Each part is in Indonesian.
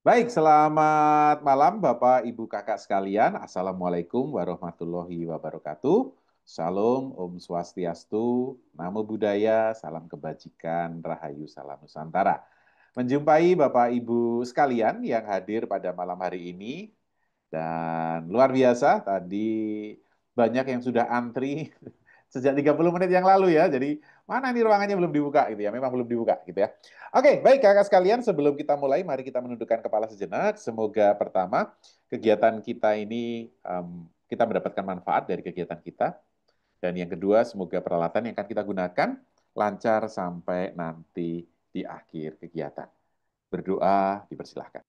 Baik, selamat malam Bapak, Ibu, Kakak sekalian. Assalamualaikum warahmatullahi wabarakatuh. Shalom, Om Swastiastu, Namo Buddhaya, salam kebajikan, Rahayu, salam Nusantara. Menjumpai Bapak, Ibu sekalian yang hadir pada malam hari ini. Dan luar biasa, tadi banyak yang sudah antri sejak 30 menit yang lalu ya. Jadi mana nih ruangannya belum dibuka gitu ya. Memang belum dibuka gitu ya. Oke, baik kakak sekalian, sebelum kita mulai, mari kita menundukkan kepala sejenak. Semoga pertama, kegiatan kita ini kita mendapatkan manfaat dari kegiatan kita. Dan yang kedua, semoga peralatan yang akan kita gunakan lancar sampai nanti di akhir kegiatan. Berdoa, dipersilahkan.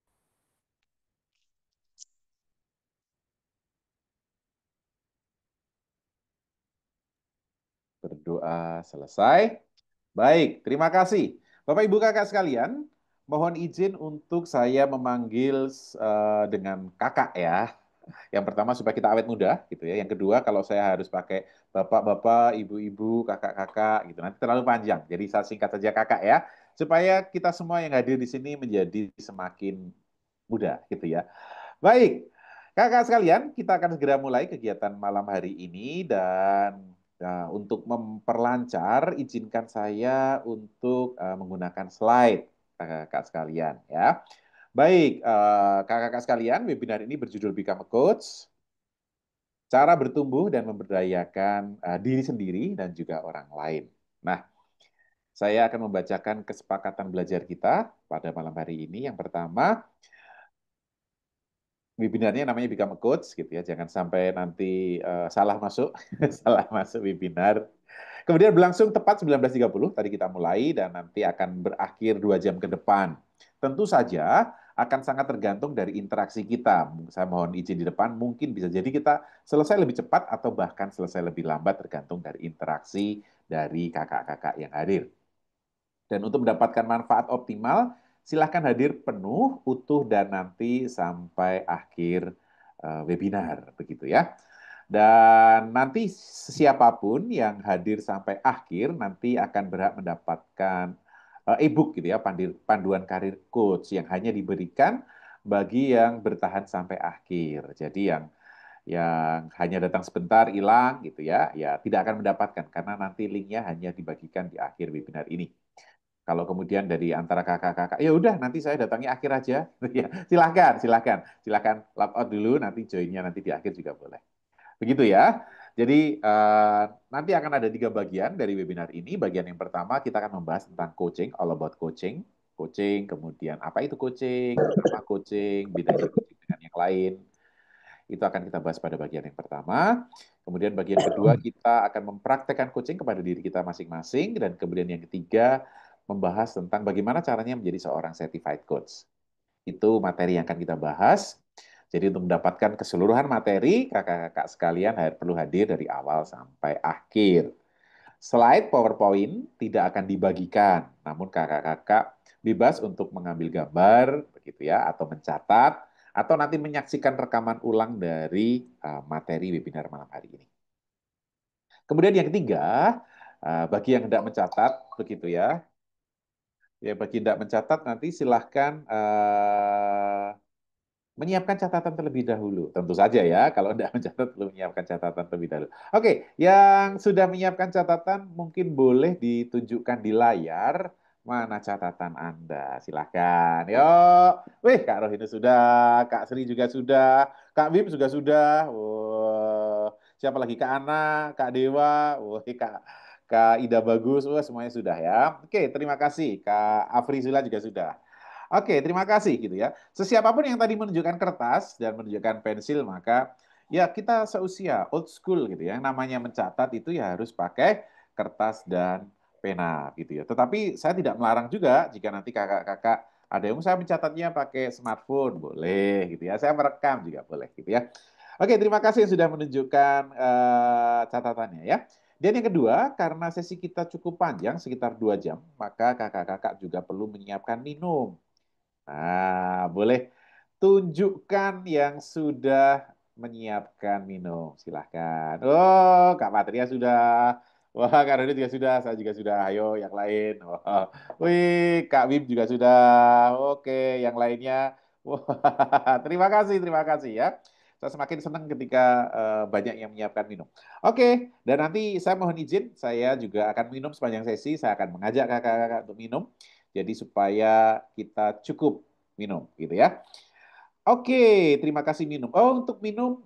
Berdoa selesai. Baik, terima kasih. Bapak Ibu Kakak sekalian, mohon izin untuk saya memanggil dengan kakak ya. Yang pertama supaya kita awet muda gitu ya. Yang kedua kalau saya harus pakai bapak-bapak, ibu-ibu, kakak-kakak gitu nanti terlalu panjang. Jadi saya singkat saja kakak ya, supaya kita semua yang hadir di sini menjadi semakin muda gitu ya. Baik, kakak sekalian, kita akan segera mulai kegiatan malam hari ini dan untuk memperlancar, izinkan saya untuk menggunakan slide kakak-kakak sekalian ya. Baik, kakak-kakak sekalian, webinar ini berjudul Become a Coach, cara bertumbuh dan memberdayakan diri sendiri dan juga orang lain. Nah, saya akan membacakan kesepakatan belajar kita pada malam hari ini. Yang pertama, webinarnya namanya Become a Coach gitu ya. Jangan sampai nanti salah masuk, salah masuk webinar. Kemudian berlangsung tepat 19.30 tadi kita mulai dan nanti akan berakhir 2 jam ke depan. Tentu saja akan sangat tergantung dari interaksi kita. Saya mohon izin di depan, mungkin bisa jadi kita selesai lebih cepat atau bahkan selesai lebih lambat tergantung dari interaksi dari kakak-kakak yang hadir. Dan untuk mendapatkan manfaat optimal, silahkan hadir penuh, utuh, dan nanti sampai akhir webinar. Begitu ya. Dan nanti siapapun yang hadir sampai akhir nanti akan berhak mendapatkan e-book gitu ya, panduan karir coach yang hanya diberikan bagi yang bertahan sampai akhir. Jadi yang hanya datang sebentar hilang gitu ya, ya tidak akan mendapatkan karena nanti linknya hanya dibagikan di akhir webinar ini. Kalau kemudian dari antara kakak-kakak, ya udah nanti saya datangnya akhir aja, ya silahkan, silahkan, silahkan log out dulu, nanti joinnya nanti di akhir juga boleh. Begitu ya. Jadi nanti akan ada 3 bagian dari webinar ini. Bagian yang pertama kita akan membahas tentang coaching, all about coaching, coaching, kemudian apa itu coaching, apa coaching, bedanya coaching dengan yang lain. Itu akan kita bahas pada bagian yang pertama. Kemudian bagian kedua kita akan mempraktekkan coaching kepada diri kita masing-masing. Dan kemudian yang ketiga membahas tentang bagaimana caranya menjadi seorang certified coach. Itu materi yang akan kita bahas. Jadi untuk mendapatkan keseluruhan materi, kakak-kakak sekalian perlu hadir dari awal sampai akhir. Slide PowerPoint tidak akan dibagikan, namun kakak-kakak bebas untuk mengambil gambar, begitu ya, atau mencatat, atau nanti menyaksikan rekaman ulang dari materi webinar malam hari ini. Kemudian yang ketiga, bagi yang tidak mencatat, begitu ya, ya bagi tidak mencatat nanti silahkan menyiapkan catatan terlebih dahulu. Tentu saja ya, kalau tidak mencatat belum menyiapkan catatan terlebih dahulu. Oke, yang sudah menyiapkan catatan mungkin boleh ditunjukkan di layar. Mana catatan Anda? Silahkan. Yuk. Wih, Kak Rohini sudah, Kak Sri juga sudah, Kak Bim juga sudah. Wow. Siapa lagi? Kak Ana, Kak Dewa, wah, Kak Ida Bagus, wah, semuanya sudah ya. Oke, terima kasih. Kak Afrizula juga sudah. Oke, terima kasih gitu ya. Sesiapapun yang tadi menunjukkan kertas dan menunjukkan pensil, maka ya kita seusia, old school gitu ya. Yang namanya mencatat itu ya harus pakai kertas dan pena gitu ya. Tetapi saya tidak melarang juga jika nanti kakak-kakak ada yang saya mencatatnya pakai smartphone, boleh gitu ya. Saya merekam juga boleh gitu ya. Oke, terima kasih yang sudah menunjukkan catatannya ya. Dan yang kedua, karena sesi kita cukup panjang, sekitar 2 jam, maka kakak-kakak juga perlu menyiapkan minum. Nah, boleh tunjukkan yang sudah menyiapkan minum. Silahkan. Oh, Kak Patria sudah. Wah, Kak Roni juga sudah. Saya juga sudah. Ayo, yang lain. Wah. Wih, Kak Bim juga sudah. Oke, yang lainnya. Wah, terima kasih ya. Saya semakin senang ketika banyak yang menyiapkan minum. Oke, dan nanti saya mohon izin, saya juga akan minum sepanjang sesi. Saya akan mengajak kakak-kakak untuk minum, jadi supaya kita cukup minum, gitu ya. Oke, terima kasih minum. Oh, untuk minum,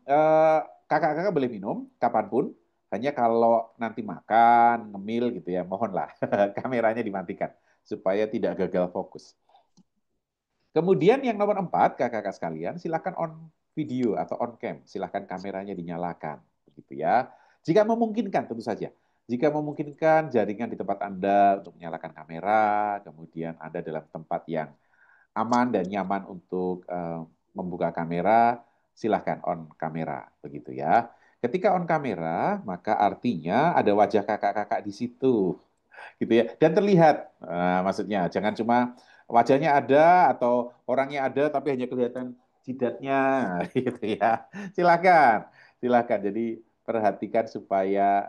kakak-kakak boleh minum kapanpun. Hanya kalau nanti makan, ngemil gitu ya, mohonlah kameranya dimatikan supaya tidak gagal fokus. Kemudian yang nomor 4, kakak-kakak sekalian, silahkan on video atau on cam, silahkan kameranya dinyalakan, begitu ya. Jika memungkinkan, tentu saja. Jika memungkinkan jaringan di tempat Anda untuk menyalakan kamera, kemudian Anda dalam tempat yang aman dan nyaman untuk membuka kamera, silahkan on kamera, begitu ya. Ketika on kamera, maka artinya ada wajah kakak-kakak di situ gitu ya. Dan terlihat, maksudnya jangan cuma wajahnya ada atau orangnya ada tapi hanya kelihatan jidatnya gitu ya. Silakan, silakan. Jadi perhatikan supaya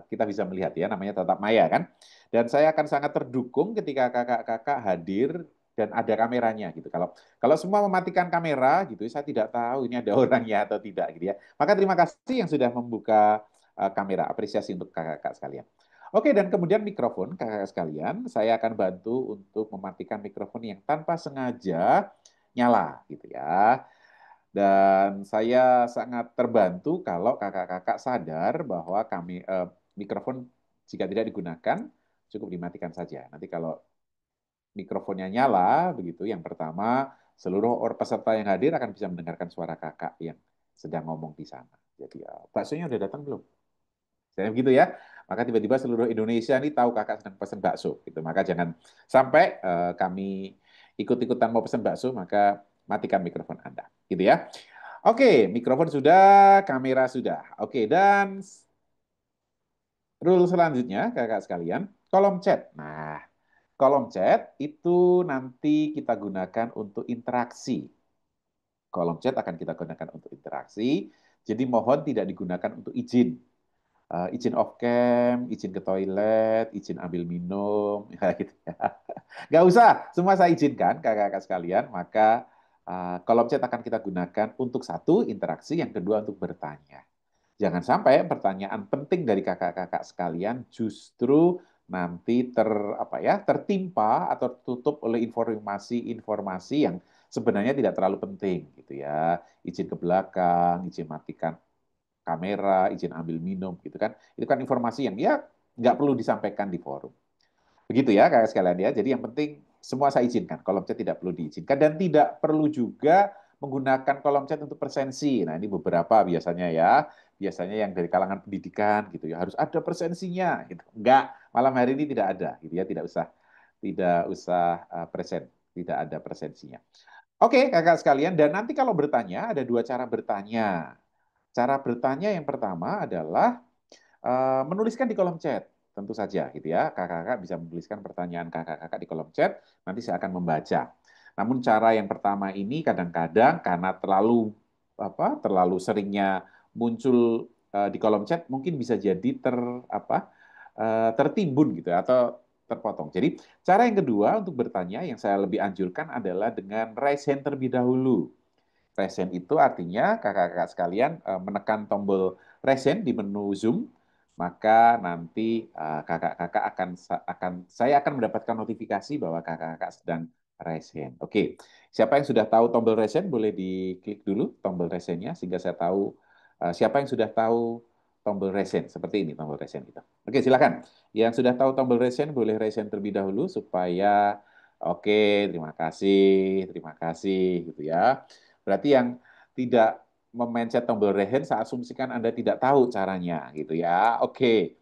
kita bisa melihat ya, namanya tatap maya kan. Dan saya akan sangat terdukung ketika kakak-kakak hadir dan ada kameranya gitu. Kalau kalau semua mematikan kamera gitu, saya tidak tahu ini ada orangnya atau tidak gitu ya. Maka terima kasih yang sudah membuka kamera. Apresiasi untuk kakak-kakak sekalian. Oke, dan kemudian mikrofon, kakak sekalian, saya akan bantu untuk mematikan mikrofon yang tanpa sengaja nyala, gitu ya. Dan saya sangat terbantu kalau kakak-kakak sadar bahwa mikrofon jika tidak digunakan cukup dimatikan saja. Nanti kalau mikrofonnya nyala, begitu, yang pertama seluruh peserta yang hadir akan bisa mendengarkan suara kakak yang sedang ngomong di sana. Jadi, baksonya udah datang belum? Saya begitu ya. Maka tiba-tiba seluruh Indonesia ini tahu kakak sedang pesan bakso. Gitu. Maka jangan sampai kami ikut-ikutan mau pesan bakso, maka matikan mikrofon Anda. Gitu ya. Oke, mikrofon sudah, kamera sudah. Oke, dan rule selanjutnya, kakak sekalian, kolom chat. Nah, kolom chat itu nanti kita gunakan untuk interaksi. Kolom chat akan kita gunakan untuk interaksi, jadi mohon tidak digunakan untuk izin. Izin off cam, izin ke toilet, izin ambil minum, ya gitu ya. Nggak usah, semua saya izinkan kakak-kakak sekalian, maka kolom chat akan kita gunakan untuk satu, interaksi, yang kedua untuk bertanya. Jangan sampai pertanyaan penting dari kakak-kakak sekalian justru nanti tertimpa atau tertutup oleh informasi-informasi yang sebenarnya tidak terlalu penting gitu ya. Izin ke belakang, izin matikan kamera, izin ambil minum gitu kan. Itu kan informasi yang ya nggak perlu disampaikan di forum. Begitu ya kakak sekalian ya. Jadi yang penting semua saya izinkan. Kolom chat tidak perlu diizinkan dan tidak perlu juga menggunakan kolom chat untuk presensi. Nah, ini beberapa biasanya ya. Biasanya yang dari kalangan pendidikan gitu ya, harus ada presensinya gitu. Enggak, malam hari ini tidak ada gitu ya, tidak usah present, tidak ada presensinya. Oke, kakak sekalian, dan nanti kalau bertanya ada dua cara bertanya. Cara bertanya yang pertama adalah menuliskan di kolom chat, tentu saja gitu ya. Kakak-kakak bisa menuliskan pertanyaan kakak-kakak di kolom chat, nanti saya akan membaca. Namun cara yang pertama ini kadang-kadang karena terlalu seringnya muncul di kolom chat, mungkin bisa jadi tertimbun gitu ya, atau terpotong. Jadi cara yang kedua untuk bertanya yang saya lebih anjurkan adalah dengan raise hand terlebih dahulu. Raise hand itu artinya kakak-kakak sekalian menekan tombol raise hand di menu Zoom, maka nanti kakak-kakak saya akan mendapatkan notifikasi bahwa kakak-kakak sedang raise hand. Oke, siapa yang sudah tahu tombol raise hand boleh diklik dulu tombol raise hand-nya sehingga saya tahu siapa yang sudah tahu tombol raise hand. Seperti ini tombol raise hand kita. Oke, silakan. Yang sudah tahu tombol raise hand boleh raise hand terlebih dahulu supaya oke, terima kasih gitu ya. Berarti yang tidak memencet tombol rehen, saya asumsikan Anda tidak tahu caranya, gitu ya. Oke,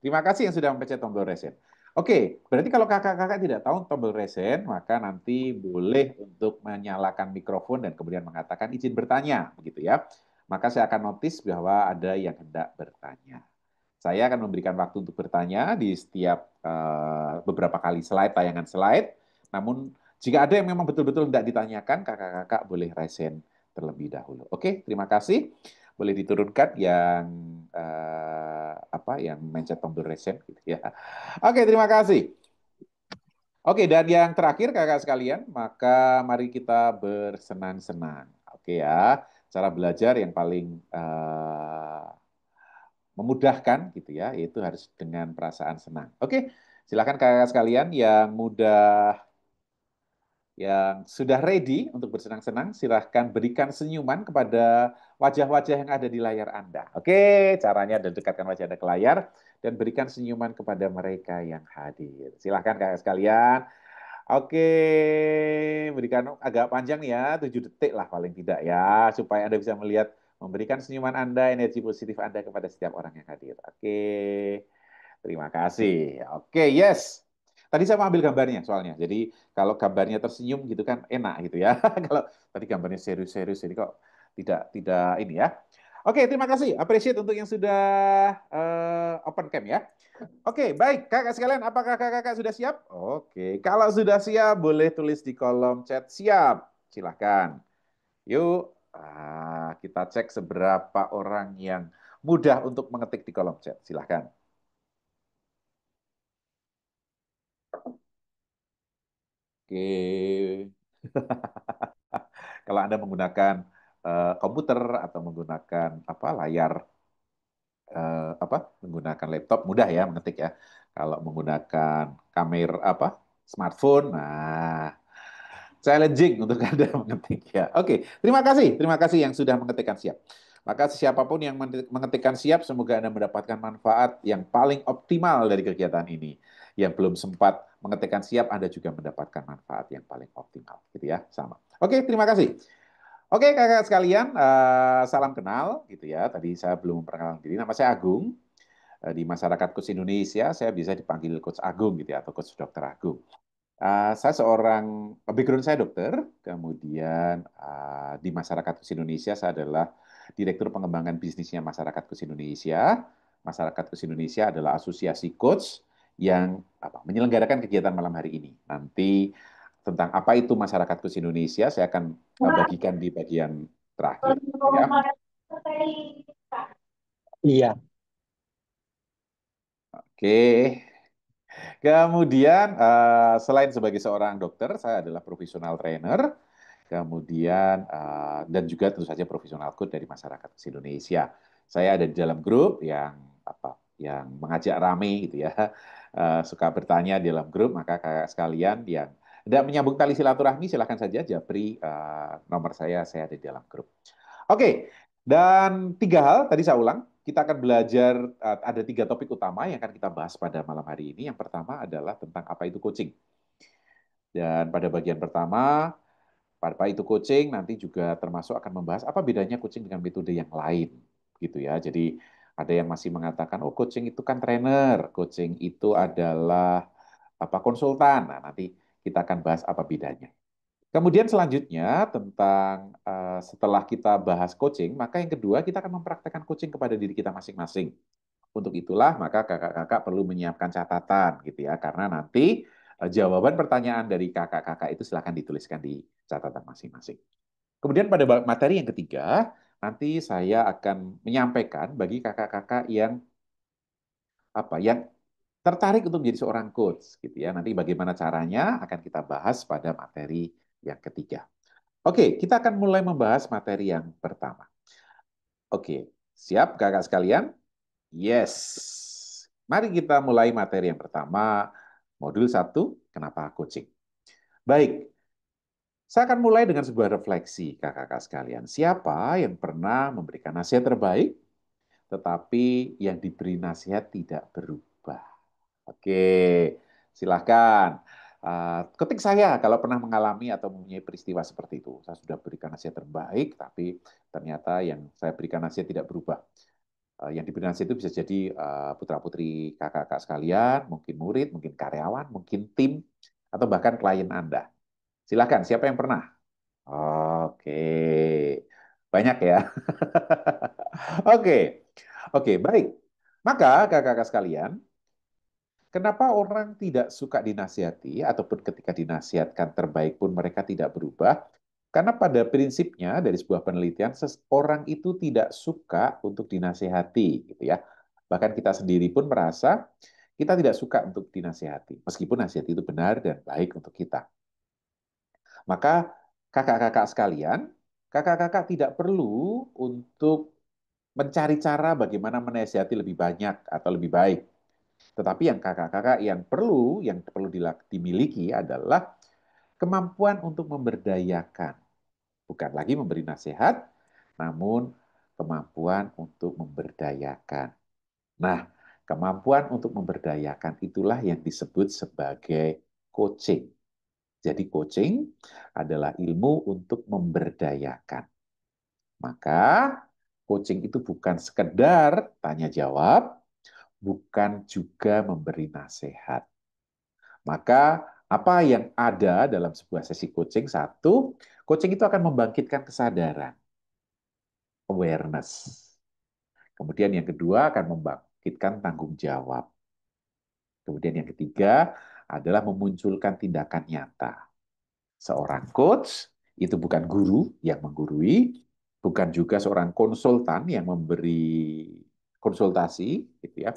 terima kasih yang sudah memencet tombol resen. Oke, berarti kalau kakak-kakak tidak tahu tombol resen, maka nanti boleh untuk menyalakan mikrofon dan kemudian mengatakan izin bertanya, begitu ya. Maka saya akan notis bahwa ada yang hendak bertanya. Saya akan memberikan waktu untuk bertanya di setiap beberapa kali tayangan slide. Namun jika ada yang memang betul-betul tidak ditanyakan, kakak-kakak boleh raise hand terlebih dahulu. Oke, terima kasih. Boleh diturunkan yang yang mencet tombol raise hand gitu ya. Oke, terima kasih. Oke, dan yang terakhir kakak sekalian, maka mari kita bersenang-senang. Oke ya, cara belajar yang paling memudahkan gitu ya, yaitu harus dengan perasaan senang. Oke, silakan kakak sekalian yang mudah yang sudah ready untuk bersenang-senang, silahkan berikan senyuman kepada wajah-wajah yang ada di layar Anda. Oke, caranya adalah dekatkan wajah Anda ke layar dan berikan senyuman kepada mereka yang hadir. Silahkan kakak sekalian. Oke, berikan agak panjang ya, 7 detik lah paling tidak ya, supaya Anda bisa melihat, memberikan senyuman Anda, energi positif Anda kepada setiap orang yang hadir. Oke, terima kasih. Oke, yes. Tadi saya mau ambil gambarnya soalnya. Jadi kalau gambarnya tersenyum gitu kan enak gitu ya. Kalau tadi gambarnya serius-serius, jadi kok tidak ini ya. Oke, terima kasih. Appreciate untuk yang sudah open cam ya. Oke, baik. Kakak sekalian, apakah kakak sudah siap? Oke, kalau sudah siap, boleh tulis di kolom chat siap. Silahkan. Yuk, kita cek seberapa orang yang mudah untuk mengetik di kolom chat. Silahkan. Oke. Kalau Anda menggunakan komputer atau menggunakan apa layar menggunakan laptop mudah ya mengetik ya. Kalau menggunakan kamera smartphone, nah challenging untuk Anda mengetik ya. Oke, terima kasih yang sudah mengetikkan siap. Maka siapapun yang mengetikkan siap, semoga Anda mendapatkan manfaat yang paling optimal dari kegiatan ini. Yang belum sempat mengetikkan siap, Anda juga mendapatkan manfaat yang paling optimal, gitu ya, sama. Oke, terima kasih. Oke, kakak sekalian, salam kenal, gitu ya. Tadi saya belum memperkenalkan diri. Nama saya Agung. Di masyarakat Coach Indonesia, saya bisa dipanggil Coach Agung, gitu ya, atau Coach Dokter Agung. Saya seorang background saya dokter, kemudian di masyarakat Coach Indonesia saya adalah direktur pengembangan bisnisnya masyarakat Coach Indonesia. Masyarakat Coach Indonesia adalah asosiasi coach yang menyelenggarakan kegiatan malam hari ini. Nanti tentang apa itu masyarakat Coach Indonesia saya akan bagikan di bagian terakhir. Ya. Iya, Oke. Kemudian selain sebagai seorang dokter, saya adalah profesional trainer. Kemudian dan juga tentu saja profesional coach dari masyarakat Indonesia. Saya ada di dalam grup yang yang mengajak rame gitu ya, suka bertanya di dalam grup, maka kakak sekalian yang tidak menyambung tali silaturahmi silahkan saja japri nomor saya ada di dalam grup. Oke, dan tiga hal tadi saya ulang. Kita akan belajar ada tiga topik utama yang akan kita bahas pada malam hari ini. Yang pertama adalah tentang apa itu coaching. Dan pada bagian pertama apa itu coaching nanti juga termasuk akan membahas apa bedanya coaching dengan metode yang lain gitu ya. Jadi ada yang masih mengatakan oh coaching itu kan trainer, coaching itu adalah konsultan. Nah, nanti kita akan bahas apa bedanya. Kemudian selanjutnya tentang setelah kita bahas coaching, maka yang kedua kita akan mempraktekkan coaching kepada diri kita masing-masing. Untuk itulah maka kakak-kakak perlu menyiapkan catatan gitu ya, karena nanti jawaban pertanyaan dari kakak-kakak itu silahkan dituliskan di catatan masing-masing. Kemudian pada materi yang ketiga, nanti saya akan menyampaikan bagi kakak-kakak yang yang tertarik untuk menjadi seorang coach gitu ya. Nanti bagaimana caranya akan kita bahas pada materi yang ketiga. Oke, kita akan mulai membahas materi yang pertama. Oke, siap kakak sekalian? Yes. Mari kita mulai materi yang pertama, modul satu. Kenapa coaching? Baik, saya akan mulai dengan sebuah refleksi kakak-kakak sekalian. Siapa yang pernah memberikan nasihat terbaik, tetapi yang diberi nasihat tidak berubah? Oke, silahkan. Ketik saya kalau pernah mengalami atau mempunyai peristiwa seperti itu. Saya sudah berikan nasihat terbaik, tapi ternyata yang saya berikan nasihat tidak berubah. Yang diberi nasihat itu bisa jadi putra-putri kakak-kakak sekalian, mungkin murid, mungkin karyawan, mungkin tim, atau bahkan klien Anda. Silahkan, siapa yang pernah? Oke, banyak ya. Oke, oke, baik. Maka kakak-kakak sekalian, kenapa orang tidak suka dinasihati ataupun ketika dinasihatkan terbaik pun mereka tidak berubah? Karena pada prinsipnya dari sebuah penelitian seseorang itu tidak suka untuk dinasihati gitu ya. Bahkan kita sendiri pun merasa Kita tidak suka untuk dinasihati, meskipun nasihat itu benar dan baik untuk kita. Maka kakak-kakak sekalian, kakak-kakak tidak perlu untuk mencari cara bagaimana menasihati lebih banyak atau lebih baik. Tetapi yang kakak-kakak yang perlu dimiliki adalah kemampuan untuk memberdayakan. Bukan lagi memberi nasihat, namun kemampuan untuk memberdayakan. Nah, kemampuan untuk memberdayakan itulah yang disebut sebagai coaching. Jadi coaching adalah ilmu untuk memberdayakan. Maka coaching itu bukan sekedar tanya jawab, bukan juga memberi nasihat. Maka apa yang ada dalam sebuah sesi coaching? Satu, coaching itu akan membangkitkan kesadaran, awareness. Kemudian yang kedua akan membangkitkan tanggung jawab. Kemudian yang ketiga adalah memunculkan tindakan nyata. Seorang coach itu bukan guru yang menggurui, bukan juga seorang konsultan yang memberi konsultasi, gitu ya.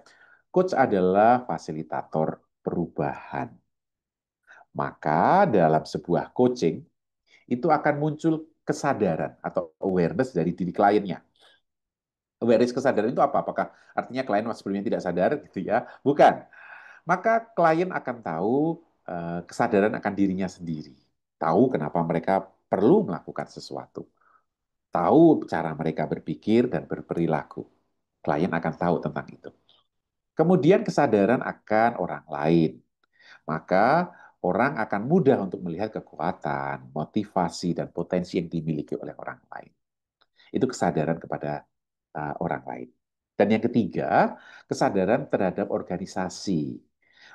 Coach adalah fasilitator perubahan. Maka dalam sebuah coaching itu akan muncul kesadaran atau awareness dari diri kliennya. Awareness kesadaran itu apa? Apakah artinya klien sebelumnya tidak sadar gitu ya? Bukan. Maka klien akan tahu kesadaran akan dirinya sendiri. Tahu kenapa mereka perlu melakukan sesuatu. Tahu cara mereka berpikir dan berperilaku. Klien akan tahu tentang itu. Kemudian kesadaran akan orang lain. Maka orang akan mudah untuk melihat kekuatan, motivasi, dan potensi yang dimiliki oleh orang lain. Itu kesadaran kepada orang lain. Dan yang ketiga, kesadaran terhadap organisasi.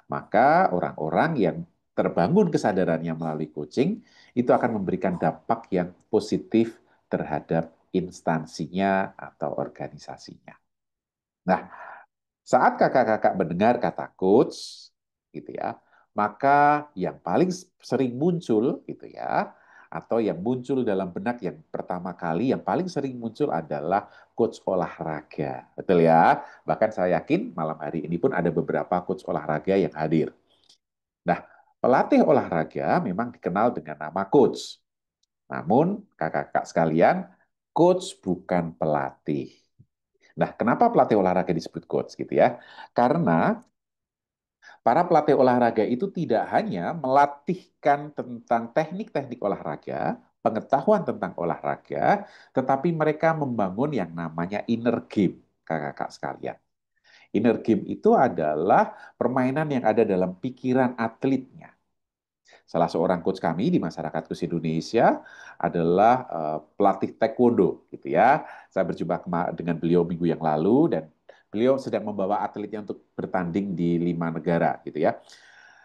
Maka orang-orang yang terbangun kesadarannya melalui coaching itu akan memberikan dampak yang positif terhadap instansinya atau organisasinya. Nah, saat kakak-kakak mendengar kata coach, gitu ya, maka yang paling sering muncul, gitu ya, atau yang muncul dalam benak yang pertama kali, yang paling sering muncul adalah coach olahraga, betul ya? Bahkan saya yakin malam hari ini pun ada beberapa coach olahraga yang hadir. Nah, pelatih olahraga memang dikenal dengan nama coach. Namun, kakak-kakak sekalian, coach bukan pelatih. Nah, kenapa pelatih olahraga disebut coach gitu ya? Karena para pelatih olahraga itu tidak hanya melatihkan tentang teknik-teknik olahraga, pengetahuan tentang olahraga, tetapi mereka membangun yang namanya inner game, kakak-kakak sekalian. Inner game itu adalah permainan yang ada dalam pikiran atletnya. Salah seorang coach kami di masyarakat Kus Indonesia adalah pelatih taekwondo gitu ya. Saya berjumpa dengan beliau minggu yang lalu dan beliau sedang membawa atletnya untuk bertanding di 5 negara gitu ya.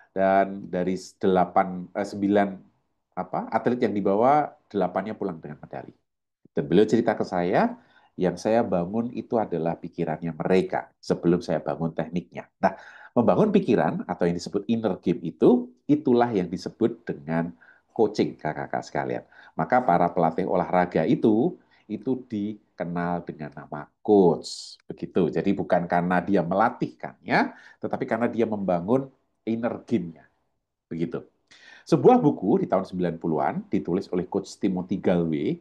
Dan dari 9 atlet yang dibawa, 8-nya pulang dengan medali. Dan beliau cerita ke saya, yang saya bangun itu adalah pikirannya mereka sebelum saya bangun tekniknya. Nah, membangun pikiran atau yang disebut inner game itulah yang disebut dengan coaching, kakak-kakak sekalian. Maka para pelatih olahraga itu dikenal dengan nama coach. Begitu. Jadi bukan karena dia melatihkannya, tetapi karena dia membangun inner game-nya. Begitu. Sebuah buku di tahun 90-an ditulis oleh Coach Timothy Galway.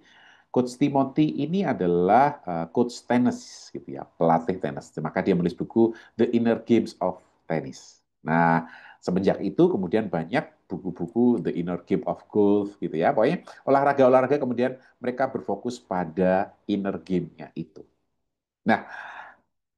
Coach Timothy ini adalah coach tenis gitu ya, pelatih tenis. Maka dia menulis buku The Inner Games of Tennis. Nah, semenjak itu kemudian banyak buku-buku The Inner Game of Golf gitu ya. Pokoknya olahraga-olahraga kemudian mereka berfokus pada inner game-nya itu. Nah,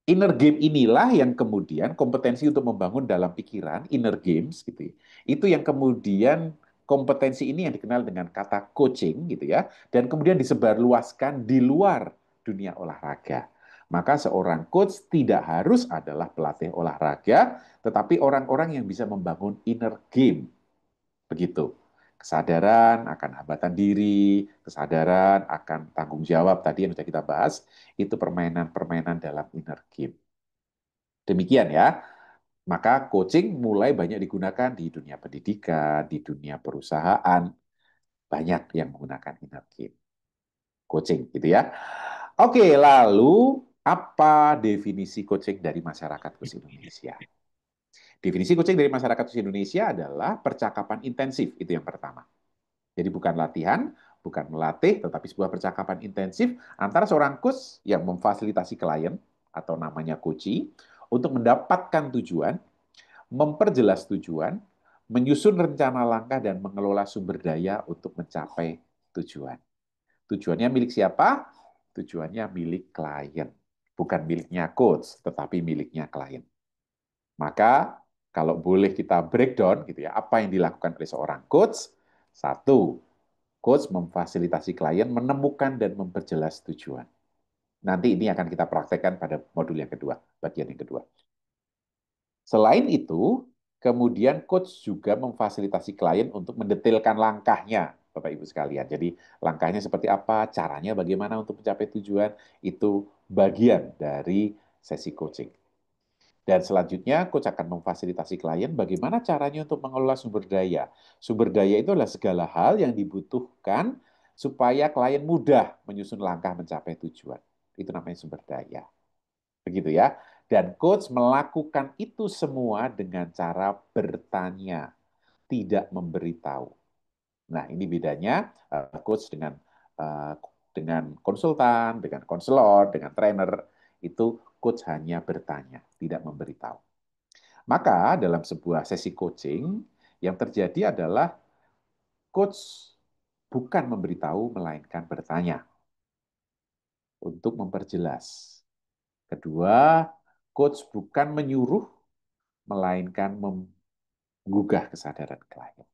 inner game inilah yang kemudian kompetensi untuk membangun dalam pikiran, inner games gitu ya. Itu yang kemudian kompetensi ini yang dikenal dengan kata coaching gitu ya, dan kemudian disebarluaskan di luar dunia olahraga. Maka seorang coach tidak harus adalah pelatih olahraga, tetapi orang-orang yang bisa membangun inner game. Begitu. Kesadaran akan hambatan diri, kesadaran akan tanggung jawab tadi yang sudah kita bahas, itu permainan-permainan dalam inner game. Demikian ya. Maka coaching mulai banyak digunakan di dunia pendidikan, di dunia perusahaan, banyak yang menggunakan inner game. Coaching gitu ya. Oke, lalu apa definisi coaching dari masyarakat Kus Indonesia? Definisi coaching dari masyarakat coach Indonesia adalah percakapan intensif, itu yang pertama. Jadi bukan latihan, bukan melatih, tetapi sebuah percakapan intensif antara seorang coach yang memfasilitasi klien atau namanya coachee untuk mendapatkan tujuan, memperjelas tujuan, menyusun rencana langkah dan mengelola sumber daya untuk mencapai tujuan. Tujuannya milik siapa? Tujuannya milik klien. Bukan miliknya coach, tetapi miliknya klien. Maka kalau boleh kita breakdown gitu ya, apa yang dilakukan oleh seorang coach? Satu, coach memfasilitasi klien menemukan dan memperjelas tujuan. Nanti ini akan kita praktekkan pada modul yang kedua, bagian yang kedua. Selain itu, kemudian coach juga memfasilitasi klien untuk mendetailkan langkahnya, Bapak Ibu sekalian. Jadi langkahnya seperti apa, caranya bagaimana untuk mencapai tujuan, itu bagian dari sesi coaching. Dan selanjutnya, coach akan memfasilitasi klien bagaimana caranya untuk mengelola sumber daya. Sumber daya itu adalah segala hal yang dibutuhkan supaya klien mudah menyusun langkah mencapai tujuan. Itu namanya sumber daya. Begitu ya. Dan coach melakukan itu semua dengan cara bertanya, tidak memberitahu. Nah, ini bedanya coach uh, dengan konsultan, dengan konselor, dengan trainer, itu coach hanya bertanya, tidak memberitahu. Maka dalam sebuah sesi coaching, yang terjadi adalah coach bukan memberitahu, melainkan bertanya untuk memperjelas. Kedua, coach bukan menyuruh, melainkan menggugah kesadaran klien.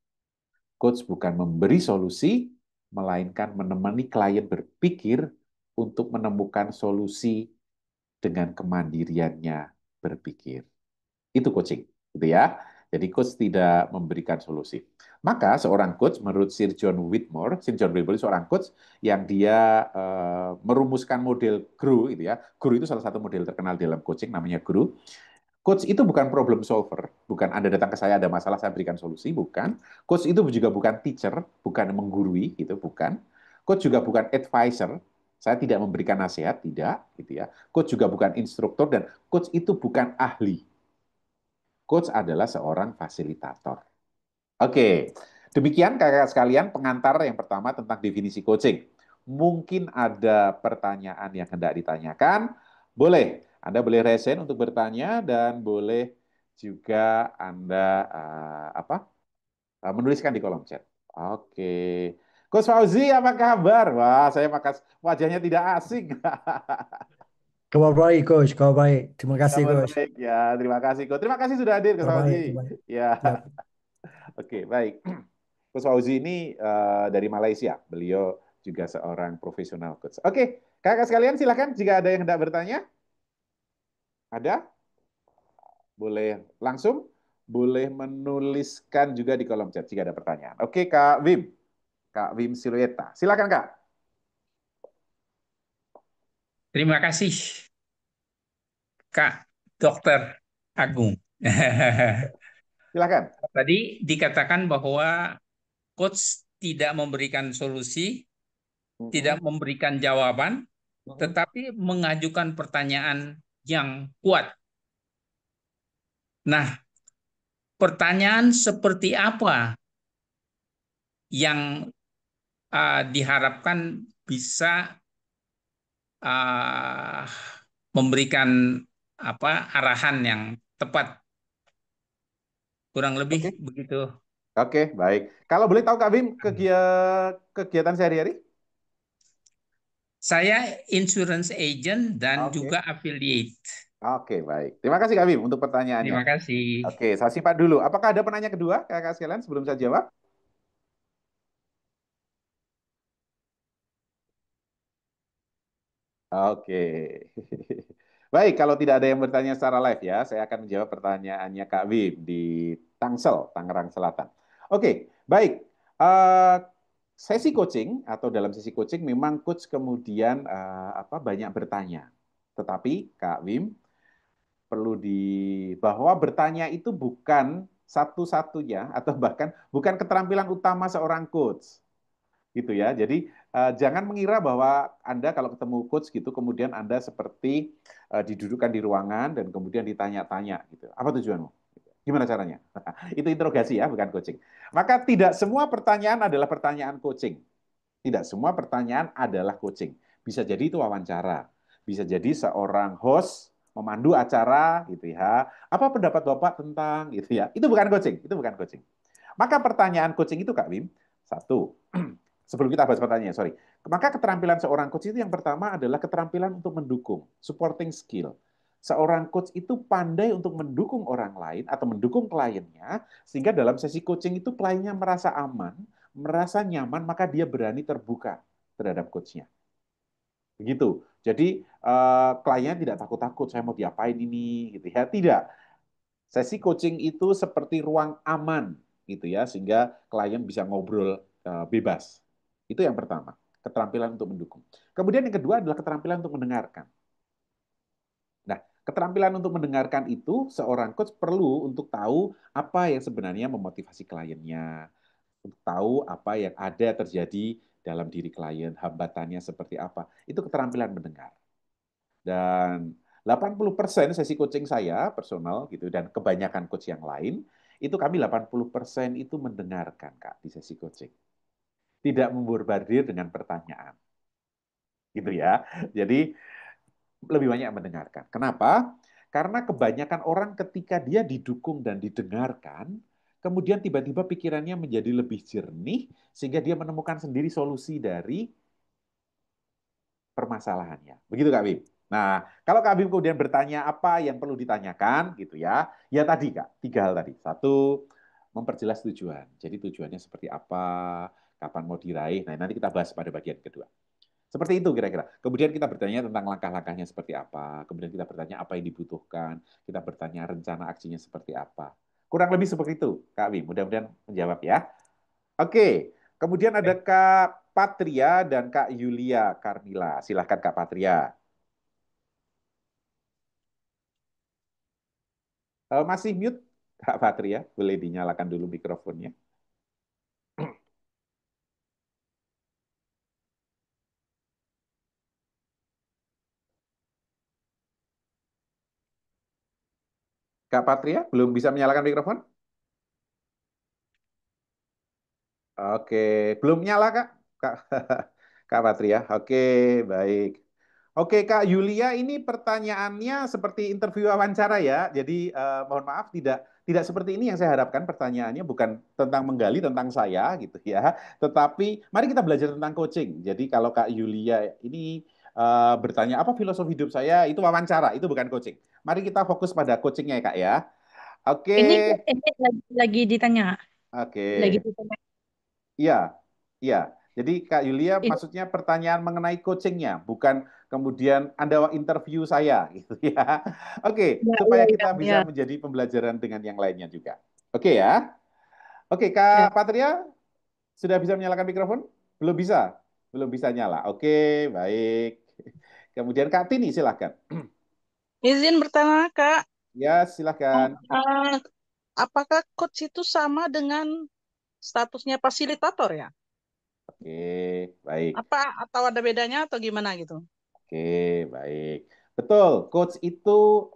Coach bukan memberi solusi, melainkan menemani klien berpikir untuk menemukan solusi dengan kemandiriannya berpikir. Itu coaching, gitu ya. Jadi coach tidak memberikan solusi. Maka seorang coach menurut Sir John Whitmore seorang coach yang dia merumuskan model GRU, gitu ya. GRU itu salah satu model terkenal dalam coaching, namanya GRU. Coach itu bukan problem solver, bukan Anda datang ke saya ada masalah saya berikan solusi, bukan. Coach itu juga bukan teacher, bukan menggurui, gitu, bukan. Coach juga bukan advisor, saya tidak memberikan nasihat, tidak, gitu ya. Coach juga bukan instruktur dan coach itu bukan ahli. Coach adalah seorang fasilitator. Oke, demikian kakak sekalian pengantar yang pertama tentang definisi coaching. Mungkin ada pertanyaan yang hendak ditanyakan, boleh. Anda boleh resen untuk bertanya dan boleh juga Anda menuliskan di kolom chat. Oke. Coach Fauzi, apa kabar? Wah, saya makas wajahnya tidak asing. Kabar baik, Coach. Kabar baik. Terima kasih, Kabar Coach. baik ya, terima kasih. Terima kasih sudah hadir, Coach Kabar Fauzi. baik, kabar baik. Ya. Siap. Oke, baik. Coach Fauzi ini dari Malaysia. Beliau juga seorang profesional coach. Oke, kakak sekalian silakan jika ada yang hendak bertanya. Ada? Boleh langsung. Boleh menuliskan juga di kolom chat jika ada pertanyaan. Oke, Kak Wim. Kak Wim Silueta. Silakan, Kak. Terima kasih, Kak Dokter Agung. Silakan. Tadi dikatakan bahwa coach tidak memberikan solusi, tidak Mm-mm. memberikan jawaban, Mm-mm. tetapi mengajukan pertanyaan yang kuat. Nah, pertanyaan seperti apa yang diharapkan bisa uh, memberikan arahan yang tepat, kurang lebih Oke. begitu. Oke, baik. Kalau boleh tahu Kak Wim, kegiatan sehari-hari? Saya insurance agent dan juga Oke. affiliate. Oke, baik. Terima kasih Kak Wim untuk pertanyaannya. Terima kasih. Oke, saya simpan dulu. Apakah ada penanya kedua, kakak sekalian, sebelum saya jawab? Oke. Baik, kalau tidak ada yang bertanya secara live ya, saya akan menjawab pertanyaannya Kak Wim di Tangsel, Tangerang Selatan. Oke, baik. Eh, Sesi coaching atau dalam sesi coaching memang coach kemudian banyak bertanya. Tetapi Kak Wim perlu bahwa bertanya itu bukan satu-satunya atau bahkan bukan keterampilan utama seorang coach gitu ya. Jadi jangan mengira bahwa Anda kalau ketemu coach gitu kemudian Anda seperti didudukkan di ruangan dan kemudian ditanya-tanya gitu. Apa tujuanmu? Gimana caranya? Itu interogasi ya, bukan coaching. Maka tidak semua pertanyaan adalah pertanyaan coaching. Tidak semua pertanyaan adalah coaching. Bisa jadi itu wawancara. Bisa jadi seorang host memandu acara gitu ya. Apa pendapat Bapak tentang gitu ya. Itu bukan coaching, itu bukan coaching. Maka pertanyaan coaching itu Kak Wim, satu, sebelum kita bahas pertanyaannya, sorry. Maka keterampilan seorang coach itu yang pertama adalah keterampilan untuk mendukung, supporting skill. Seorang coach itu pandai untuk mendukung orang lain atau mendukung kliennya, sehingga dalam sesi coaching itu kliennya merasa aman, merasa nyaman, maka dia berani terbuka terhadap coachnya. Begitu. Jadi kliennya tidak takut-takut, saya mau diapain ini, gitu ya. Tidak. Sesi coaching itu seperti ruang aman, gitu ya, sehingga klien bisa ngobrol bebas. Itu yang pertama, keterampilan untuk mendukung. Kemudian yang kedua adalah keterampilan untuk mendengarkan. Nah, keterampilan untuk mendengarkan itu seorang coach perlu untuk tahu apa yang sebenarnya memotivasi kliennya, untuk tahu apa yang ada terjadi dalam diri klien, hambatannya seperti apa. Itu keterampilan mendengar. Dan 80% sesi coaching saya personal gitu dan kebanyakan coach yang lain itu kami 80% itu mendengarkan Kak di sesi coaching. Tidak memborbardir dengan pertanyaan. Gitu ya. Jadi lebih banyak mendengarkan. Kenapa? Karena kebanyakan orang ketika dia didukung dan didengarkan, kemudian tiba-tiba pikirannya menjadi lebih jernih sehingga dia menemukan sendiri solusi dari permasalahannya. Begitu Kak Bim. Nah, kalau Kak Bim kemudian bertanya apa yang perlu ditanyakan gitu ya, ya tadi Kak, tiga hal tadi. Satu, memperjelas tujuan. Jadi tujuannya seperti apa, kapan mau diraih. Nah, nanti kita bahas pada bagian kedua. Seperti itu kira-kira. Kemudian kita bertanya tentang langkah-langkahnya seperti apa. Kemudian kita bertanya apa yang dibutuhkan. Kita bertanya rencana aksinya seperti apa. Kurang lebih seperti itu, Kak Bim. Mudah-mudahan menjawab ya. Oke, kemudian ada Kak Patria dan Kak Yulia Karmila. Silahkan Kak Patria. Masih mute, Kak Patria? Boleh dinyalakan dulu mikrofonnya. Kak Patria, belum bisa menyalakan mikrofon? Oke, belum nyala Kak? Kak, Kak Patria. Oke, baik. Oke, Kak Yulia, ini pertanyaannya seperti interview wawancara ya. Jadi mohon maaf tidak seperti ini yang saya harapkan pertanyaannya bukan tentang menggali tentang saya gitu ya. Tetapi mari kita belajar tentang coaching. Jadi kalau Kak Yulia ini bertanya apa filosofi hidup saya, itu wawancara, itu bukan coaching. Mari kita fokus pada coachingnya ya Kak ya. Oke, Ini lagi ditanya, oke. lagi ditanya. Iya, iya. Jadi Kak Yulia Itu, maksudnya pertanyaan mengenai coachingnya, bukan kemudian Anda interview saya gitu ya. Oke, ya, supaya ya, kita ya, bisa ya, menjadi pembelajaran dengan yang lainnya juga. Oke ya. Oke, Kak ya. Patria sudah bisa menyalakan mikrofon? Belum bisa? Belum bisa nyala. Oke, baik. Kemudian Kak Tini silahkan. Izin bertanya, Kak, Ya, silahkan. eh, apakah coach itu sama dengan statusnya fasilitator ya? Oke, baik. Apa atau ada bedanya atau gimana gitu? Oke, baik. Betul, coach itu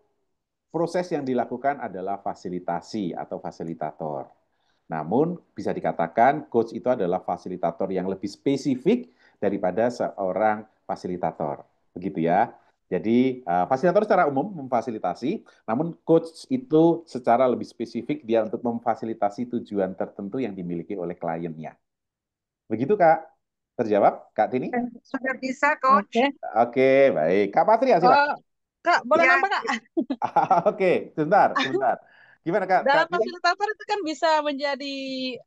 proses yang dilakukan adalah fasilitasi atau fasilitator. Namun bisa dikatakan coach itu adalah fasilitator yang lebih spesifik daripada seorang fasilitator. Begitu ya. Jadi fasilitator secara umum memfasilitasi, namun coach itu secara lebih spesifik dia untuk memfasilitasi tujuan tertentu yang dimiliki oleh kliennya. Begitu Kak? Terjawab Kak Tini? Sudah bisa, Oke. Coach? Oke, baik. Kak Patria Eh, silakan. Kak, boleh Ya, nambah, Kak? Oke, sebentar, sebentar. Gimana Kak? Kak Dalam Tini? fasilitator itu kan bisa menjadi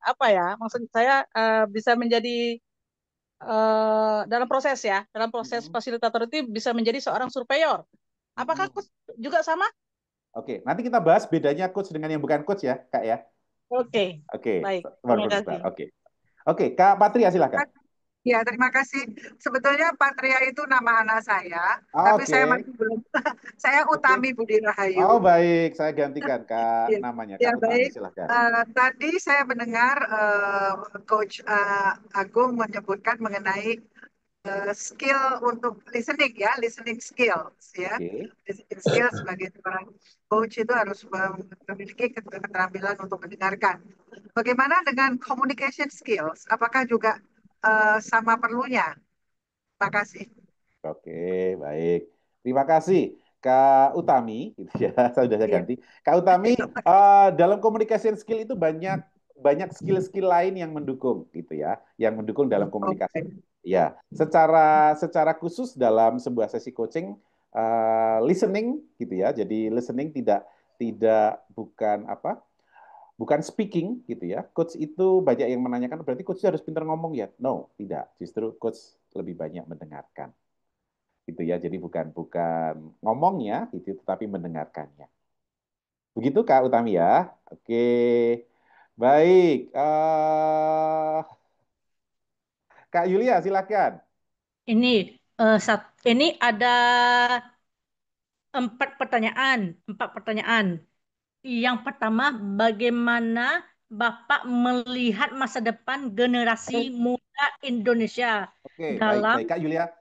apa ya? Maksud saya bisa menjadi dalam proses Mm-mm, fasilitator itu bisa menjadi seorang surveyor. Apakah mm-mm. coach juga sama? Oke, nanti kita bahas bedanya coach dengan yang bukan coach ya, Kak ya. Oke, Oke, baik. sabar Terima kasih. sebentar. Oke. Oke, Kak Patria silakan. ya, terima kasih. Sebetulnya Patria itu nama anak saya, tapi saya Oke. masih belum. Saya Oke. Utami Budi Oh, Rahayu. baik. Saya gantikan Kak Ya, namanya, ya, Kak Utami baik. silahkan. Tadi saya mendengar Coach Agung menyebutkan mengenai skill untuk listening ya, listening skills ya. Oke. Listening skills sebagai seorang coach itu harus memiliki keterampilan untuk mendengarkan. Bagaimana dengan communication skills? Apakah juga sama perlunya? Terima kasih. Oke, baik. Terima kasih Kak Utami, gitu ya. Saya sudah Iya. ganti. Kak Utami, dalam communication skill itu banyak banyak skill-skill lain yang mendukung, gitu ya, yang mendukung dalam komunikasi. Oke. Ya, secara khusus dalam sebuah sesi coaching, listening, gitu ya. Jadi listening tidak tidak bukan apa? Bukan speaking, gitu ya. Coach itu banyak yang menanyakan, berarti coach harus pintar ngomong ya? No, tidak. Justru coach lebih banyak mendengarkan gitu ya. Jadi bukan bukan ngomongnya gitu, tetapi mendengarkannya. Begitu Kak Utami ya. Oke, baik. Kak Yulia, silakan. Ini ini ada empat pertanyaan. Yang pertama, bagaimana Bapak melihat masa depan generasi muda Indonesia Oke, baik, dalam baik.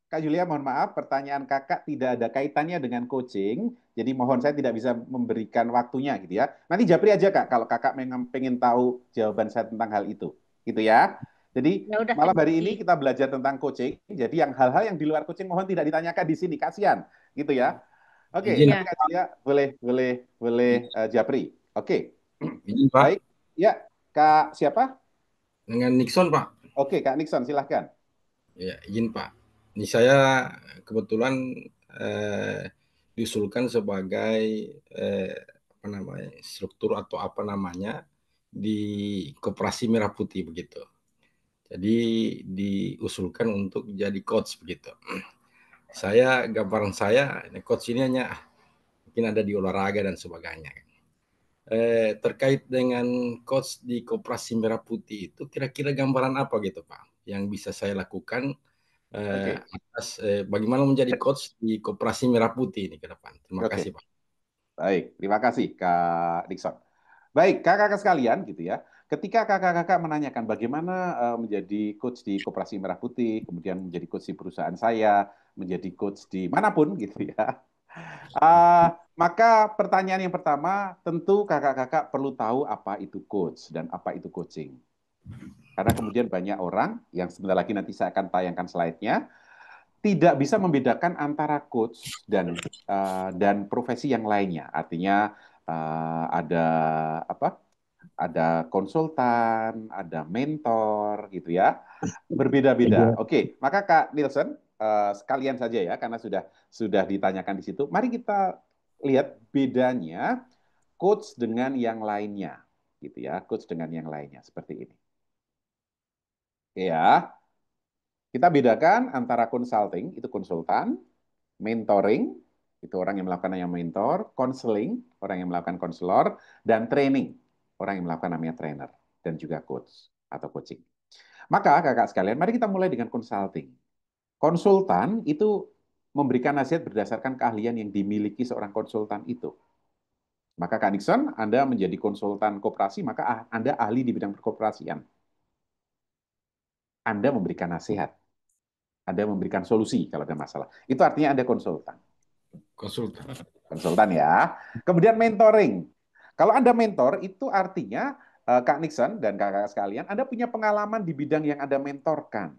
Kak Yulia, mohon maaf, pertanyaan kakak tidak ada kaitannya dengan coaching, jadi mohon saya tidak bisa memberikan waktunya gitu ya. Nanti japri aja Kak, kalau kakak pengen tahu jawaban saya tentang hal itu, gitu ya. Jadi ya udah malam hari ini jadi kita belajar tentang coaching, jadi yang hal-hal yang di luar coaching mohon tidak ditanyakan di sini, kasihan, gitu ya. Oke, Izin, nanti ya. Kak Julia boleh boleh boleh japri. Oke, izin Pak, baik. Ya, Kak siapa? dengan Nixon Pak. Oke, Kak Nixon, silahkan. Ya, izin Pak. Ini saya kebetulan diusulkan sebagai apa namanya struktur atau apa namanya di Koperasi Merah Putih begitu. Jadi diusulkan untuk jadi coach begitu. Saya gambaran saya coach ini hanya mungkin ada di olahraga dan sebagainya. Terkait dengan coach di Koperasi Merah Putih itu kira-kira gambaran apa gitu Pak yang bisa saya lakukan atas bagaimana menjadi coach di Koperasi Merah Putih ini ke depan. Terima Oke, kasih Pak. baik. Terima kasih Kak Nixon. Baik, kakak-kakak sekalian gitu ya. Ketika kakak-kakak menanyakan bagaimana menjadi coach di Koperasi Merah Putih, kemudian menjadi coach di perusahaan saya, menjadi coach di manapun gitu ya. Maka pertanyaan yang pertama, tentu kakak-kakak perlu tahu apa itu coach dan apa itu coaching. Karena kemudian banyak orang yang sebentar lagi nanti saya akan tayangkan slide-nya, tidak bisa membedakan antara coach dan profesi yang lainnya. Artinya ada apa? Ada konsultan, ada mentor, gitu ya. Berbeda-beda. Oke, maka Kak Nielsen, sekalian saja ya, karena sudah ditanyakan di situ. Mari kita lihat bedanya coach dengan yang lainnya, gitu ya. Coach dengan yang lainnya seperti ini. Ya, kita bedakan antara consulting itu konsultan, mentoring itu orang yang melakukan yang mentor, counseling orang yang melakukan konselor, dan training orang yang melakukan namanya trainer dan juga coach atau coaching. Maka kakak sekalian, mari kita mulai dengan consulting. Konsultan itu memberikan nasihat berdasarkan keahlian yang dimiliki seorang konsultan itu. Maka Kak Nixon, Anda menjadi konsultan koperasi, maka Anda ahli di bidang perkoperasian. Anda memberikan nasihat, Anda memberikan solusi kalau ada masalah. Itu artinya Anda konsultan. Konsultan. Konsultan ya. Kemudian mentoring. Kalau Anda mentor, itu artinya Kak Nixon dan kakak sekalian, Anda punya pengalaman di bidang yang Anda mentorkan.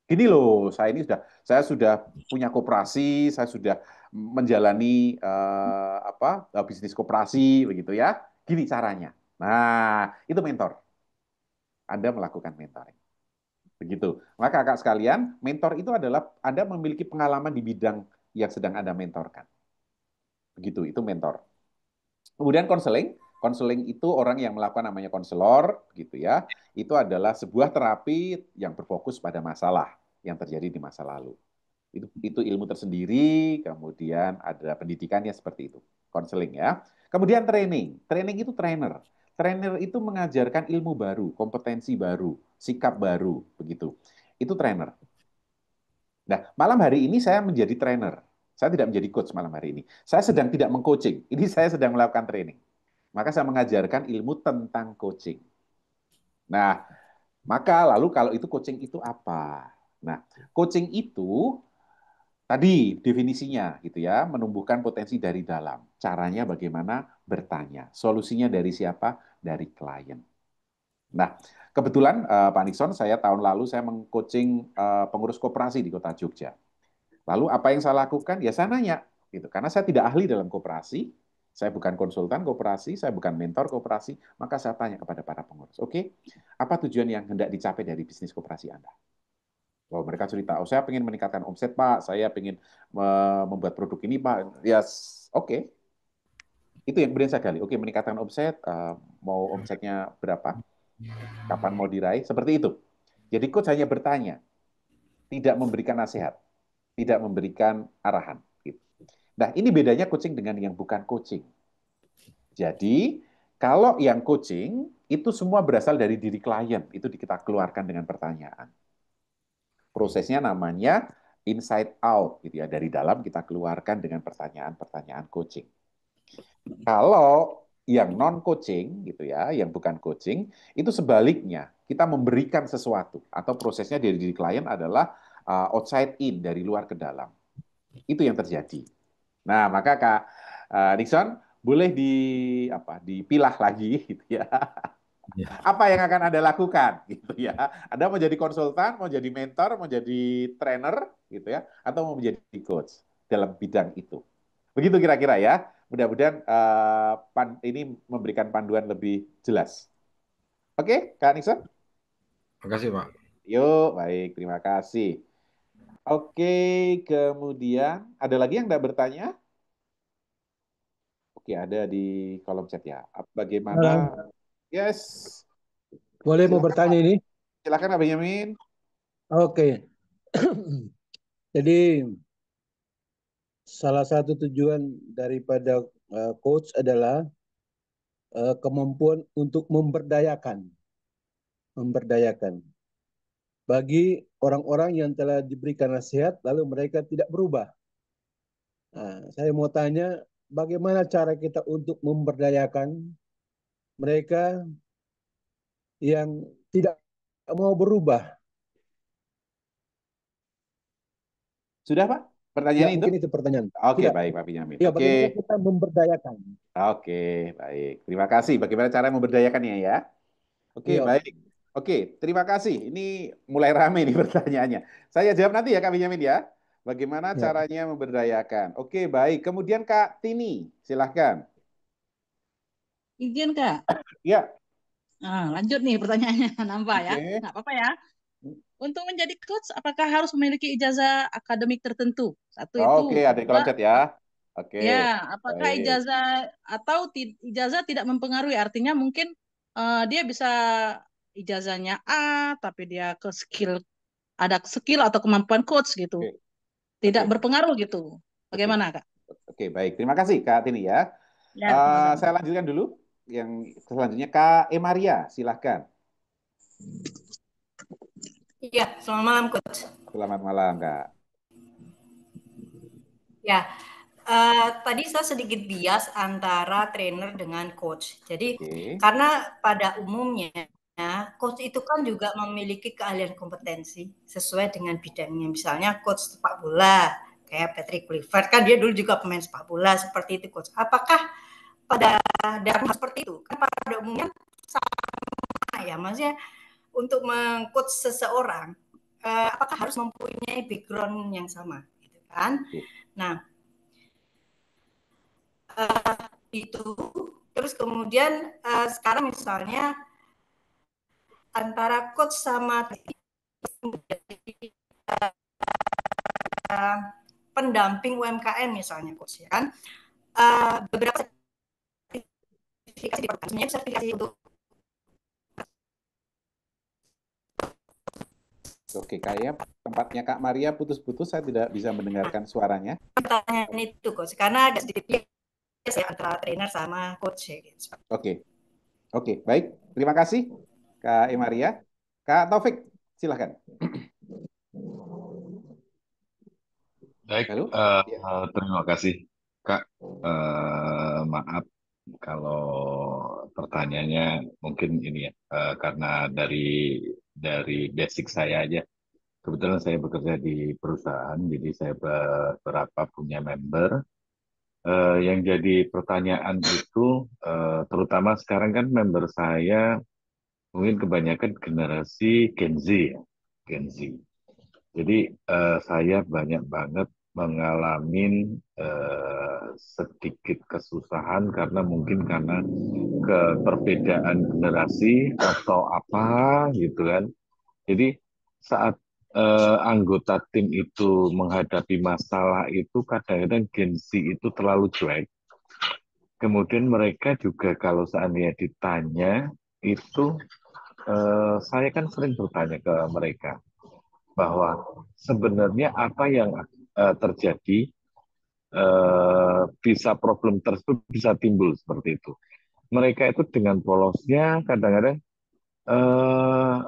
Gini loh, saya sudah punya koperasi, saya sudah menjalani bisnis koperasi begitu ya. Gini caranya. Nah, itu mentor. Anda melakukan mentoring. Begitu. Maka kakak sekalian, mentor itu adalah Anda memiliki pengalaman di bidang yang sedang Anda mentorkan. Begitu, itu mentor. Kemudian konseling. Konseling itu orang yang melakukan namanya konselor, gitu ya. Itu adalah sebuah terapi yang berfokus pada masalah yang terjadi di masa lalu. Itu ilmu tersendiri, kemudian ada pendidikannya seperti itu. Konseling ya. Kemudian training. Training itu trainer. Trainer itu mengajarkan ilmu baru, kompetensi baru, sikap baru, begitu. Itu trainer. Nah, malam hari ini saya menjadi trainer. Saya tidak menjadi coach malam hari ini. Saya sedang tidak mengcoaching. Ini saya sedang melakukan training. Maka saya mengajarkan ilmu tentang coaching. Nah, maka lalu kalau itu coaching itu apa? Nah, coaching itu tadi definisinya gitu ya, menumbuhkan potensi dari dalam. Caranya bagaimana? Bertanya. Solusinya dari siapa? Dari klien. Nah, kebetulan Pak Nixon, saya tahun lalu saya mengcoaching pengurus koperasi di Kota Jogja. Lalu apa yang saya lakukan? Ya saya nanya, gitu. Karena saya tidak ahli dalam koperasi, saya bukan konsultan koperasi, saya bukan mentor koperasi, maka saya tanya kepada para pengurus, oke, apa tujuan yang hendak dicapai dari bisnis koperasi Anda? Oh, mereka cerita, oh saya ingin meningkatkan omset Pak, saya ingin membuat produk ini Pak. Ya, oke. Itu yang kemudian saya gali. Oke, meningkatkan omset, mau omsetnya berapa? Kapan mau diraih? Seperti itu. Jadi coach hanya bertanya, tidak memberikan nasihat, tidak memberikan arahan. Gitu. Nah, ini bedanya coaching dengan yang bukan coaching. Jadi, kalau yang coaching, itu semua berasal dari diri klien. Itu kita keluarkan dengan pertanyaan. Prosesnya namanya inside out, gitu ya. Dari dalam kita keluarkan dengan pertanyaan-pertanyaan coaching. Kalau yang non-coaching, gitu ya, yang bukan coaching, itu sebaliknya. Kita memberikan sesuatu. Atau prosesnya dari diri klien adalah outside in, dari luar ke dalam. Itu yang terjadi. Nah, maka Kak Nixon boleh dipilah lagi gitu ya. Apa yang akan Anda lakukan gitu ya. Anda mau jadi konsultan, mau jadi mentor, mau jadi trainer gitu ya, atau mau menjadi coach dalam bidang itu. Begitu kira-kira ya. Mudah-mudahan ini memberikan panduan lebih jelas. Oke, Kak Nixon? Terima kasih, Pak. Yuk, baik. Terima kasih. Oke, kemudian ada lagi yang tidak bertanya? Oke, ada di kolom chat ya. Bagaimana? Yes. Boleh mau Silakan, bertanya Pak. ini? Silakan, Pak Benyamin. Oke. Jadi salah satu tujuan daripada coach adalah kemampuan untuk memberdayakan bagi orang-orang yang telah diberikan nasihat lalu mereka tidak berubah. Nah, saya mau tanya, bagaimana cara kita untuk memberdayakan mereka yang tidak mau berubah? Sudah, Pak? Ya, Pertanyaannya itu? mungkin itu pertanyaan. Oke, Tidak. baik, Pak Benyamin. Ya, Oke. bagaimana kita memberdayakan? Oke, baik. Terima kasih. Bagaimana cara memberdayakannya ya? Oke, Iya, baik. Oke, terima kasih. Ini mulai rame nih pertanyaannya. Saya jawab nanti ya, Kak Benyamin ya. Bagaimana ya. caranya memberdayakan? Oke, baik. Kemudian Kak Tini, silahkan. Izin Kak. Ya, Lanjut nih pertanyaannya, nambah ya. oke. Nggak apa-apa ya. Untuk menjadi coach, apakah harus memiliki ijazah akademik tertentu? Satu Oke, itu. ada di kolom Kedua, chat ya. Oke, ya, apakah baik. ijazah atau ijazah tidak mempengaruhi? Artinya mungkin dia bisa ijazahnya A, tapi dia ada skill atau kemampuan coach gitu. Oke, Tidak oke, berpengaruh gitu. oke. Bagaimana Kak? Oke, baik. Terima kasih Kak Tini ya. Ya, sama-sama. Saya lanjutkan dulu. Yang selanjutnya Kak Emaria, silahkan. Iya, selamat malam Coach. Selamat malam Kak. Ya, tadi saya sedikit bias antara trainer dengan coach. Jadi, karena pada umumnya coach itu kan juga memiliki keahlian kompetensi sesuai dengan bidangnya. Misalnya coach sepak bola, kayak Patrick Kluivert, kan dia dulu juga pemain sepak bola, seperti itu Coach. Apakah pada dasarnya seperti itu? Kan pada umumnya sama ya, maksudnya untuk meng-coach seseorang, apakah harus mempunyai background yang sama, gitu kan? Nah, itu terus kemudian sekarang misalnya antara coach sama pendamping UMKM misalnya coach ya kan, beberapa sertifikasi diperlukan. Sebenarnya sertifikasi untuk Oke, kayaknya tempatnya Kak Maria putus-putus, saya tidak bisa mendengarkan suaranya. pertanyaan itu coach, karena agak sedikit bias ya antara trainer sama coach ya. Gitu. Oke, baik. Terima kasih Kak Emaria. Kak Taufik, silahkan. Baik, terima kasih Kak. Maaf kalau pertanyaannya mungkin ini ya, karena dari basic saya aja. kebetulan saya bekerja di perusahaan, jadi saya beberapa punya member. Yang jadi pertanyaan itu, terutama sekarang kan member saya mungkin kebanyakan generasi Gen Z ya, Gen Z. Jadi saya banyak banget mengalami sedikit kesusahan karena perbedaan generasi atau apa gitu kan. Jadi saat anggota tim itu menghadapi masalah itu kadang-kadang Gen Z itu terlalu cuek. Kemudian mereka juga kalau seandainya ditanya itu saya kan sering bertanya ke mereka bahwa sebenarnya apa yang terjadi bisa problem tersebut bisa timbul seperti itu. Mereka itu dengan polosnya kadang-kadang eh,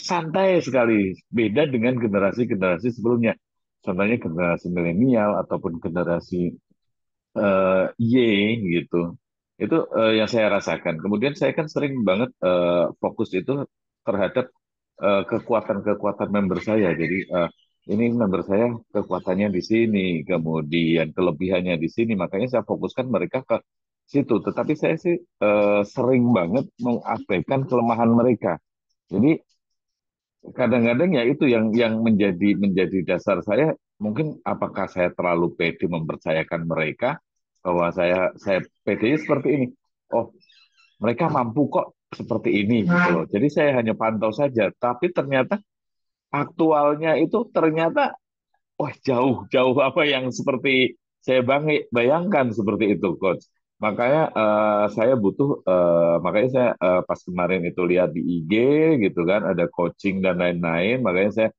santai sekali, beda dengan generasi-generasi sebelumnya. Contohnya generasi milenial ataupun generasi Y gitu. Itu yang saya rasakan. Kemudian saya kan sering banget fokus itu terhadap kekuatan-kekuatan member saya. Jadi ini member saya kekuatannya di sini, kemudian kelebihannya di sini. Makanya saya fokuskan mereka ke situ. Tetapi saya sih sering banget mengabaikan kelemahan mereka. Jadi kadang-kadang ya itu yang menjadi dasar saya. Mungkin apakah saya terlalu pede mempercayakan mereka bahwa saya pede seperti ini. Oh, mereka mampu kok seperti ini gitu loh. Jadi saya hanya pantau saja, tapi ternyata aktualnya itu ternyata wah jauh apa yang seperti saya bayangkan seperti itu, Coach. Makanya makanya saya pas kemarin itu lihat di IG gitu kan ada coaching dan lain-lain, makanya saya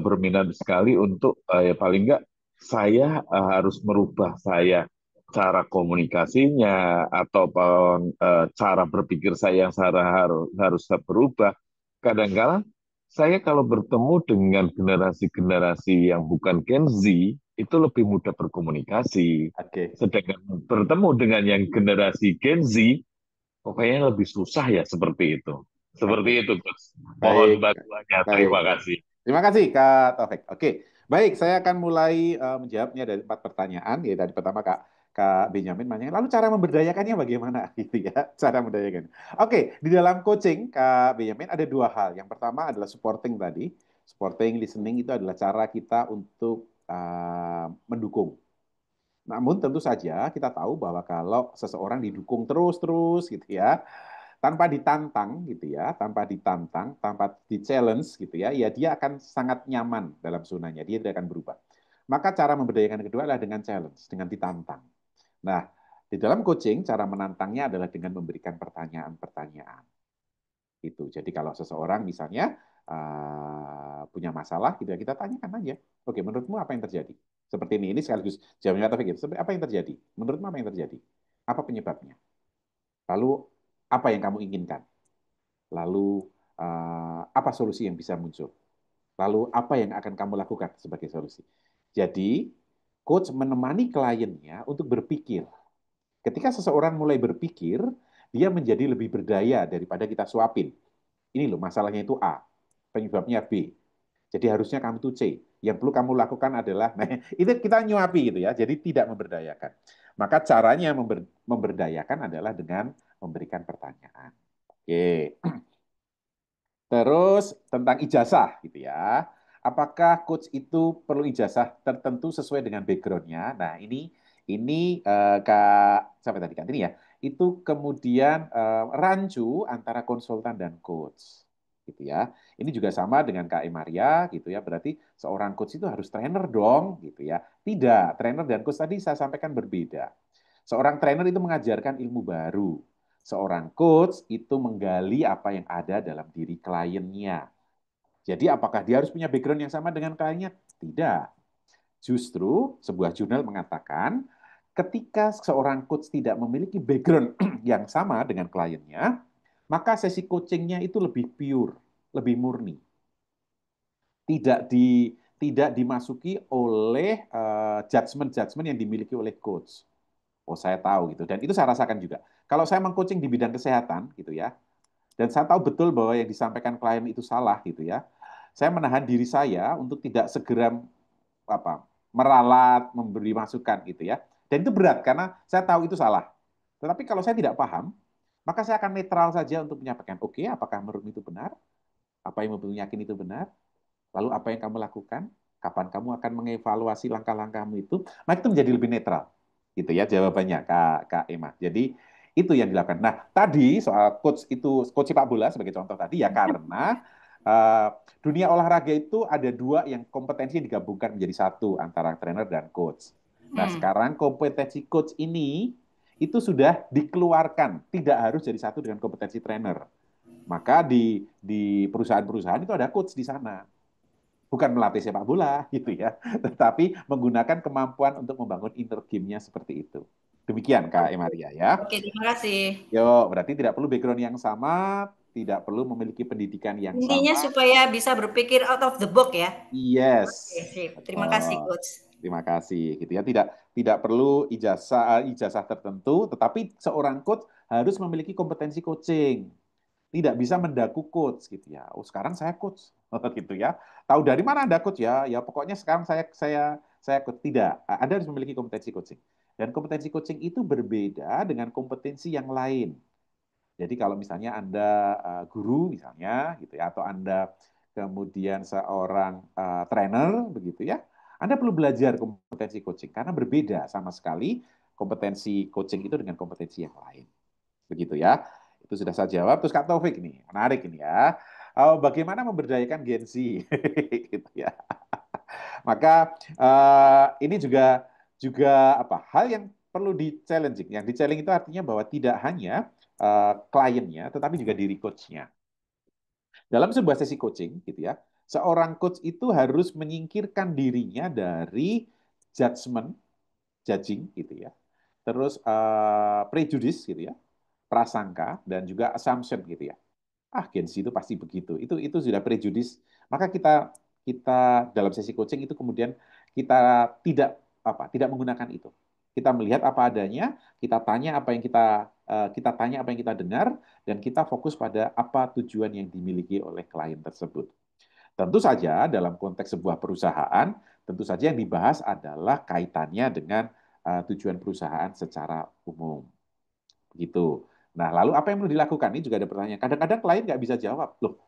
berminat sekali untuk ya paling enggak saya harus merubah cara komunikasinya ataupun cara berpikir saya yang harus berubah. Kadang-kala saya kalau bertemu dengan generasi-generasi yang bukan Gen Z, itu lebih mudah berkomunikasi. Oke. Sedangkan bertemu dengan yang generasi Gen Z, pokoknya lebih susah ya seperti itu. Seperti itu, Coach. Mohon Baik, bantuannya. baik. Terima kasih. Terima kasih, Kak Taufik. Oke, baik. Saya akan mulai menjawabnya dari 4 pertanyaan. Ya, dari pertama Kak Benyamin nanya, lalu cara memberdayakannya bagaimana? Gitu ya, cara memberdayakan. Oke, di dalam coaching, Kak Benyamin ada 2 hal. Yang pertama adalah supporting tadi. Supporting, listening itu adalah cara kita untuk mendukung. Namun tentu saja kita tahu bahwa kalau seseorang didukung terus-terus gitu ya, tanpa ditantang gitu ya, tanpa di-challenge gitu ya, ya dia akan sangat nyaman dalam zonanya, dia tidak akan berubah. Maka cara memberdayakan yang kedua adalah dengan challenge, dengan ditantang. Nah, di dalam coaching cara menantangnya adalah dengan memberikan pertanyaan-pertanyaan. Itu. Jadi kalau seseorang misalnya punya masalah, gitu ya, kita tanyakan aja. Oke, menurutmu apa yang terjadi? Seperti ini sekaligus jawabnya Taufik. Apa yang terjadi? Menurutmu apa yang terjadi? Apa penyebabnya? Lalu apa yang kamu inginkan? Lalu apa solusi yang bisa muncul? Lalu apa yang akan kamu lakukan sebagai solusi? Jadi, coach menemani kliennya untuk berpikir. Ketika seseorang mulai berpikir, dia menjadi lebih berdaya daripada kita suapin. Ini loh, masalahnya itu A, penyebabnya B. Jadi harusnya kamu tuh C. Yang perlu kamu lakukan adalah, nah, itu kita nyuapi gitu ya, jadi tidak memberdayakan. Maka caranya memberdayakan adalah dengan memberikan pertanyaan. Oke. Terus tentang ijazah gitu ya. Apakah coach itu perlu ijazah tertentu sesuai dengan background-nya? Nah, ini Kak sampai tadi Kak ini ya. Itu kemudian rancu antara konsultan dan coach gitu ya. Ini juga sama dengan Kak Emaria gitu ya. Berarti seorang coach itu harus trainer dong gitu ya. Tidak, trainer dan coach tadi saya sampaikan berbeda. Seorang trainer itu mengajarkan ilmu baru. Seorang coach itu menggali apa yang ada dalam diri kliennya. Jadi apakah dia harus punya background yang sama dengan kliennya? Tidak. Justru sebuah jurnal mengatakan ketika seorang coach tidak memiliki background yang sama dengan kliennya, maka sesi coachingnya itu lebih pure, lebih murni. Tidak dimasuki oleh judgement-judgement yang dimiliki oleh coach. Oh, saya tahu gitu. Dan itu saya rasakan juga. Kalau saya mengcoaching di bidang kesehatan gitu ya, dan saya tahu betul bahwa yang disampaikan klien itu salah gitu ya. saya menahan diri saya untuk tidak segera meralat, memberi masukan gitu ya. Dan itu berat karena saya tahu itu salah. Tetapi kalau saya tidak paham, maka saya akan netral saja untuk menyampaikan, oke, apakah menurutmu itu benar? Apa yang membuatmu yakin itu benar? Lalu apa yang kamu lakukan? Kapan kamu akan mengevaluasi langkah-langkahmu itu? Nah, itu menjadi lebih netral. Gitu ya jawabannya, Kak Emma. Jadi itu yang dilakukan. Nah, tadi soal coach sepak bola sebagai contoh tadi ya karena dunia olahraga itu ada dua yang kompetensi yang digabungkan menjadi satu antara trainer dan coach. Nah, sekarang kompetensi coach ini itu sudah dikeluarkan, tidak harus jadi satu dengan kompetensi trainer. Maka di perusahaan-perusahaan itu ada coach di sana. Bukan melatih sepak bola gitu ya, tetapi menggunakan kemampuan untuk membangun inner game-nya seperti itu. Demikian Kak Emaria ya. Oke, terima kasih. Yo, berarti tidak perlu background yang sama, tidak perlu memiliki pendidikan yang Intinya sama. supaya bisa berpikir out of the box ya. Yes. Oke, sip. Terima kasih coach. Terima kasih gitu ya. Tidak perlu ijazah tertentu, tetapi seorang coach harus memiliki kompetensi coaching. Tidak bisa mendaku coach gitu ya. Oh, sekarang saya coach gitu ya. Tahu dari mana Anda coach ya? Ya pokoknya sekarang saya coach. Tidak. Anda harus memiliki kompetensi coaching. Dan kompetensi coaching itu berbeda dengan kompetensi yang lain. Jadi kalau misalnya Anda guru misalnya gitu ya atau Anda kemudian seorang trainer begitu ya, Anda perlu belajar kompetensi coaching karena berbeda sama sekali kompetensi coaching itu dengan kompetensi yang lain. Begitu ya. Itu sudah saya jawab. Terus Kak Taufik nih, menarik ini ya. Bagaimana memberdayakan Gen Z gitu ya. Maka ini juga hal yang perlu di-challenging. Yang di-challenging itu artinya bahwa tidak hanya kliennya, tetapi juga diri coach-nya. Dalam sebuah sesi coaching, gitu ya, seorang coach itu harus menyingkirkan dirinya dari judging, gitu ya, terus prejudice, gitu ya, prasangka, dan juga assumption, gitu ya. Gen Z itu pasti begitu. Itu sudah prejudice. Maka kita dalam sesi coaching itu kemudian kita tidak menggunakan itu. Kita melihat apa adanya, kita tanya apa yang kita dengar, dan kita fokus pada apa tujuan yang dimiliki oleh klien tersebut. Tentu saja dalam konteks sebuah perusahaan, tentu saja yang dibahas adalah kaitannya dengan tujuan perusahaan secara umum. Begitu. Nah, lalu apa yang perlu dilakukan? Ini juga ada pertanyaan. Kadang-kadang klien nggak bisa jawab. Loh,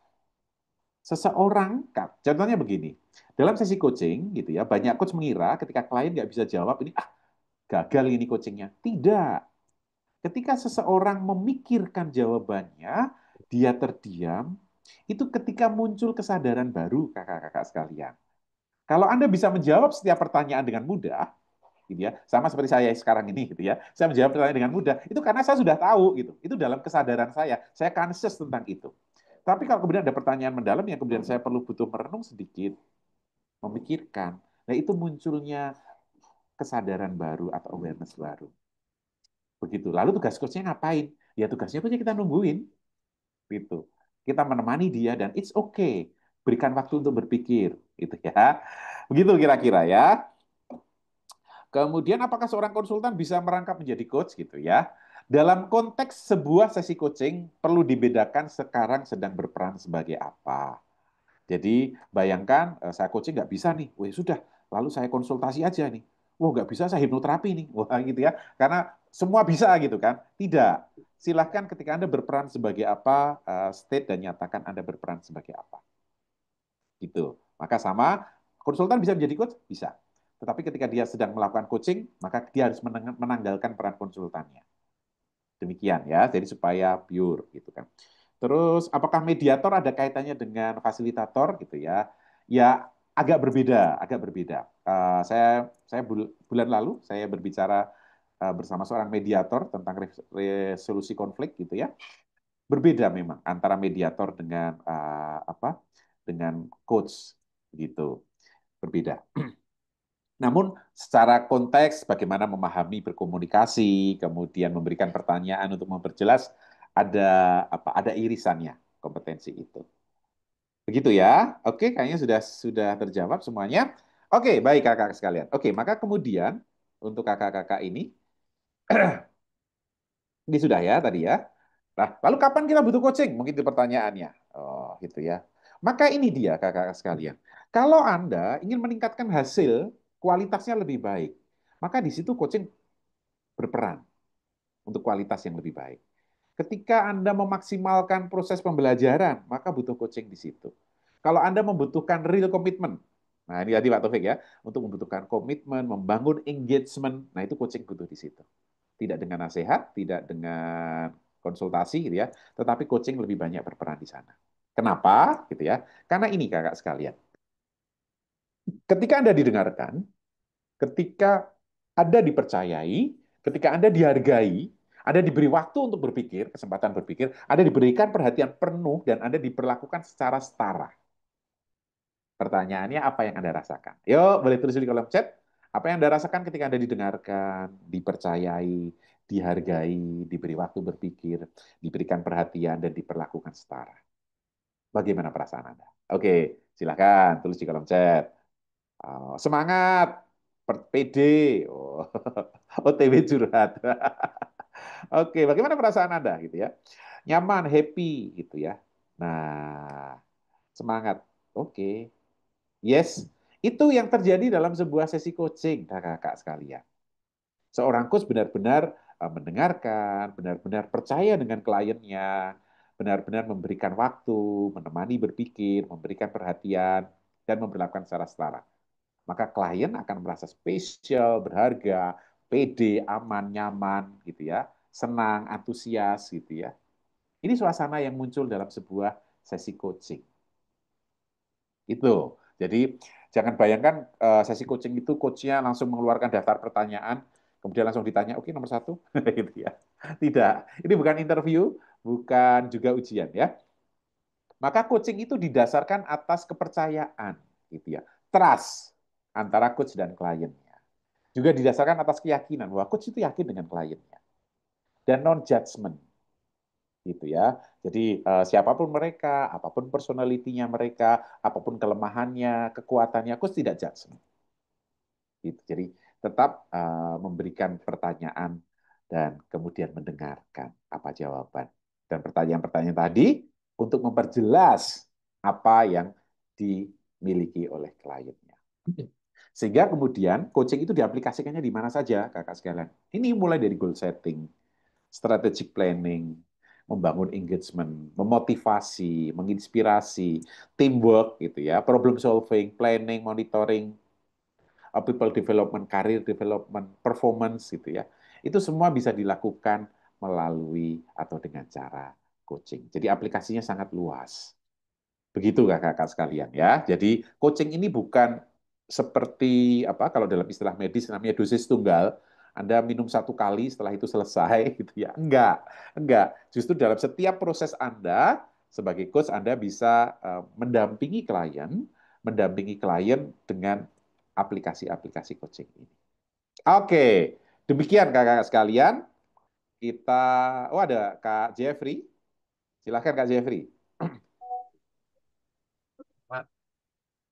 seseorang, contohnya begini, dalam sesi coaching, gitu ya, banyak coach mengira ketika klien nggak bisa jawab, ini gagal ini coachingnya. Tidak. Ketika seseorang memikirkan jawabannya, dia terdiam, itu ketika muncul kesadaran baru, kakak-kakak sekalian. Kalau Anda bisa menjawab setiap pertanyaan dengan mudah, gitu ya, sama seperti saya sekarang ini, gitu ya, saya menjawab pertanyaan dengan mudah, itu karena saya sudah tahu, gitu. Itu dalam kesadaran saya conscious tentang itu. Tapi kalau kemudian ada pertanyaan mendalam yang kemudian saya perlu butuh merenung sedikit, memikirkan, nah itu munculnya kesadaran baru atau awareness baru. Begitu. Lalu tugas coachnya ngapain? Ya tugasnya itu kita nungguin, gitu. Kita menemani dia dan it's okay. Berikan waktu untuk berpikir, gitu ya. Begitu kira-kira ya. Kemudian apakah seorang konsultan bisa merangkap menjadi coach gitu ya? Dalam konteks sebuah sesi coaching perlu dibedakan sekarang sedang berperan sebagai apa. Jadi bayangkan saya coaching nggak bisa nih, wah sudah, lalu saya konsultasi aja nih. Wah nggak bisa saya hipnoterapi nih, wah gitu ya. Karena semua bisa gitu kan? Tidak. Silahkan ketika Anda berperan sebagai apa, state dan nyatakan Anda berperan sebagai apa. Gitu. Maka sama, konsultan bisa menjadi coach? Bisa. Tetapi ketika dia sedang melakukan coaching, maka dia harus menanggalkan peran konsultannya. Demikian ya, jadi supaya pure gitu kan. Terus apakah mediator ada kaitannya dengan fasilitator gitu ya? Ya agak berbeda, agak berbeda. Saya bulan lalu saya berbicara bersama seorang mediator tentang resolusi konflik gitu ya. Berbeda memang antara mediator dengan dengan coach gitu. Berbeda. Namun secara konteks bagaimana memahami berkomunikasi, kemudian memberikan pertanyaan untuk memperjelas ada irisannya kompetensi itu. Begitu ya. Oke, kayaknya sudah terjawab semuanya. Oke, baik kakak sekalian. Oke, maka kemudian untuk kakak-kakak ini sudah ya tadi ya. Nah, lalu kapan kita butuh coaching? Mungkin itu pertanyaannya. Oh, gitu ya. Maka ini dia kakak-kakak sekalian. Kalau Anda ingin meningkatkan hasil, kualitasnya lebih baik, maka di situ coaching berperan untuk kualitas yang lebih baik. Ketika Anda memaksimalkan proses pembelajaran, maka butuh coaching di situ. Kalau Anda membutuhkan real commitment, nah ini tadi Pak Taufik ya, untuk membutuhkan komitmen, membangun engagement, nah itu coaching butuh di situ. Tidak dengan nasihat, tidak dengan konsultasi gitu ya, tetapi coaching lebih banyak berperan di sana. Kenapa? Gitu ya. Karena ini kakak sekalian. Ketika Anda didengarkan, ketika Anda dipercayai, ketika Anda dihargai, Anda diberi waktu untuk berpikir, kesempatan berpikir, Anda diberikan perhatian penuh, dan Anda diperlakukan secara setara. Pertanyaannya, apa yang Anda rasakan? Yuk, boleh tulis di kolom chat. Apa yang Anda rasakan ketika Anda didengarkan, dipercayai, dihargai, diberi waktu berpikir, diberikan perhatian, dan diperlakukan setara? Bagaimana perasaan Anda? Oke, silakan tulis di kolom chat. Semangat, PD, OTW curhat. Oke, bagaimana perasaan Anda gitu ya? Nyaman, happy gitu ya. Nah, semangat. Oke. Yes, itu yang terjadi dalam sebuah sesi coaching, kakak-kakak sekalian. Seorang coach benar-benar mendengarkan, benar-benar percaya dengan kliennya, benar-benar memberikan waktu, menemani berpikir, memberikan perhatian, dan memperlakukan secara setara. Maka klien akan merasa spesial, berharga, pede, aman, nyaman, gitu ya, senang, antusias, gitu ya. Ini suasana yang muncul dalam sebuah sesi coaching. Itu. Jadi jangan bayangkan sesi coaching itu coachnya langsung mengeluarkan daftar pertanyaan, kemudian langsung ditanya, oke nomor 1, gitu ya. Tidak. Ini bukan interview, bukan juga ujian ya. Maka coaching itu didasarkan atas kepercayaan, gitu ya, trust antara coach dan kliennya. Juga didasarkan atas keyakinan bahwa coach itu yakin dengan kliennya, dan non judgment, gitu ya. Jadi siapapun mereka, apapun personalitinya mereka, apapun kelemahannya, kekuatannya, coach tidak judgment. Gitu. Jadi tetap memberikan pertanyaan dan kemudian mendengarkan apa jawaban. Dan pertanyaan-pertanyaan tadi untuk memperjelas apa yang dimiliki oleh kliennya. Sehingga kemudian coaching itu diaplikasikannya di mana saja, kakak sekalian. Ini mulai dari goal setting, strategic planning, membangun engagement, memotivasi, menginspirasi, teamwork gitu ya, problem solving, planning, monitoring, people development, career development, performance gitu ya. Itu semua bisa dilakukan melalui atau dengan cara coaching. Jadi aplikasinya sangat luas. Begitu kakak-kakak sekalian ya. Jadi coaching ini bukan seperti apa kalau dalam istilah medis namanya dosis tunggal. Anda minum 1 kali setelah itu selesai gitu ya. Enggak. Justru dalam setiap proses Anda sebagai coach Anda bisa mendampingi klien dengan aplikasi-aplikasi coaching ini. Oke, demikian kakak-kakak sekalian. Kita, oh ada Kak Jeffrey. Silakan Kak Jeffrey.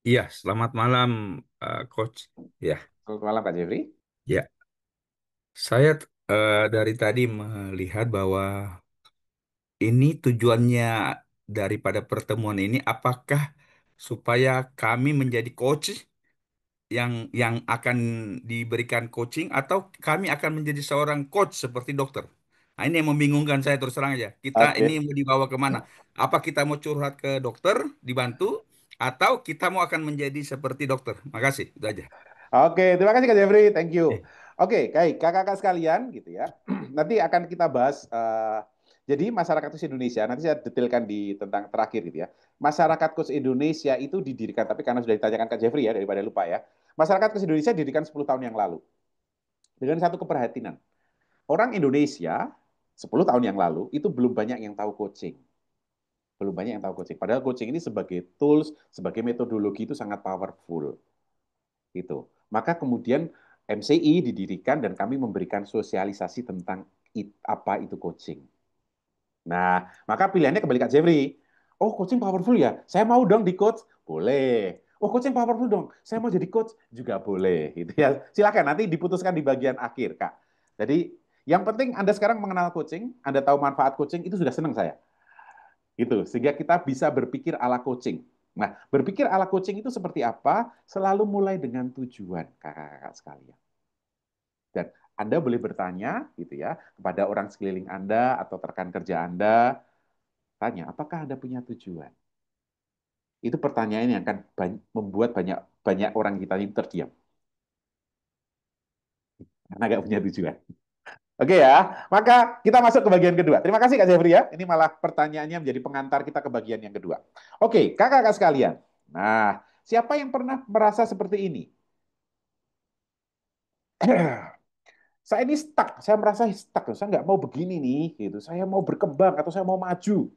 Iya, selamat malam, Coach. Ya, Selamat malam Kak Jeffrey. ya. Saya dari tadi melihat bahwa ini tujuannya daripada pertemuan ini, apakah supaya kami menjadi coach yang akan diberikan coaching, atau kami akan menjadi seorang coach seperti dokter? Nah, ini yang membingungkan saya terus terang aja. Kita ini Oke. mau dibawa kemana? Apa kita mau curhat ke dokter, dibantu, atau kita mau akan menjadi seperti dokter? Makasih, itu aja. Oke, terima kasih Kak Jeffrey, thank you. Eh, Oke, baik, kakak-kakak sekalian gitu ya. Nanti akan kita bahas. Jadi masyarakat coach Indonesia, nanti saya detailkan di tentang terakhir gitu ya. Masyarakat coach Indonesia itu didirikan, tapi karena sudah ditanyakan Kak Jeffrey ya, daripada lupa ya. Masyarakat coach Indonesia didirikan 10 tahun yang lalu. Dengan satu keprihatinan. Orang Indonesia 10 tahun yang lalu itu belum banyak yang tahu coaching. Belum banyak yang tahu coaching. Padahal coaching ini sebagai tools, sebagai metodologi itu sangat powerful. Gitu. Maka kemudian MCI didirikan dan kami memberikan sosialisasi tentang apa itu coaching. Nah, maka pilihannya kembali Kak Jeffrey. Oh, coaching powerful ya? Saya mau dong di coach? Boleh. Oh, coaching powerful dong. Saya mau jadi coach? Juga boleh. Gitu ya. Silakan nanti diputuskan di bagian akhir, Kak. Jadi, yang penting Anda sekarang mengenal coaching, Anda tahu manfaat coaching, itu sudah senang saya. Gitu. Sehingga kita bisa berpikir ala coaching. Nah, berpikir ala coaching itu seperti apa? Selalu mulai dengan tujuan, kakak-kakak sekalian. Dan Anda boleh bertanya gitu ya kepada orang sekeliling Anda atau rekan kerja Anda, tanya, apakah Anda punya tujuan? Itu pertanyaan yang akan membuat banyak banyak orang kita ini terdiam karena nggak punya tujuan. Oke ya, maka kita masuk ke bagian kedua. Terima kasih Kak Jeffrey ya. Ini malah pertanyaannya menjadi pengantar kita ke bagian yang kedua. Oke, kakak-kakak sekalian. Nah, siapa yang pernah merasa seperti ini? Saya ini stuck, saya merasa stuck, saya nggak mau begini nih, gitu. Saya mau berkembang atau saya mau maju.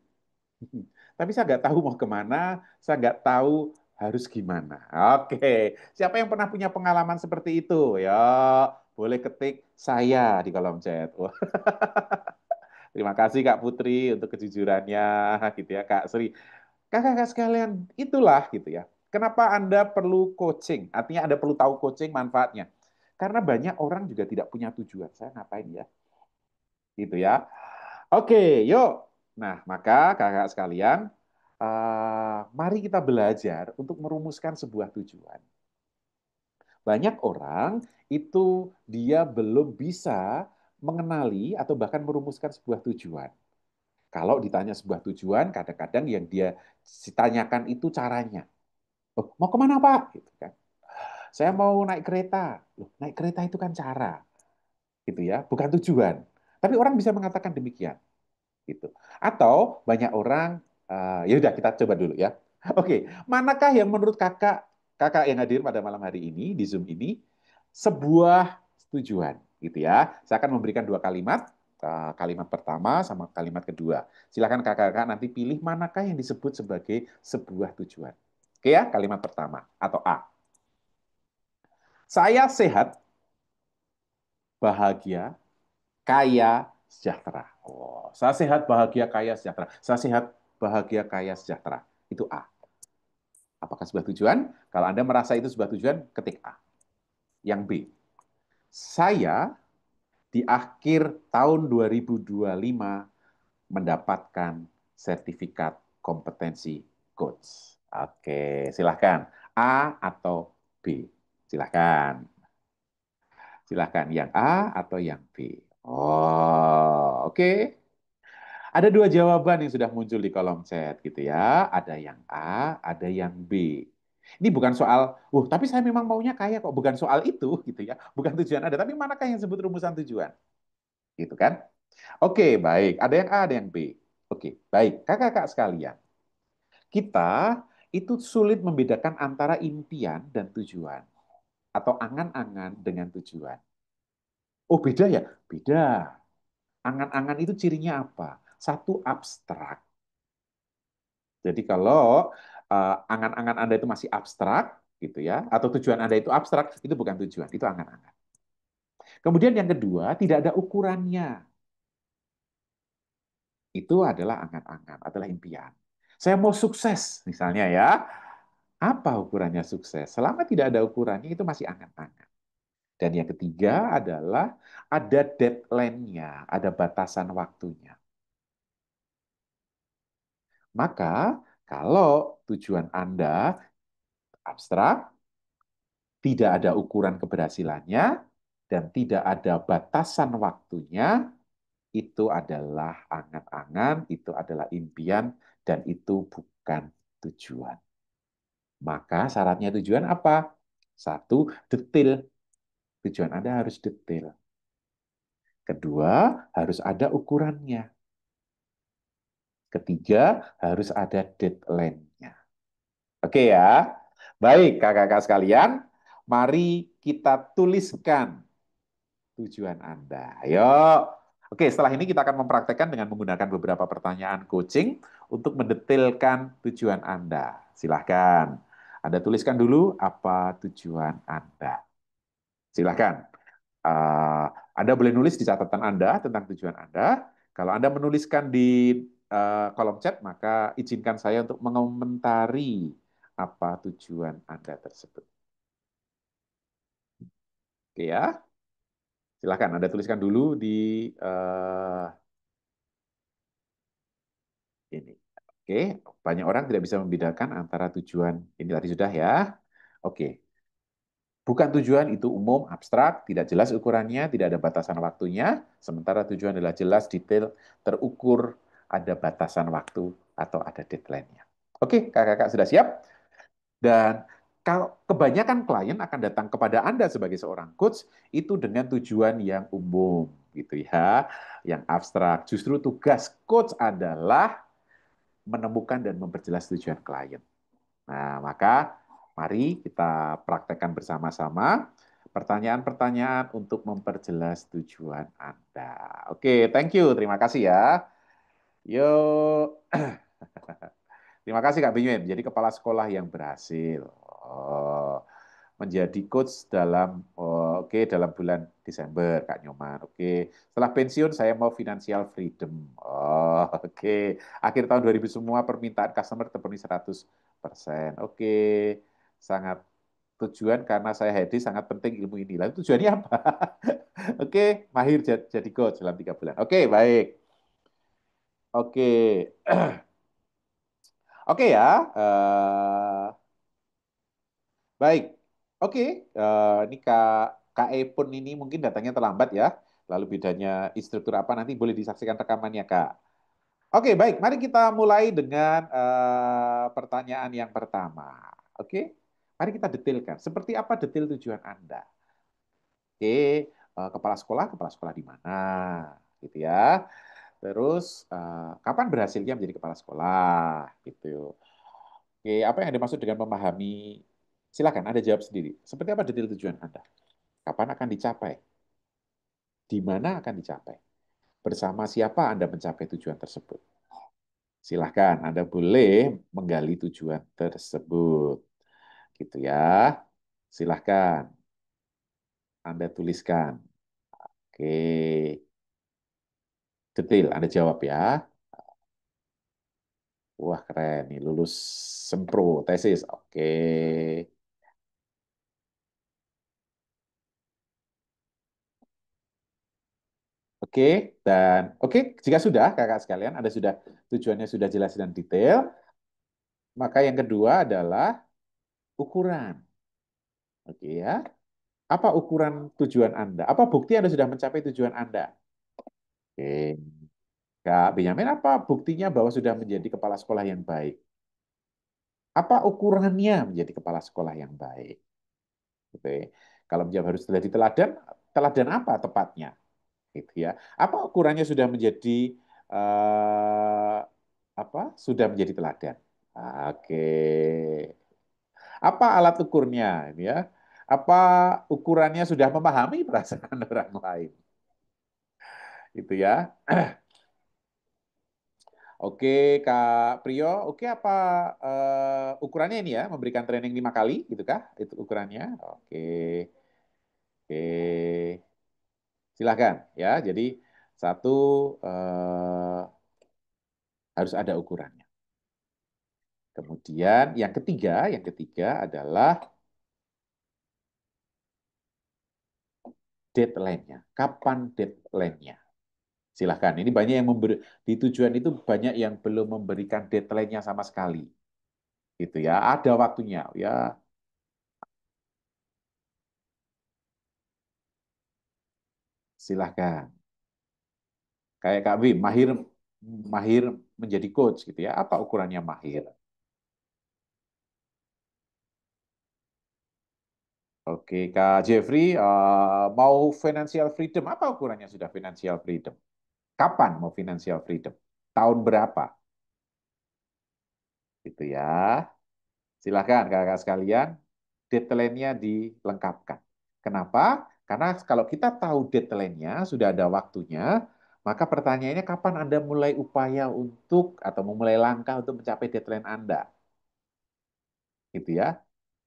Tapi saya nggak tahu mau kemana, saya nggak tahu harus gimana. Oke, siapa yang pernah punya pengalaman seperti itu? Ya, boleh ketik saya di kolom chat. Wah, terima kasih Kak Putri untuk kejujurannya, gitu ya Kak Sri. Kakak-kakak sekalian, itulah gitu ya. Kenapa Anda perlu coaching? Artinya Anda perlu tahu coaching manfaatnya. Karena banyak orang juga tidak punya tujuan. Saya ngapain ya? Gitu ya. Oke, yuk. Nah, maka kakak sekalian, mari kita belajar untuk merumuskan sebuah tujuan. Banyak orang itu dia belum bisa mengenali atau bahkan merumuskan sebuah tujuan. Kalau ditanya sebuah tujuan, kadang-kadang yang dia ditanyakan itu caranya. Oh, mau kemana Pak? Gitu kan. Saya mau naik kereta. Loh, naik kereta itu kan cara, gitu ya, bukan tujuan. Tapi orang bisa mengatakan demikian. Gitu. Atau banyak orang, ya udah kita coba dulu ya. Oke, manakah yang menurut kakak, kakak yang hadir pada malam hari ini di Zoom ini sebuah tujuan, gitu ya? Saya akan memberikan dua kalimat, kalimat pertama sama kalimat kedua. Silakan kakak-kakak nanti pilih manakah yang disebut sebagai sebuah tujuan. Oke ya, kalimat pertama atau A. Saya sehat, bahagia, kaya, sejahtera. Oh, saya sehat, bahagia, kaya, sejahtera. Saya sehat, bahagia, kaya, sejahtera. Itu A. Apakah sebuah tujuan? Kalau Anda merasa itu sebuah tujuan, ketik A. Yang B. Saya di akhir tahun 2025 mendapatkan sertifikat kompetensi coach. Oke, silahkan. A atau B? Silahkan. Silahkan. Yang A atau yang B? Oh, oke. Ada dua jawaban yang sudah muncul di kolom chat gitu ya. Ada yang A, ada yang B. Ini bukan soal, tapi saya memang maunya kaya kok. Bukan soal itu gitu ya. Bukan tujuan ada. Tapi manakah yang disebut rumusan tujuan? Gitu kan? Oke, baik. Ada yang A, ada yang B. Oke, baik. Kakak-kakak sekalian. Kita itu sulit membedakan antara impian dan tujuan. Atau angan-angan dengan tujuan. Oh, beda ya? Beda. Angan-angan itu cirinya apa? Satu, abstrak. Jadi kalau angan-angan Anda itu masih abstrak, gitu ya, atau tujuan Anda itu abstrak, itu bukan tujuan, itu angan-angan. Kemudian yang kedua, tidak ada ukurannya. Itu adalah angan-angan, adalah impian. Saya mau sukses, misalnya ya. Apa ukurannya sukses? Selama tidak ada ukurannya, itu masih angan-angan. Dan yang ketiga adalah ada deadline-nya, ada batasan waktunya. Maka kalau tujuan Anda abstrak, tidak ada ukuran keberhasilannya, dan tidak ada batasan waktunya, itu adalah angan-angan, itu adalah impian, dan itu bukan tujuan. Maka syaratnya tujuan apa? Satu, detail. Tujuan Anda harus detail. Kedua, harus ada ukurannya. Ketiga, harus ada deadline-nya. Oke ya. Baik, kakak-kakak sekalian, mari kita tuliskan tujuan Anda. Ayo. Oke, setelah ini kita akan mempraktekkan dengan menggunakan beberapa pertanyaan coaching untuk mendetailkan tujuan Anda. Silahkan. Anda tuliskan dulu apa tujuan Anda. Silahkan. Anda boleh nulis di catatan Anda tentang tujuan Anda. Kalau Anda menuliskan di kolom chat, maka izinkan saya untuk mengomentari apa tujuan Anda tersebut. Oke ya. Silahkan Anda tuliskan dulu di ini. Oke, banyak orang tidak bisa membedakan antara tujuan ini tadi sudah ya. Oke, bukan tujuan itu umum, abstrak, tidak jelas ukurannya, tidak ada batasan waktunya, sementara tujuan adalah jelas, detail, terukur, ada batasan waktu atau ada deadline-nya. Oke, kakak-kakak sudah siap? Dan kalau kebanyakan klien akan datang kepada Anda sebagai seorang coach itu dengan tujuan yang umum gitu ya, yang abstrak. Justru tugas coach adalah menemukan dan memperjelas tujuan klien. Nah, maka mari kita praktekkan bersama-sama pertanyaan-pertanyaan untuk memperjelas tujuan Anda. Oke, thank you. Terima kasih ya. Yuk. Terima kasih Kak Binyuin, jadi kepala sekolah yang berhasil. Oh, menjadi coach dalam dalam bulan Desember Kak Nyoman. Oke. Setelah pensiun saya mau financial freedom. Oh, oke. Akhir tahun 2000 semua permintaan customer terpenuhi 100%. Oke. Sangat tujuan karena saya happy sangat penting ilmu ini. Lalu tujuannya apa? Oke, mahir jadi coach dalam 3 bulan. Oke, baik. Oke. Oke ya. Baik, oke. Ini Kak Epun ini mungkin datangnya terlambat ya. Lalu bedanya instruktur apa nanti boleh disaksikan rekamannya Kak. Oke, baik. Mari kita mulai dengan pertanyaan yang pertama. Oke, mari kita detailkan. Seperti apa detail tujuan Anda? Oke, kepala sekolah di mana? Gitu ya. Terus kapan berhasilnya menjadi kepala sekolah? Gitu. Oke, apa yang dimaksud dengan memahami? Silakan Anda jawab sendiri. Seperti apa detail tujuan Anda? Kapan akan dicapai? Di mana akan dicapai? Bersama siapa Anda mencapai tujuan tersebut? Silahkan, Anda boleh menggali tujuan tersebut. Gitu ya. Silahkan, Anda tuliskan. Oke, detail, Anda jawab ya. Wah, keren nih, lulus sempro, tesis. Oke. Oke, dan oke, jika sudah kakak sekalian, Anda sudah tujuannya sudah jelas dan detail, maka yang kedua adalah ukuran. Oke ya. Apa ukuran tujuan Anda? Apa bukti Anda sudah mencapai tujuan Anda? Oke. Kak Benyamin, apa buktinya bahwa sudah menjadi kepala sekolah yang baik? Apa ukurannya menjadi kepala sekolah yang baik? Oke. Kalau menjawab harus sudah diteladan, teladan apa tepatnya? Gitu ya. Apa ukurannya sudah menjadi eh, apa? Sudah menjadi teladan. Oke. Apa alat ukurnya? Ini ya. Apa ukurannya sudah memahami perasaan orang lain? Itu ya. Oke, Kak Priyo. Oke, apa ukurannya ini ya? Memberikan training 5 kali, gitu kah? Itu ukurannya. Oke, oke. Silahkan ya. Jadi satu harus ada ukurannya. Kemudian yang ketiga adalah deadline-nya. Kapan deadline-nya? Silahkan. Ini banyak yang di tujuan itu banyak yang belum memberikan deadline-nya sama sekali. Gitu ya. Ada waktunya ya. Silahkan. Kayak Kak Wim, mahir mahir menjadi coach gitu ya. Apa ukurannya mahir? Oke, Kak Jeffrey, mau financial freedom. Apa ukurannya sudah financial freedom? Kapan mau financial freedom? Tahun berapa? Gitu ya. Silahkan kakak sekalian, deadline-nya dilengkapkan. Kenapa? Karena kalau kita tahu deadline-nya, sudah ada waktunya, maka pertanyaannya kapan Anda mulai upaya untuk atau memulai langkah untuk mencapai deadline Anda? Gitu ya.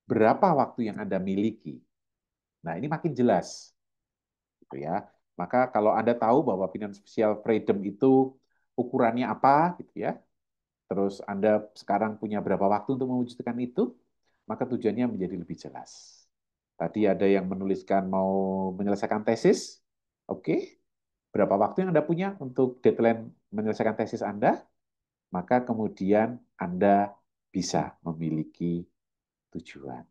Berapa waktu yang Anda miliki? Nah, ini makin jelas. Gitu ya. Maka kalau Anda tahu bahwa financial freedom itu ukurannya apa, gitu ya, terus Anda sekarang punya berapa waktu untuk mewujudkan itu, maka tujuannya menjadi lebih jelas. Tadi ada yang menuliskan mau menyelesaikan tesis, oke. Berapa waktu yang Anda punya untuk deadline menyelesaikan tesis Anda? maka kemudian Anda bisa memiliki tujuan.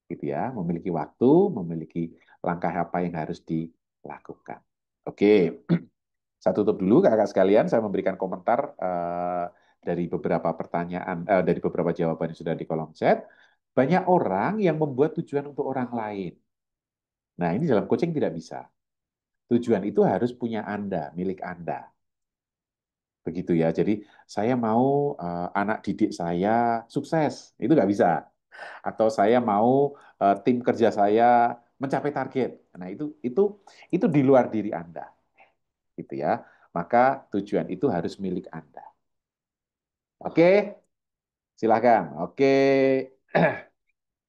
Gitu ya, memiliki waktu, memiliki langkah apa yang harus dilakukan. Oke, saya tutup dulu kakak sekalian, saya memberikan komentar dari beberapa pertanyaan, dari beberapa jawaban yang sudah di kolom chat. Banyak orang yang membuat tujuan untuk orang lain. Nah, ini dalam coaching tidak bisa. Tujuan itu harus punya Anda, milik Anda. Begitu ya. Jadi saya mau anak didik saya sukses, itu nggak bisa. Atau saya mau tim kerja saya mencapai target. Nah, itu di luar diri Anda. Gitu ya. Maka tujuan itu harus milik Anda. Oke? Silakan. Oke.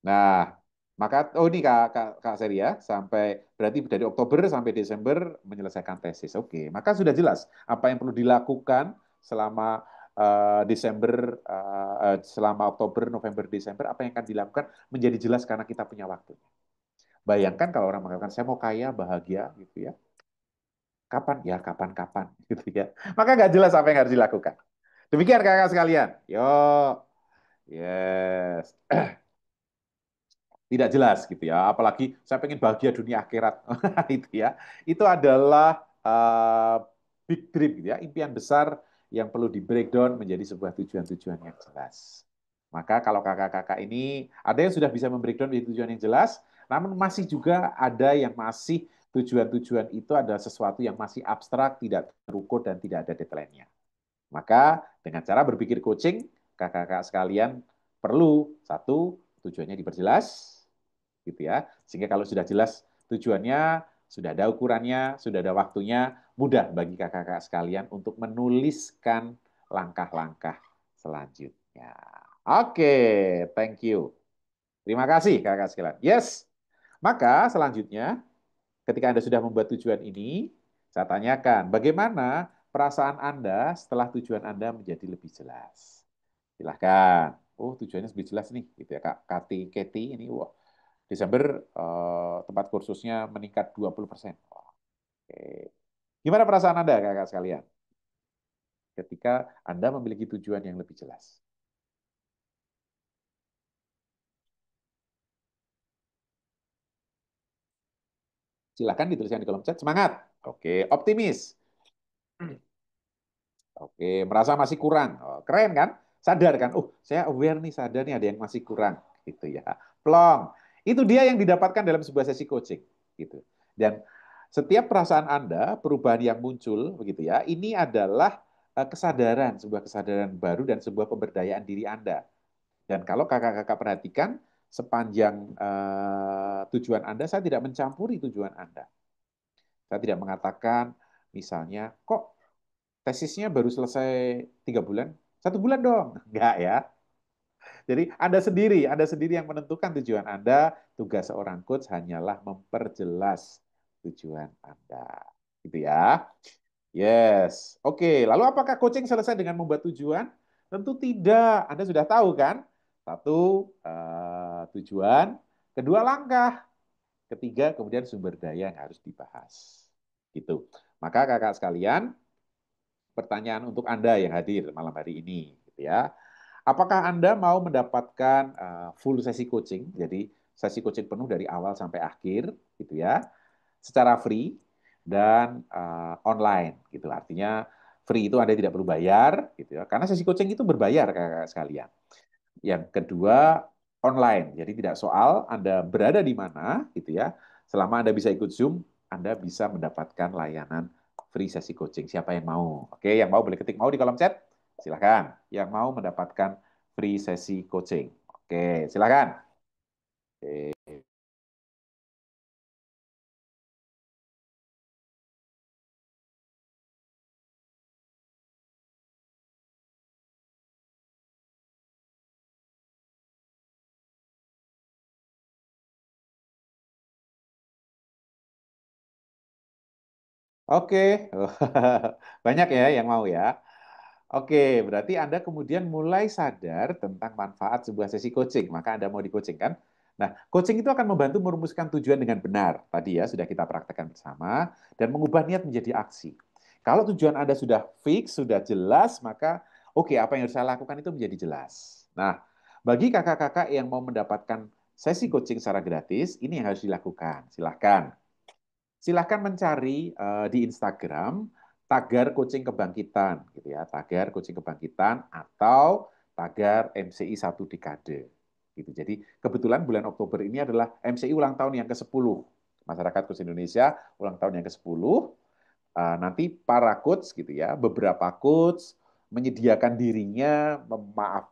Nah, maka ini Kak Seri ya, sampai berarti dari Oktober sampai Desember menyelesaikan tesis. Oke, maka sudah jelas apa yang perlu dilakukan selama Desember, selama Oktober, November, Desember, apa yang akan dilakukan menjadi jelas karena kita punya waktu. Bayangkan kalau orang mengatakan saya mau kaya, bahagia, gitu ya. Kapan? Ya kapan-kapan, gitu ya. Maka nggak jelas apa yang harus dilakukan. Demikian kakak sekalian. Yo, yes. Tidak jelas gitu ya. Apalagi saya pengen bahagia dunia akhirat itu ya. Itu adalah big dream gitu ya, impian besar yang perlu di breakdown menjadi sebuah tujuan-tujuan yang jelas. Maka kalau kakak-kakak ini ada yang sudah bisa membreakdown menjadi tujuan yang jelas, namun masih juga ada yang masih tujuan-tujuan itu adalah sesuatu yang masih abstrak, tidak terukur dan tidak ada deadline-nya. Maka dengan cara berpikir coaching, kakak-kakak sekalian perlu satu, tujuannya diperjelas, gitu ya. Sehingga kalau sudah jelas tujuannya, sudah ada ukurannya, sudah ada waktunya, mudah bagi kakak-kakak sekalian untuk menuliskan langkah-langkah selanjutnya. Oke, thank you. Terima kasih kakak sekalian. Yes. Maka selanjutnya, ketika Anda sudah membuat tujuan ini, saya tanyakan, bagaimana perasaan Anda setelah tujuan Anda menjadi lebih jelas? Silahkan. Oh, tujuannya lebih jelas nih, gitu ya Kak. Kati ini, wah, Desember tempat kursusnya meningkat 20%. Oke. Gimana perasaan Anda, kakak sekalian? Ketika Anda memiliki tujuan yang lebih jelas. Silakan dituliskan di kolom chat. Semangat. Oke, optimis. Oke, merasa masih kurang. Oh, keren kan? Sadar kan? Oh, saya aware nih, sadar nih ada yang masih kurang. Gitu ya. Plong. Itu dia yang didapatkan dalam sebuah sesi coaching. Gitu. Dan setiap perasaan Anda, perubahan yang muncul, begitu ya, ini adalah kesadaran, sebuah kesadaran baru dan sebuah pemberdayaan diri Anda. Dan kalau kakak-kakak perhatikan, sepanjang tujuan Anda, saya tidak mencampuri tujuan Anda. Saya tidak mengatakan, misalnya, kok tesisnya baru selesai 3 bulan? 1 bulan dong. Enggak ya. Jadi Anda sendiri yang menentukan tujuan Anda. Tugas seorang coach hanyalah memperjelas tujuan Anda. Gitu ya. Yes. Oke, lalu apakah coaching selesai dengan membuat tujuan? Tentu tidak. Anda sudah tahu kan? Satu, tujuan. Kedua, langkah. Ketiga, kemudian sumber daya yang harus dibahas. Gitu. Maka kakak sekalian, pertanyaan untuk Anda yang hadir malam hari ini. Gitu ya. Apakah Anda mau mendapatkan full sesi coaching? Jadi sesi coaching penuh dari awal sampai akhir, gitu ya, secara free dan online, gitu. Artinya free itu Anda tidak perlu bayar, gitu ya. Karena sesi coaching itu berbayar, kakak sekalian. Yang kedua online, jadi tidak soal Anda berada di mana, gitu ya. Selama Anda bisa ikut Zoom, Anda bisa mendapatkan layanan free sesi coaching. Siapa yang mau? Oke, yang mau boleh ketik mau di kolom chat. Silakan. Yang mau mendapatkan free sesi coaching. Oke, silakan. Oke. Oke, banyak ya yang mau ya. Oke, berarti Anda kemudian mulai sadar tentang manfaat sebuah sesi coaching, maka Anda mau di-coaching kan? Nah, coaching itu akan membantu merumuskan tujuan dengan benar. Tadi ya, sudah kita praktekkan bersama, dan mengubah niat menjadi aksi. Kalau tujuan Anda sudah fix, sudah jelas, maka oke, apa yang harus saya lakukan itu menjadi jelas. Nah, bagi kakak-kakak yang mau mendapatkan sesi coaching secara gratis, ini yang harus dilakukan. Silahkan mencari di Instagram tagar coaching kebangkitan, gitu ya, tagar coaching kebangkitan atau tagar MCI 1 dekade. Gitu. Jadi kebetulan bulan Oktober ini adalah MCI ulang tahun yang ke-10. Masyarakat Coach Indonesia ulang tahun yang ke-10. Nanti para coach gitu ya, beberapa coach menyediakan dirinya,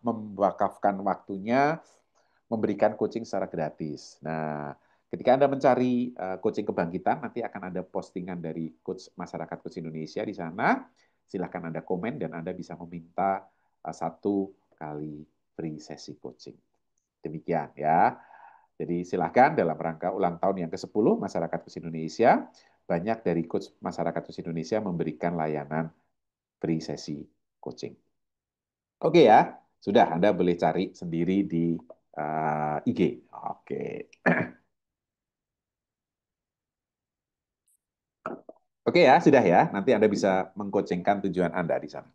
mewakafkan waktunya, memberikan coaching secara gratis. Nah, ketika Anda mencari coaching kebangkitan, nanti akan ada postingan dari coach masyarakat coach Indonesia di sana. Silahkan Anda komen dan Anda bisa meminta 1 kali free sesi coaching. Demikian ya. Jadi silahkan dalam rangka ulang tahun yang ke-10 masyarakat coach Indonesia, banyak dari coach masyarakat coach Indonesia memberikan layanan free sesi coaching. Oke ya, sudah Anda boleh cari sendiri di IG. Oke. Oke ya, sudah ya. Nanti Anda bisa mengcoachingkan tujuan Anda di sana.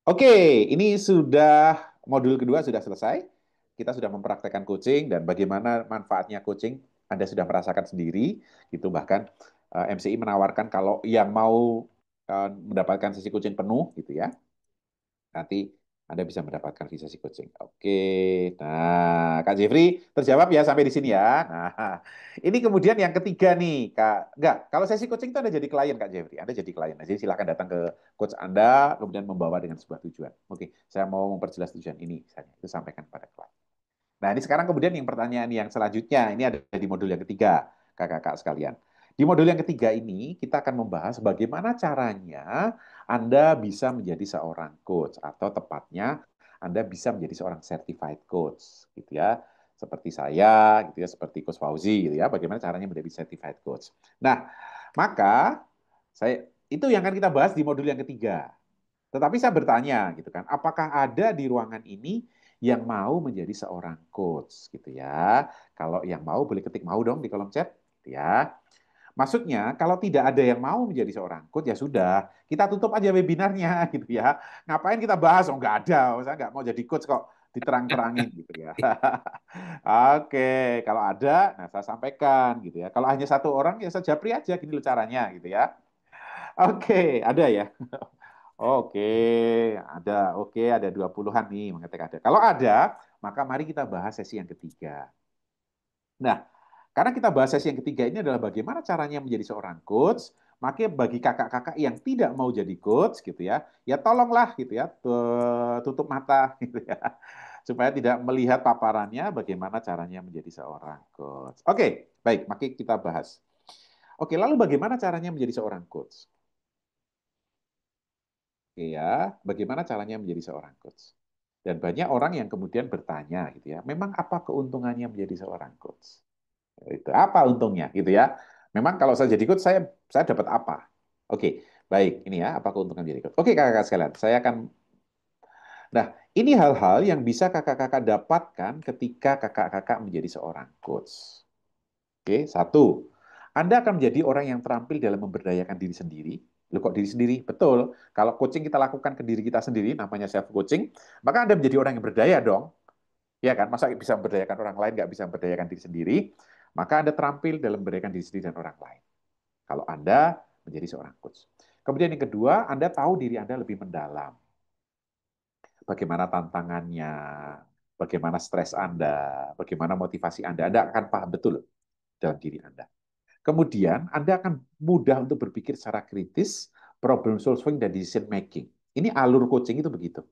Oke, ini sudah modul kedua sudah selesai. Kita sudah mempraktekkan coaching dan bagaimana manfaatnya coaching Anda sudah merasakan sendiri. Gitu bahkan MCI menawarkan kalau yang mau mendapatkan sesi coaching penuh gitu ya, nanti Anda bisa mendapatkan sesi coaching. Oke, nah Kak Jeffrey terjawab ya sampai di sini ya. Nah, ini kemudian yang ketiga nih, Kak. Enggak, kalau sesi coaching itu Anda jadi klien, Kak Jeffrey. Anda jadi klien. Jadi silakan datang ke coach Anda, kemudian membawa dengan sebuah tujuan. Oke, saya mau memperjelas tujuan ini, misalnya. Itu sampaikan pada klien. Nah, ini sekarang kemudian yang pertanyaan yang selanjutnya, ini ada di modul yang ketiga, kakak-kakak sekalian. Di modul yang ketiga ini, kita akan membahas bagaimana caranya Anda bisa menjadi seorang coach, atau tepatnya Anda bisa menjadi seorang certified coach, gitu ya. Seperti saya, gitu ya, seperti Coach Fauzi, gitu ya. Bagaimana caranya menjadi certified coach. Nah, maka itu yang akan kita bahas di modul yang ketiga. Tetapi saya bertanya, gitu kan, apakah ada di ruangan ini yang mau menjadi seorang coach, gitu ya? Kalau yang mau boleh ketik mau dong di kolom chat, gitu ya. Maksudnya, kalau tidak ada yang mau menjadi seorang coach, ya sudah, kita tutup aja webinarnya, gitu ya. Ngapain kita bahas? Oh, nggak ada, saya nggak mau jadi coach kok, diterang-terangin, gitu ya. Oke, kalau ada, nah saya sampaikan, gitu ya. Kalau hanya 1 orang, ya saya japri aja, gini loh caranya, gitu ya. Oke, ada ya. Oke, ada. Oke, ada 20-an nih mengetik ada. Kalau ada, maka mari kita bahas sesi yang ketiga. Nah, karena kita bahas sesi yang ketiga ini adalah bagaimana caranya menjadi seorang coach, maka bagi kakak-kakak yang tidak mau jadi coach gitu ya tolonglah gitu ya, tutup mata gitu ya, supaya tidak melihat paparannya bagaimana caranya menjadi seorang coach. Oke, baik, maka kita bahas. Oke, lalu bagaimana caranya menjadi seorang coach? Oke ya, bagaimana caranya menjadi seorang coach? Dan banyak orang yang kemudian bertanya gitu ya, memang apa keuntungannya menjadi seorang coach? Itu apa untungnya gitu ya? Memang kalau saya jadi coach saya dapat apa? Oke, baik ini ya apa keuntungan menjadi coach? Oke kakak-kakak sekalian, saya akan. Nah ini hal-hal yang bisa kakak-kakak dapatkan ketika kakak-kakak menjadi seorang coach. Oke, satu, Anda akan menjadi orang yang terampil dalam memberdayakan diri sendiri. Loh kok diri sendiri? Betul. Kalau coaching kita lakukan ke diri kita sendiri, namanya self coaching, maka Anda menjadi orang yang berdaya dong. Ya kan? Masa bisa memberdayakan orang lain, nggak bisa memberdayakan diri sendiri, maka Anda terampil dalam memberdayakan diri sendiri dan orang lain. Kalau Anda menjadi seorang coach. Kemudian yang kedua, Anda tahu diri Anda lebih mendalam. Bagaimana tantangannya, bagaimana stres Anda, bagaimana motivasi Anda akan paham betul dalam diri Anda. Kemudian Anda akan mudah untuk berpikir secara kritis, problem solving, dan decision making. Ini alur coaching itu begitu.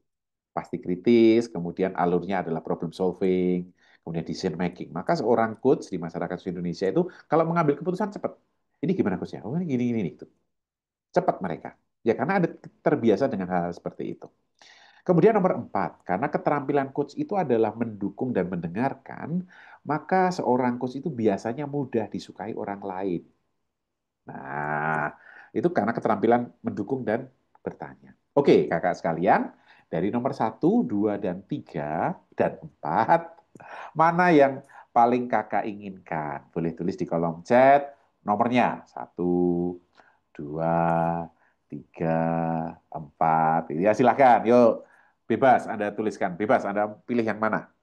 Pasti kritis, kemudian alurnya adalah problem solving, kemudian decision making. Maka seorang coach di masyarakat Indonesia itu kalau mengambil keputusan cepat. Ini gimana coachnya? Oh ini gini itu. Cepat mereka. Ya karena ada terbiasa dengan hal seperti itu. Kemudian nomor 4, karena keterampilan coach itu adalah mendukung dan mendengarkan, maka seorang coach itu biasanya mudah disukai orang lain. Nah, itu karena keterampilan mendukung dan bertanya. Oke, kakak sekalian, dari nomor 1, 2, dan 3, dan 4, mana yang paling kakak inginkan? Boleh tulis di kolom chat nomornya. 1, 2, 3, 4. Ya, silahkan. Yuk, bebas Anda tuliskan. Bebas Anda pilih yang mana.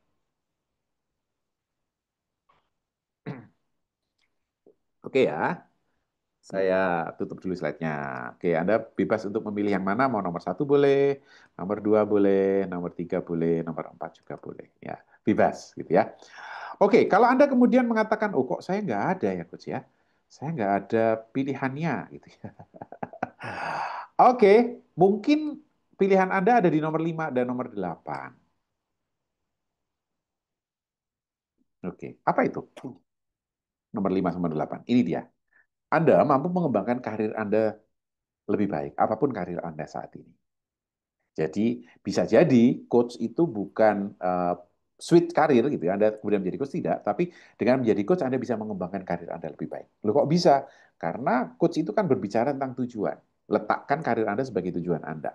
Oke ya, saya tutup dulu slide-nya. Oke, Anda bebas untuk memilih yang mana. Mau nomor 1 boleh, nomor 2 boleh, nomor 3 boleh, nomor 4 juga boleh. Ya, bebas gitu ya. Oke, kalau Anda kemudian mengatakan, oh kok saya nggak ada ya Coach ya. Saya nggak ada pilihannya gitu ya. Oke, mungkin pilihan Anda ada di nomor 5 dan nomor 8. Oke, apa itu? Nomor 5 sama 8. Ini dia. Anda mampu mengembangkan karir Anda lebih baik, apapun karir Anda saat ini. Jadi, bisa jadi coach itu bukan switch karir gitu ya, Anda kemudian menjadi coach, tidak, tapi dengan menjadi coach Anda bisa mengembangkan karir Anda lebih baik. Loh kok bisa? Karena coach itu kan berbicara tentang tujuan. Letakkan karir Anda sebagai tujuan Anda.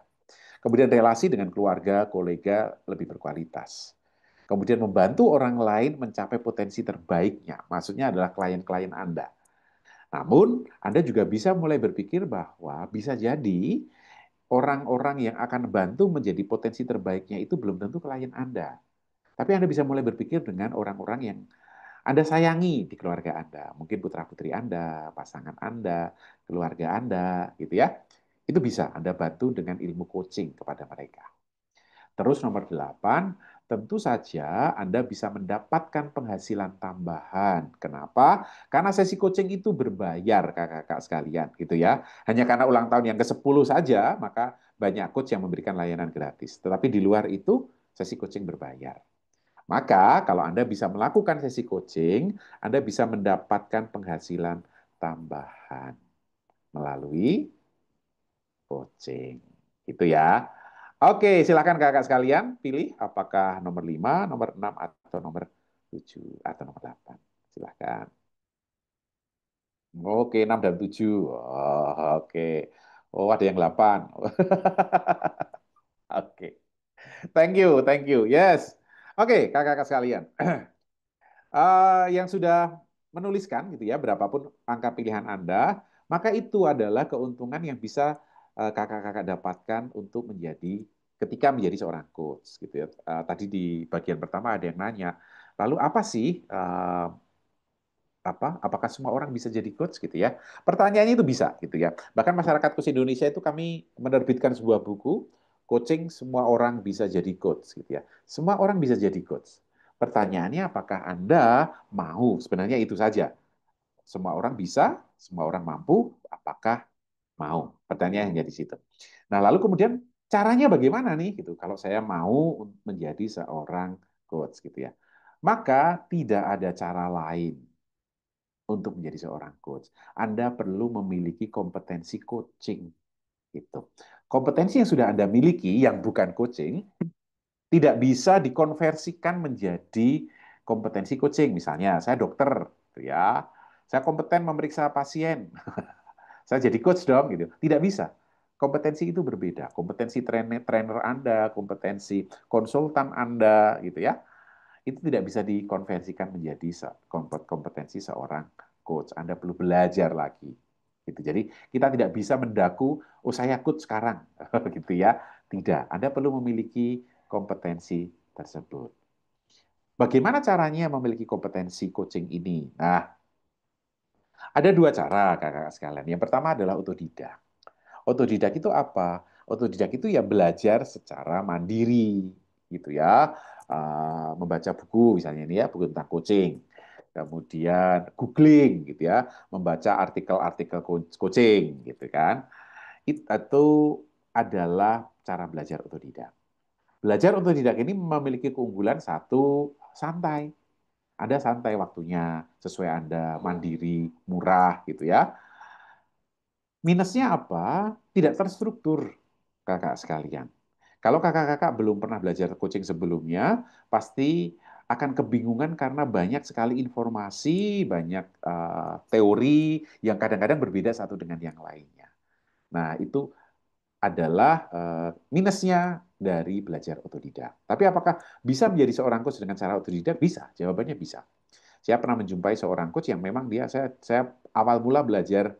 Kemudian relasi dengan keluarga, kolega lebih berkualitas. Kemudian membantu orang lain mencapai potensi terbaiknya. Maksudnya adalah klien-klien Anda. Namun, Anda juga bisa mulai berpikir bahwa bisa jadi orang-orang yang akan bantu menjadi potensi terbaiknya itu belum tentu klien Anda. Tapi Anda bisa mulai berpikir dengan orang-orang yang Anda sayangi di keluarga Anda. Mungkin putra-putri Anda, pasangan Anda, keluarga Anda, gitu ya. Itu bisa Anda bantu dengan ilmu coaching kepada mereka. Terus nomor 8, tentu saja Anda bisa mendapatkan penghasilan tambahan. Kenapa? Karena sesi coaching itu berbayar, kakak-kakak sekalian, gitu ya. Hanya karena ulang tahun yang ke-10 saja, maka banyak coach yang memberikan layanan gratis. Tetapi di luar itu, sesi coaching berbayar. Maka kalau Anda bisa melakukan sesi coaching, Anda bisa mendapatkan penghasilan tambahan melalui coaching. Gitu ya. Oke, silakan kakak sekalian pilih apakah nomor 5, nomor 6, atau nomor 7, atau nomor 8. Silakan. Oke, 6 dan 7. Oh, oke. Oh, ada yang 8. Oke. Thank you, thank you. Yes. Oke, kakak-kakak sekalian. Yang sudah menuliskan gitu ya, berapapun angka pilihan Anda, maka itu adalah keuntungan yang bisa kakak-kakak dapatkan untuk ketika menjadi seorang coach gitu ya. Tadi di bagian pertama ada yang nanya, lalu apa sih apakah semua orang bisa jadi coach gitu ya? Pertanyaannya itu bisa gitu ya. Bahkan masyarakat coach Indonesia itu kami menerbitkan sebuah buku coaching semua orang bisa jadi coach gitu ya. Semua orang bisa jadi coach. Pertanyaannya apakah Anda mau? Sebenarnya itu saja. Semua orang bisa, semua orang mampu, apakah mau? Pertanyaannya di situ. Nah, lalu kemudian caranya bagaimana nih gitu? Kalau saya mau menjadi seorang coach gitu ya. Maka tidak ada cara lain untuk menjadi seorang coach. Anda perlu memiliki kompetensi coaching gitu. Kompetensi yang sudah Anda miliki yang bukan coaching tidak bisa dikonversikan menjadi kompetensi coaching. Misalnya, saya dokter, gitu ya, saya kompeten memeriksa pasien, saya jadi coach dong, gitu. Tidak bisa. Kompetensi itu berbeda. Kompetensi trainer Anda, kompetensi konsultan Anda, gitu ya, itu tidak bisa dikonversikan menjadi kompetensi seorang coach. Anda perlu belajar lagi. Gitu. Jadi kita tidak bisa mendaku, oh saya coach sekarang, gitu ya. Tidak. Anda perlu memiliki kompetensi tersebut. Bagaimana caranya memiliki kompetensi coaching ini? Nah, ada dua cara, kakak-kakak sekalian. Yang pertama adalah otodidak. Otodidak itu apa? Otodidak itu ya belajar secara mandiri, gitu ya. Membaca buku, misalnya ini ya, buku tentang coaching. Kemudian googling, gitu ya, membaca artikel-artikel coaching, gitu kan. Itu adalah cara belajar otodidak. Belajar otodidak ini memiliki keunggulan satu, santai. Anda santai waktunya, sesuai Anda, mandiri, murah, gitu ya. Minusnya apa? Tidak terstruktur, kakak sekalian. Kalau kakak-kakak belum pernah belajar coaching sebelumnya, pasti akan kebingungan karena banyak sekali informasi, banyak teori yang kadang-kadang berbeda satu dengan yang lainnya. Nah, itu adalah minusnya dari belajar otodidak. Tapi apakah bisa menjadi seorang coach dengan cara otodidak? Bisa, jawabannya bisa. Saya pernah menjumpai seorang coach yang memang saya awal mula belajar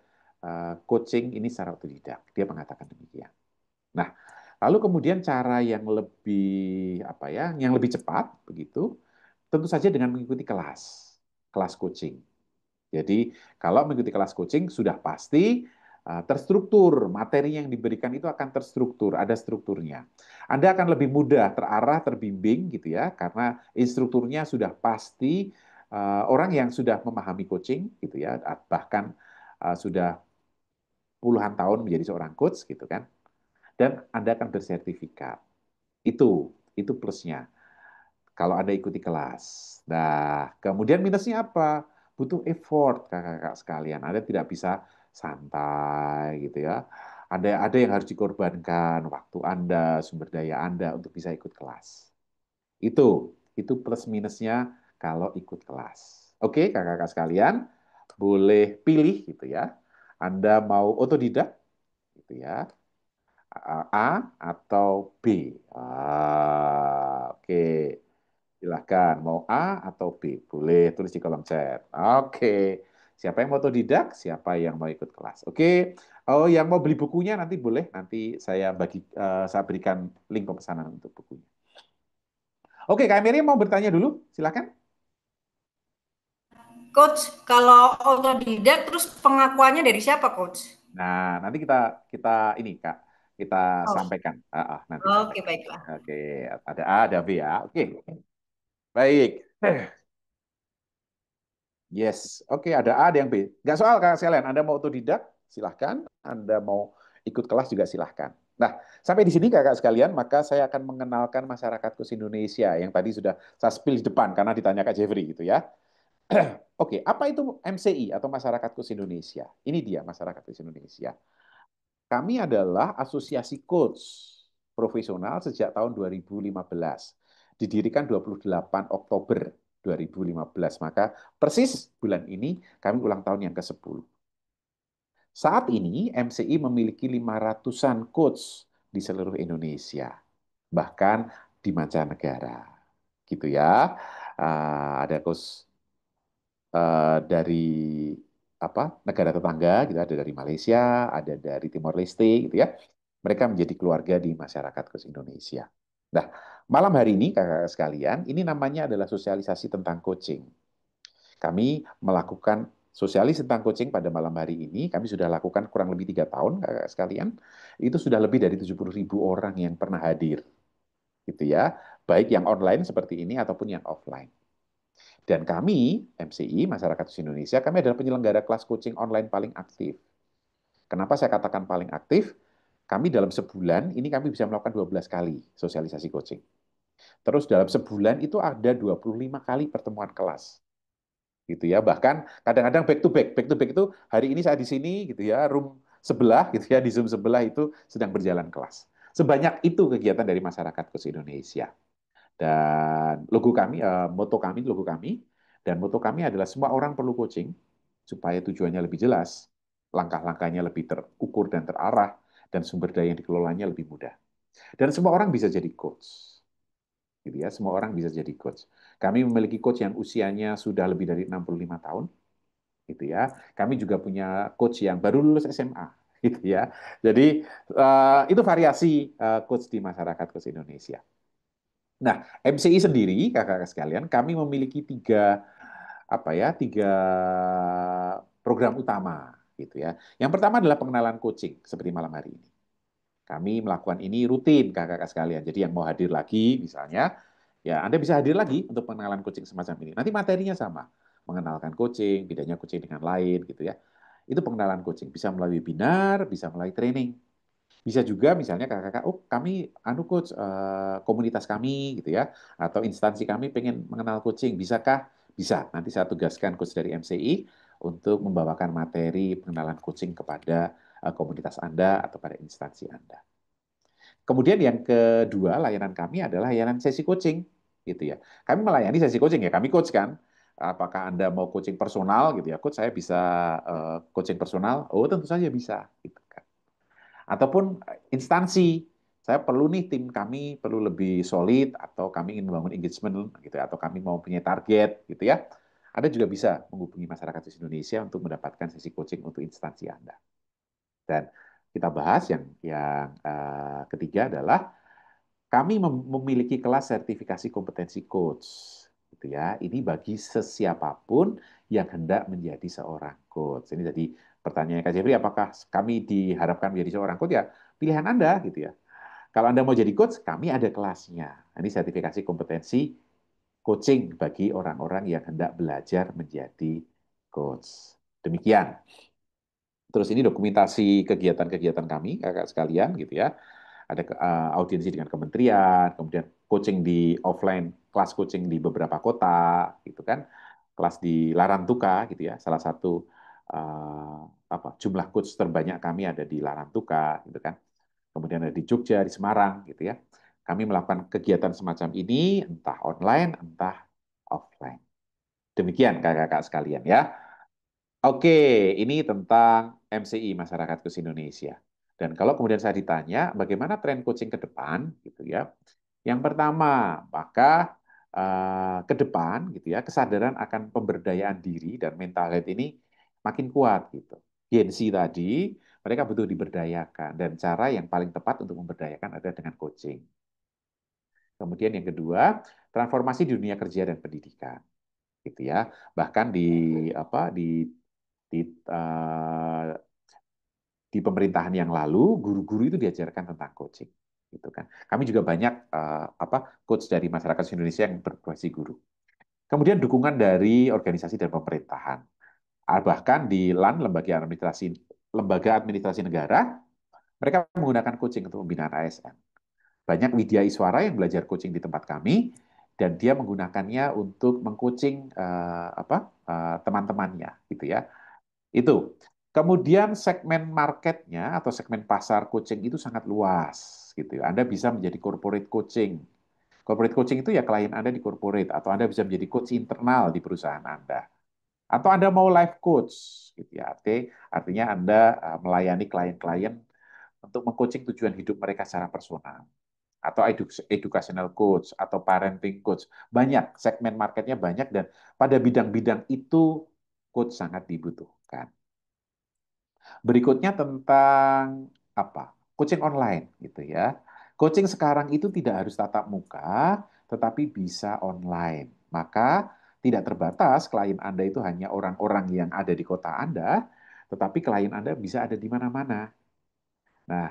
coaching ini secara otodidak. Dia mengatakan demikian. Nah, lalu kemudian cara yang lebih apa ya, yang lebih cepat begitu, tentu saja dengan mengikuti kelas coaching. Jadi kalau mengikuti kelas coaching sudah pasti terstruktur, materi yang diberikan itu akan terstruktur, ada strukturnya. Anda akan lebih mudah terarah, terbimbing gitu ya, karena instrukturnya sudah pasti orang yang sudah memahami coaching gitu ya, bahkan sudah puluhan tahun menjadi seorang coach gitu kan, dan Anda akan bersertifikat. Itu plusnya kalau Anda ikuti kelas. Nah, kemudian minusnya apa? Butuh effort, kakak-kakak sekalian. Anda tidak bisa santai gitu ya. Ada yang harus dikorbankan, waktu Anda, sumber daya Anda untuk bisa ikut kelas. Itu plus minusnya kalau ikut kelas. Oke, kakak-kakak sekalian, boleh pilih gitu ya. Anda mau otodidak gitu ya, A atau B. Oke. Silahkan, mau A atau B? Boleh tulis di kolom chat. Oke. Siapa yang mau otodidak? Siapa yang mau ikut kelas? Oke. Oh, yang mau beli bukunya nanti boleh. Nanti saya berikan link pemesanan untuk bukunya. Oke, Kak Mary mau bertanya dulu. Silakan. Coach, kalau otodidak terus pengakuannya dari siapa, Coach? Nah, nanti kita ini Kak, kita sampaikan. Nanti Oke, sampaikan. baiklah. Oke, ada A, ada B ya. Oke. Baik. Yes, oke, ada A, ada yang B. Nggak soal Kak sekalian, Anda mau otodidak, silahkan. Anda mau ikut kelas juga silahkan. Nah, sampai di sini kakak sekalian, maka saya akan mengenalkan masyarakat kurs Indonesia yang tadi sudah saya spill di depan karena ditanya Kak Jeffrey gitu ya. Oke, apa itu MCI atau Masyarakat Kurs Indonesia? Ini dia Masyarakat Kurs Indonesia. Kami adalah asosiasi coach profesional sejak tahun 2015. Didirikan 28 Oktober 2015. Maka persis bulan ini kami ulang tahun yang ke-10. Saat ini MCI memiliki 500-an coach di seluruh Indonesia. Bahkan di mancanegara. Gitu ya. Ada coach dari negara tetangga gitu, ada dari Malaysia, ada dari Timor Leste gitu ya. Mereka menjadi keluarga di masyarakat kurs Indonesia. Nah, malam hari ini kakak-kakak sekalian, ini namanya adalah sosialisasi tentang coaching. Kami melakukan sosialis tentang coaching pada malam hari ini. Kami sudah lakukan kurang lebih 3 tahun, kakak sekalian. Itu sudah lebih dari 70.000 orang yang pernah hadir, gitu ya. Baik yang online seperti ini ataupun yang offline. Dan kami, MCI, Masyarakat Indonesia, kami adalah penyelenggara kelas coaching online paling aktif. Kenapa saya katakan paling aktif? Kami dalam sebulan, ini kami bisa melakukan 12 kali sosialisasi coaching. Terus dalam sebulan itu ada 25 kali pertemuan kelas. Gitu ya, bahkan kadang-kadang back to back. Back to back itu hari ini saya di sini gitu ya, room sebelah gitu ya, di Zoom sebelah itu sedang berjalan kelas. Sebanyak itu kegiatan dari Masyarakat Coach Indonesia. Dan logo kami, dan moto kami adalah semua orang perlu coaching supaya tujuannya lebih jelas, langkah-langkahnya lebih terukur dan terarah, dan sumber daya yang dikelolanya lebih mudah. Dan semua orang bisa jadi coach. Gitu ya, semua orang bisa jadi coach. Kami memiliki coach yang usianya sudah lebih dari 65 tahun. Gitu ya. Kami juga punya coach yang baru lulus SMA. Gitu ya. Jadi itu variasi coach di masyarakat coach Indonesia. Nah, MCI sendiri, kakak-kakak sekalian, kami memiliki tiga program utama, gitu ya. Yang pertama adalah pengenalan coaching, seperti malam hari ini. Kami melakukan ini rutin, kakak-kakak sekalian. Jadi yang mau hadir lagi, misalnya, ya Anda bisa hadir lagi untuk pengenalan coaching semacam ini. Nanti materinya sama, mengenalkan coaching, bedanya coaching dengan lain, gitu ya. Itu pengenalan coaching, bisa melalui webinar, bisa melalui training. Bisa juga misalnya kakak-kakak, oh kami coach komunitas kami gitu ya, atau instansi kami pengen mengenal coaching, bisakah? Bisa. Nanti saya tugaskan coach dari MCI untuk membawakan materi pengenalan coaching kepada komunitas Anda atau pada instansi Anda. Kemudian yang kedua, layanan kami adalah layanan sesi coaching gitu ya. Kami melayani sesi coaching ya, kami coach kan. Apakah Anda mau coaching personal gitu ya, coach saya bisa coaching personal? Oh, tentu saja bisa gitu kan. Ataupun instansi, saya perlu nih tim kami perlu lebih solid atau kami ingin membangun engagement gitu ya, atau kami mau punya target gitu ya. Anda juga bisa menghubungi Masyarakat Coach Indonesia untuk mendapatkan sesi coaching untuk instansi Anda. Dan kita bahas yang ketiga adalah kami memiliki kelas sertifikasi kompetensi coach, gitu ya. Ini bagi sesiapapun yang hendak menjadi seorang coach. Ini jadi pertanyaan Kak Jeffrey, apakah kami diharapkan menjadi seorang coach? Ya, pilihan Anda, gitu ya. Kalau Anda mau jadi coach, kami ada kelasnya. Ini sertifikasi kompetensi coaching bagi orang-orang yang hendak belajar menjadi coach. Demikian. Terus ini dokumentasi kegiatan-kegiatan kami, kakak sekalian, gitu ya. Ada audiensi dengan kementerian, kemudian coaching di offline, kelas coaching di beberapa kota, gitu kan. Kelas di Larantuka, gitu ya. Salah satu jumlah coach terbanyak kami ada di Larantuka, gitu kan. Kemudian ada di Jogja, di Semarang, gitu ya. Kami melakukan kegiatan semacam ini, entah online, entah offline. Demikian kakak-kakak sekalian ya. Oke, ini tentang MCI, Masyarakat Coach Indonesia. Dan kalau kemudian saya ditanya bagaimana tren coaching ke depan, gitu ya. Yang pertama, maka ke depan, gitu ya, kesadaran akan pemberdayaan diri dan mental health ini makin kuat, gitu. Gen Z tadi, mereka butuh diberdayakan dan cara yang paling tepat untuk memberdayakan adalah dengan coaching. Kemudian yang kedua, transformasi di dunia kerja dan pendidikan, gitu ya. Bahkan di uh, di pemerintahan yang lalu guru-guru itu diajarkan tentang coaching, gitu kan. Kami juga banyak coach dari masyarakat Indonesia yang berprofesi guru. Kemudian dukungan dari organisasi dan pemerintahan. Bahkan di LAN, lembaga administrasi negara, mereka menggunakan coaching untuk pembinaan ASN. Banyak widya iswara yang belajar coaching di tempat kami dan dia menggunakannya untuk mengcoaching teman-temannya, gitu ya. Itu. Kemudian segmen marketnya atau segmen pasar coaching itu sangat luas, gitu ya. Anda bisa menjadi corporate coaching. Corporate coaching itu ya klien Anda di corporate, atau Anda bisa menjadi coach internal di perusahaan Anda. Atau Anda mau life coach, gitu ya. Artinya Anda melayani klien-klien untuk mengcoaching tujuan hidup mereka secara personal. Atau educational coach, atau parenting coach. Banyak, segmen marketnya banyak, dan pada bidang-bidang itu coach sangat dibutuhkan. Berikutnya tentang coaching online, gitu ya. Coaching sekarang itu tidak harus tatap muka, tetapi bisa online. Maka tidak terbatas klien Anda itu hanya orang-orang yang ada di kota Anda, tetapi klien Anda bisa ada di mana-mana. Nah,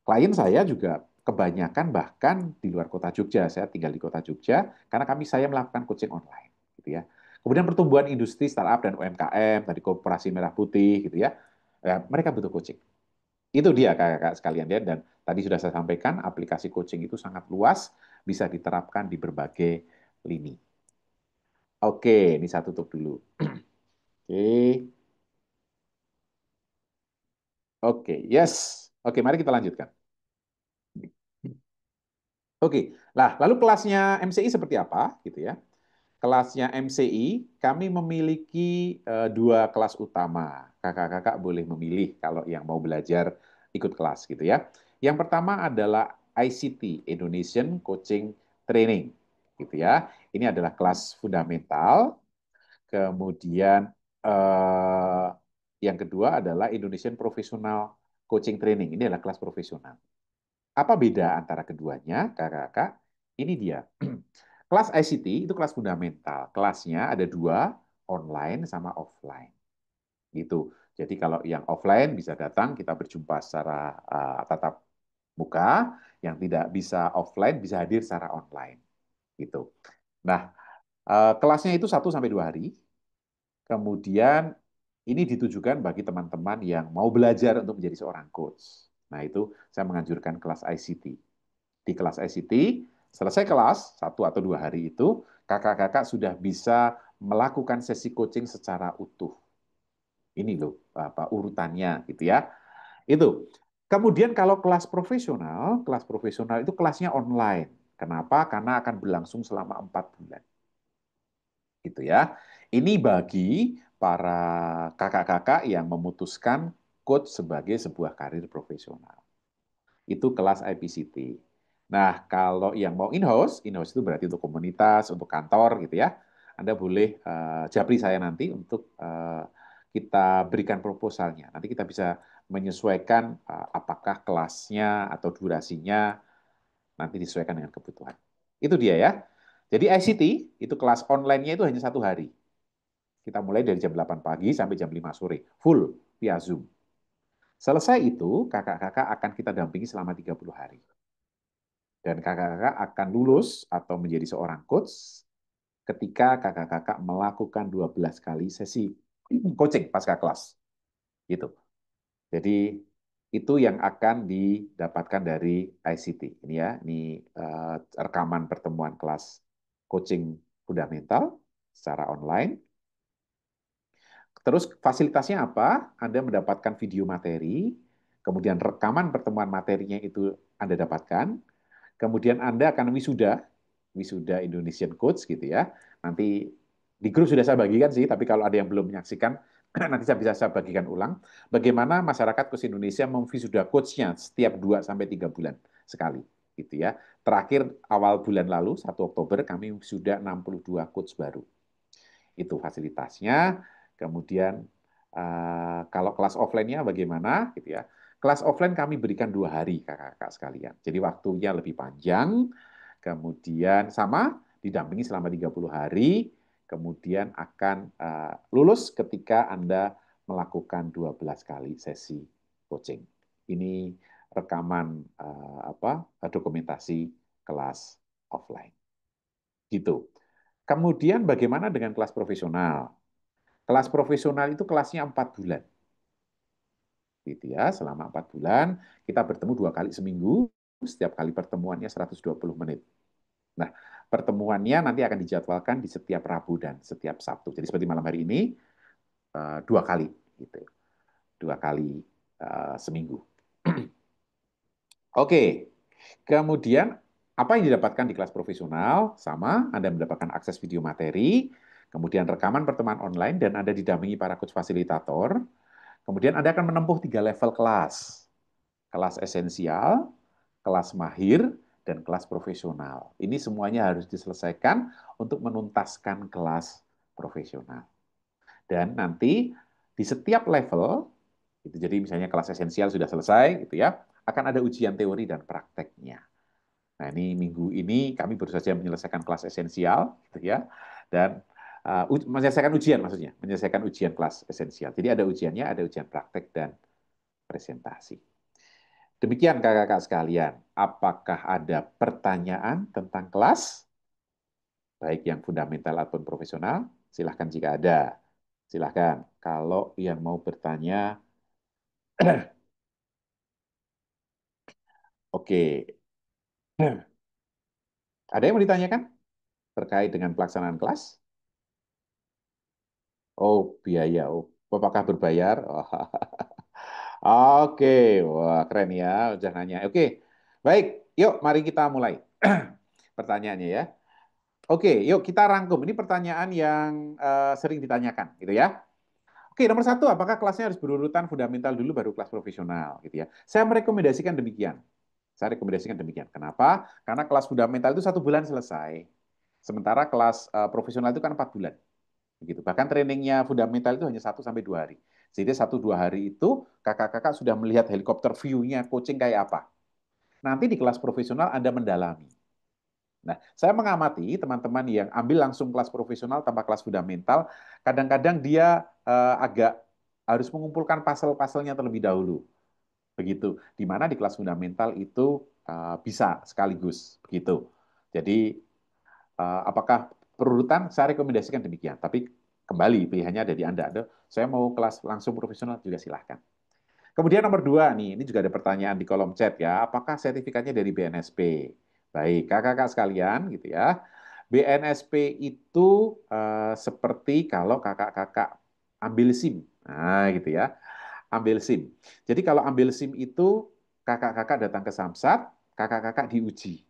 klien saya juga kebanyakan bahkan di luar kota Jogja. Saya tinggal di kota Jogja karena saya melakukan coaching online, gitu ya. Kemudian pertumbuhan industri startup dan UMKM, tadi Koperasi Merah Putih, gitu ya. Mereka butuh coaching. Itu dia kakak-kakak sekalian ya. Dan tadi sudah saya sampaikan, aplikasi coaching itu sangat luas, bisa diterapkan di berbagai lini. Oke, ini saya tutup dulu. Oke. Oke, yes. Oke, mari kita lanjutkan. Oke, lalu kelasnya MCI seperti apa, gitu ya? Kelasnya MCI, kami memiliki dua kelas utama. Kakak-kakak boleh memilih kalau yang mau belajar ikut kelas, gitu ya. Yang pertama adalah ICT, Indonesian Coaching Training, gitu ya. Ini adalah kelas fundamental. Kemudian yang kedua adalah Indonesian Professional Coaching Training. Ini adalah kelas profesional. Apa beda antara keduanya, kakak-kakak? Ini dia. Kelas ICT itu kelas fundamental. Kelasnya ada dua, online sama offline. Gitu. Jadi kalau yang offline bisa datang, kita berjumpa secara tatap muka. Yang tidak bisa offline bisa hadir secara online. Gitu. Nah, kelasnya itu 1-2 hari. Kemudian ini ditujukan bagi teman-teman yang mau belajar untuk menjadi seorang coach. Nah, itu saya menganjurkan kelas ICT. Di kelas ICT, selesai kelas 1 atau 2 hari itu, kakak-kakak sudah bisa melakukan sesi coaching secara utuh. Ini loh urutannya gitu ya. Itu. Kemudian kalau kelas profesional itu kelasnya online. Kenapa? Karena akan berlangsung selama 4 bulan. Gitu ya. Ini bagi para kakak-kakak yang memutuskan coach sebagai sebuah karir profesional. Itu kelas IPCT. Nah, kalau yang mau in-house itu berarti untuk komunitas, untuk kantor gitu ya. Anda boleh japri saya nanti untuk kita berikan proposalnya. Nanti kita bisa menyesuaikan apakah kelasnya atau durasinya nanti disesuaikan dengan kebutuhan. Itu dia ya. Jadi ICT itu kelas online-nya itu hanya 1 hari. Kita mulai dari jam 8 pagi sampai jam 5 sore, full via Zoom. Selesai itu, kakak-kakak akan kita dampingi selama 30 hari. Dan kakak-kakak akan lulus atau menjadi seorang coach ketika kakak-kakak melakukan 12 kali sesi coaching pasca kelas. Gitu. Jadi itu yang akan didapatkan dari ICT. Ini ya, ini rekaman pertemuan kelas coaching fundamental secara online. Terus fasilitasnya apa? Anda mendapatkan video materi, kemudian rekaman pertemuan materinya itu Anda dapatkan, kemudian Anda akan wisuda Indonesian Coach gitu ya. Nanti di grup sudah saya bagikan sih, tapi kalau ada yang belum menyaksikan, nanti saya bagikan ulang. Bagaimana masyarakat coach Indonesia memwisuda coach-nya setiap 2-3 bulan sekali. Gitu ya. Terakhir awal bulan lalu, 1 Oktober, kami sudah 62 coach baru. Itu fasilitasnya. Kemudian kalau kelas offline-nya bagaimana? Gitu ya. Kelas offline kami berikan 2 hari, kakak-kakak sekalian. Jadi waktunya lebih panjang, kemudian sama didampingi selama 30 hari, kemudian akan lulus ketika Anda melakukan 12 kali sesi coaching. Ini rekaman dokumentasi kelas offline. Gitu. Kemudian bagaimana dengan kelas profesional? Kelas profesional itu kelasnya 4 bulan. Gitu ya, selama 4 bulan kita bertemu 2 kali seminggu, setiap kali pertemuannya 120 menit. Nah, pertemuannya nanti akan dijadwalkan di setiap Rabu dan setiap Sabtu. Jadi seperti malam hari ini 2 kali, gitu, 2 kali seminggu. Oke, kemudian apa yang didapatkan di kelas profesional? Sama, Anda mendapatkan akses video materi, kemudian rekaman pertemuan online, dan Anda didampingi para coach fasilitator. Kemudian Anda akan menempuh 3 level kelas. Kelas esensial, kelas mahir, dan kelas profesional. Ini semuanya harus diselesaikan untuk menuntaskan kelas profesional. Dan nanti di setiap level, itu jadi misalnya kelas esensial sudah selesai, gitu ya, akan ada ujian teori dan prakteknya. Nah, ini minggu ini kami baru saja menyelesaikan kelas esensial, gitu ya, dan menyelesaikan ujian maksudnya, menyelesaikan ujian kelas esensial. Jadi ada ujiannya, ada ujian praktek dan presentasi. Demikian kakak-kakak sekalian, apakah ada pertanyaan tentang kelas, baik yang fundamental ataupun profesional? Silahkan jika ada. Silahkan, kalau yang mau bertanya, oke. Ada yang mau ditanyakan terkait dengan pelaksanaan kelas? Oh, biaya. Oh, apakah berbayar? Oh. Oke, wah keren ya, udah nanya. Oke, baik, yuk mari kita mulai pertanyaannya ya. Oke, yuk kita rangkum. Ini pertanyaan yang sering ditanyakan, gitu ya. Oke, nomor 1, apakah kelasnya harus berurutan fundamental dulu baru kelas profesional, gitu ya? Saya merekomendasikan demikian. Saya rekomendasikan demikian. Kenapa? Karena kelas fundamental itu 1 bulan selesai. Sementara kelas profesional itu kan 4 bulan. Begitu. Bahkan trainingnya fundamental itu hanya 1-2 hari. Jadi 1-2 hari itu kakak-kakak sudah melihat helikopter view-nya coaching kayak apa. Nanti di kelas profesional Anda mendalami. Nah, saya mengamati teman-teman yang ambil langsung kelas profesional tanpa kelas fundamental, kadang-kadang dia agak harus mengumpulkan puzzle-puzzle-nya terlebih dahulu. Begitu. Di mana di kelas fundamental itu bisa sekaligus. Begitu. Jadi, apakah perurutan? Saya rekomendasikan demikian. Tapi kembali, pilihannya ada di Anda. Saya mau kelas langsung profesional juga silahkan. Kemudian nomor 2 nih, ini juga ada pertanyaan di kolom chat ya. Apakah sertifikatnya dari BNSP? Baik, kakak-kakak sekalian gitu ya. BNSP itu seperti kalau kakak-kakak ambil SIM. Nah, gitu ya. Ambil SIM. Jadi kalau ambil SIM itu kakak-kakak datang ke Samsat, kakak-kakak diuji.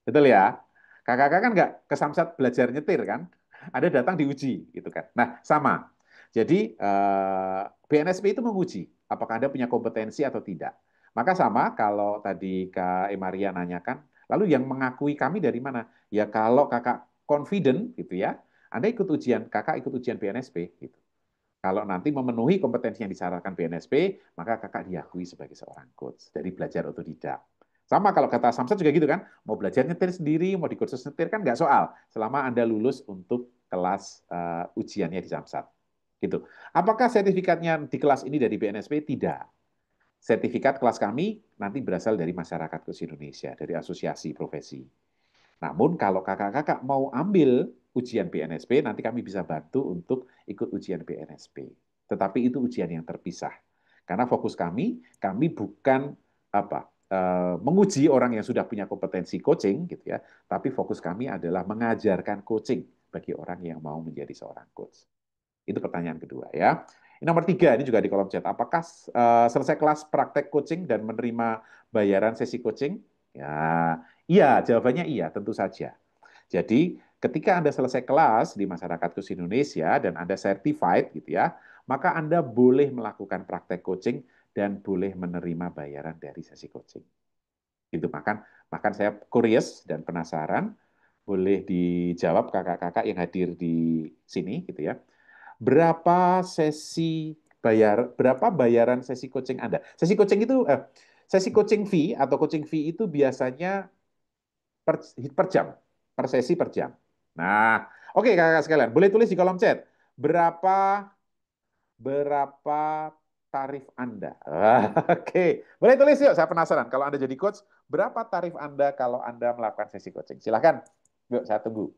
Betul ya? Kakak-kakak kan nggak ke Samsat belajar nyetir kan? Ada datang diuji gitu kan. Nah, sama. Jadi BNSP itu menguji apakah Anda punya kompetensi atau tidak. Maka sama kalau tadi Kak Emaria nanyakan, lalu yang mengakui kami dari mana? Ya kalau kakak confident gitu ya, Anda ikut ujian, kakak ikut ujian BNSP, gitu. Kalau nanti memenuhi kompetensi yang disyaratkan BNSP, maka kakak diakui sebagai seorang coach dari belajar otodidak. Sama kalau kata Samsat juga gitu kan, mau belajar nyetir sendiri, mau di kursus nyetir kan nggak soal, selama Anda lulus untuk kelas ujiannya di Samsat. Gitu. Apakah sertifikatnya di kelas ini dari BNSP? Tidak. Sertifikat kelas kami nanti berasal dari Masyarakat Coach Indonesia, dari asosiasi profesi. Namun kalau kakak-kakak mau ambil ujian BNSP, nanti kami bisa bantu untuk ikut ujian BNSP. Tetapi itu ujian yang terpisah. Karena fokus kami bukan menguji orang yang sudah punya kompetensi coaching, gitu ya. Tapi fokus kami adalah mengajarkan coaching bagi orang yang mau menjadi seorang coach. Itu pertanyaan kedua ya. Nomor 3, ini juga di kolom chat. Apakah selesai kelas praktek coaching dan menerima bayaran sesi coaching? Ya, iya, jawabannya iya, tentu saja. Jadi, ketika Anda selesai kelas di Masyarakat Coach Indonesia dan Anda certified gitu ya, maka Anda boleh melakukan praktek coaching dan boleh menerima bayaran dari sesi coaching. Gitu, makan saya curious dan penasaran, boleh dijawab kakak-kakak yang hadir di sini gitu ya. Berapa bayaran sesi coaching Anda? Sesi coaching fee atau coaching fee itu biasanya per jam, per sesi per jam. Nah, oke kakak sekalian, boleh tulis di kolom chat berapa tarif Anda. Oke, boleh tulis yuk. Saya penasaran kalau Anda jadi coach, berapa tarif Anda kalau Anda melakukan sesi coaching? Silahkan, yuk saya tunggu.